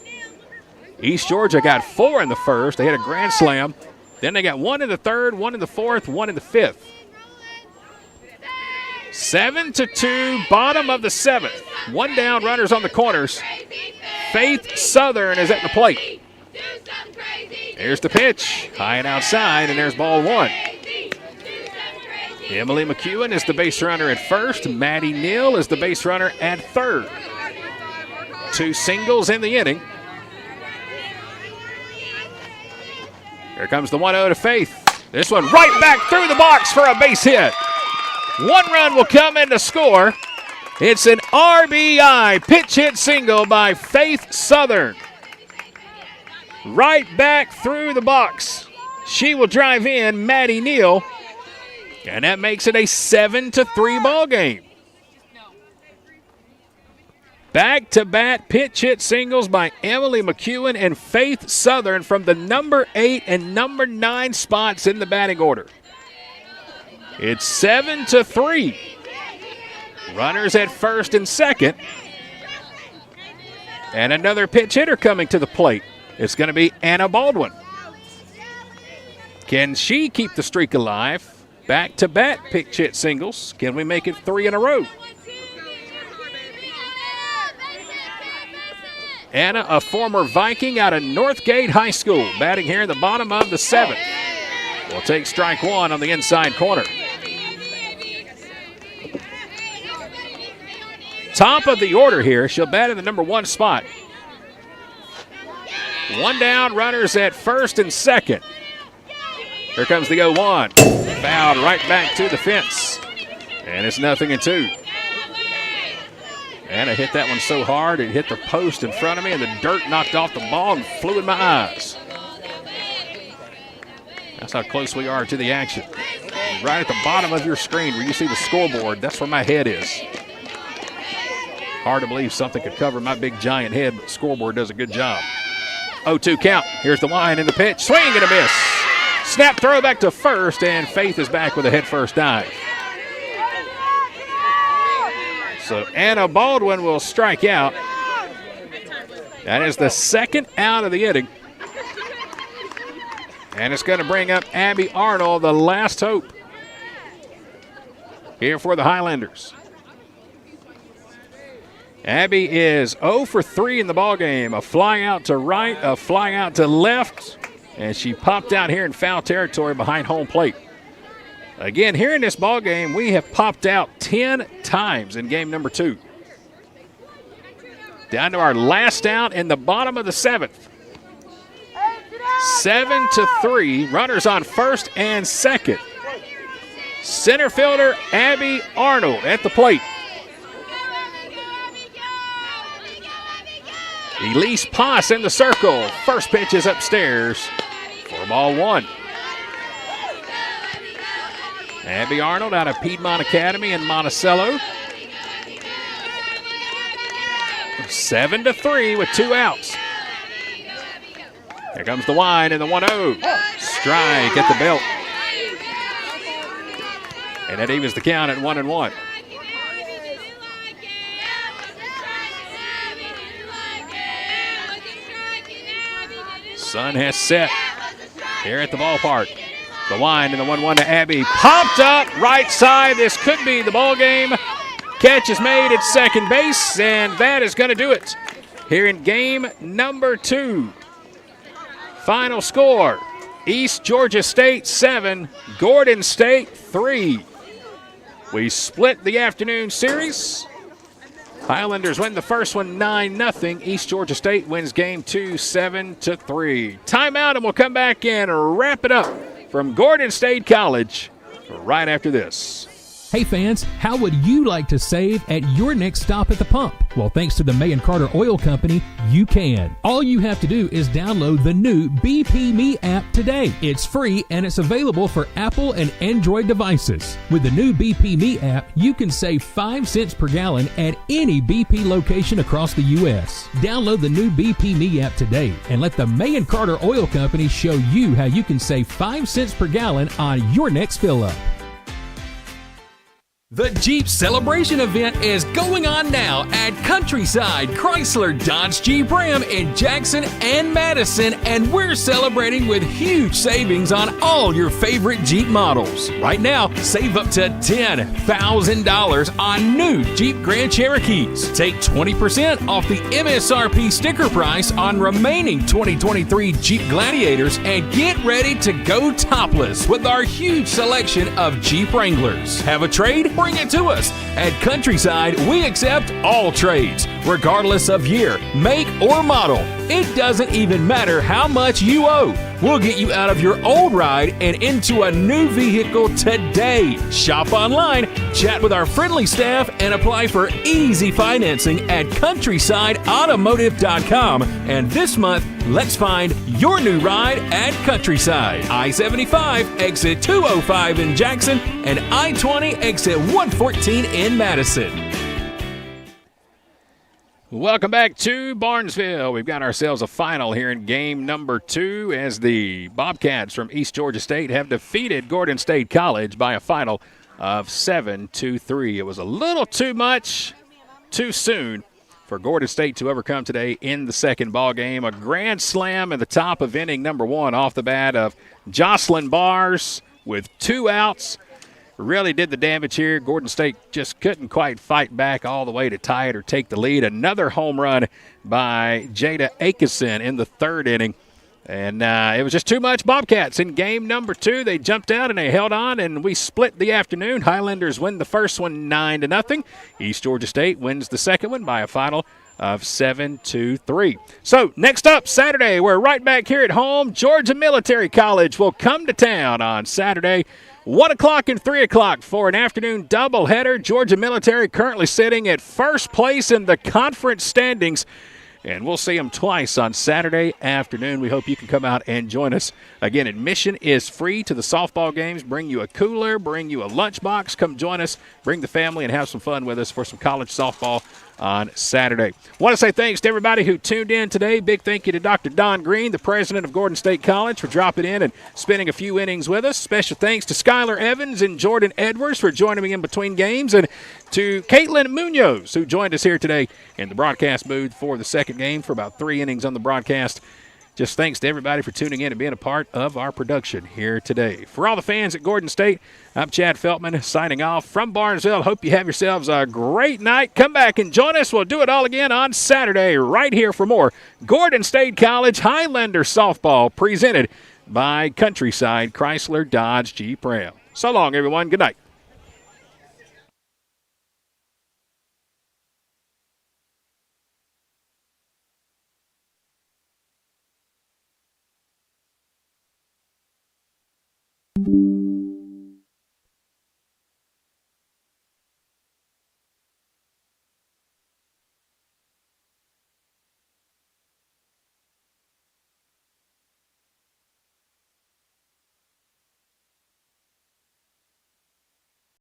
East Georgia got 4 in the first. They hit a grand slam. Then they got 1 in the 3rd, 1 in the 4th, 1 in the 5th. 7-2, bottom of the 7th. 1 down, runners on the corners. Faith Southern is at the plate. Here's the pitch, high and outside, and there's ball 1. Emily McEwen is the base runner at first. Maddie Neal is the base runner at third. 2 singles in the inning. Here comes the 1-0 to Faith. This one right back through the box for a base hit. 1 run will come in to score. It's an RBI pitch hit single by Faith Southern. Right back through the box. She will drive in Maddie Neal. And that makes it a 7-3 ball game. Back-to-back pitch hit singles by Emily McEwen and Faith Southern from the number 8 and number 9 spots in the batting order. It's 7-3. Runners at first and second. And another pitch hitter coming to the plate. It's going to be Anna Baldwin. Can she keep the streak alive? Back-to-back pitch hit singles. Can we make it 3 in a row? Anna, a former Viking out of Northgate High School, batting here in the bottom of the 7th. We'll take strike 1 on the inside corner. Top of the order here. She'll bat in the number 1 spot. 1 down, runners at first and second. Here comes the 0-1. Fouled right back to the fence. And it's 0-2. And I hit that one so hard, it hit the post in front of me, and the dirt knocked off the ball and flew in my eyes. That's how close we are to the action. Right at the bottom of your screen where you see the scoreboard, that's where my head is. Hard to believe something could cover my big giant head, but the scoreboard does a good job. 0-2 count. Here's the line in the pitch. Swing and a miss. Snap throw back to first, and Faith is back with a head-first dive. So Anna Baldwin will strike out. That is the second out of the inning. And it's going to bring up Abby Arnold, the last hope here for the Highlanders. Abby is 0 for 3 in the ballgame. A fly out to right, a fly out to left, and she popped out here in foul territory behind home plate. Again, here in this ballgame, we have popped out 10 times in game number 2. Down to our last out in the bottom of the 7th. 7-3. Runners on first and second. Center fielder Abby Arnold at the plate. Elise Poss in the circle. First pitch is upstairs for ball 1. Abby Arnold out of Piedmont Academy in Monticello. 7-3 with 2 outs. Here comes the wind and the 1-0. Strike at the belt. And that evens the count at 1-1. Sun has set here at the ballpark. The wind and the 1-1 to Abby. Popped up right side. This could be the ball game. Catch is made at second base, and that is going to do it here in game number 2. Final score, East Georgia State 7, Gordon State 3. We split the afternoon series. Highlanders win the first one 9-0. East Georgia State wins game 2 7-3. Timeout, and we'll come back and wrap it up from Gordon State College right after this. Hey fans, how would you like to save at your next stop at the pump? Well, thanks to the May & Carter Oil Company, you can. All you have to do is download the new BP Me app today. It's free and it's available for Apple and Android devices. With the new BP Me app, you can save 5 cents per gallon at any BP location across the U.S. Download the new BP Me app today and let the May & Carter Oil Company show you how you can save 5 cents per gallon on your next fill-up. The Jeep Celebration event is going on now at Countryside Chrysler Dodge Jeep Ram in Jackson and Madison, and we're celebrating with huge savings on all your favorite Jeep models. Right now, save up to $10,000 on new Jeep Grand Cherokees. Take 20% off the MSRP sticker price on remaining 2023 Jeep Gladiators, and get ready to go topless with our huge selection of Jeep Wranglers. Have a trade? Bring it to us. At Countryside, we accept all trades, regardless of year, make, or model. It doesn't even matter how much you owe. We'll get you out of your old ride and into a new vehicle today. Shop online, chat with our friendly staff, and apply for easy financing at CountrysideAutomotive.com. And this month, let's find your new ride at Countryside. I-75, exit 205 in Jackson, and I-20, exit 114 in Madison. Welcome back to Barnesville. We've got ourselves a final here in game number 2 as the Bobcats from East Georgia State have defeated Gordon State College by a final of 7-3. It was a little too much too soon for Gordon State to overcome today in the second ball game. A grand slam at the top of inning number 1 off the bat of Jocelyn Bars with 2 outs. Really did the damage here. Gordon State just couldn't quite fight back all the way to tie it or take the lead. Another home run by Jada Akeson in the 3rd inning. And it was just too much Bobcats in game number 2. They jumped out and they held on, and we split the afternoon. Highlanders win the first one 9-0. East Georgia State wins the second one by a final of 7-3. So next up, Saturday, we're right back here at home. Georgia Military College will come to town on Saturday, 1 o'clock and 3 o'clock for an afternoon doubleheader. Georgia Military currently sitting at first place in the conference standings, and we'll see them twice on Saturday afternoon. We hope you can come out and join us. Again, admission is free to the softball games. Bring you a cooler, bring you a lunchbox. Come join us, bring the family, and have some fun with us for some college softball on Saturday. Want to say thanks to everybody who tuned in today. Big thank you to Dr. Don Green, the president of Gordon State College, for dropping in and spending a few innings with us. Special thanks to Skylar Evans and Jordan Edwards for joining me in between games, and to Caitlin Munoz, who joined us here today in the broadcast booth for the second game for about 3 innings on the broadcast. Just thanks to everybody for tuning in and being a part of our production here today. For all the fans at Gordon State, I'm Chad Feltman signing off from Barnesville. Hope you have yourselves a great night. Come back and join us. We'll do it all again on Saturday right here for more Gordon State College Highlander softball presented by Countryside Chrysler Dodge Jeep Ram. So long, everyone. Good night.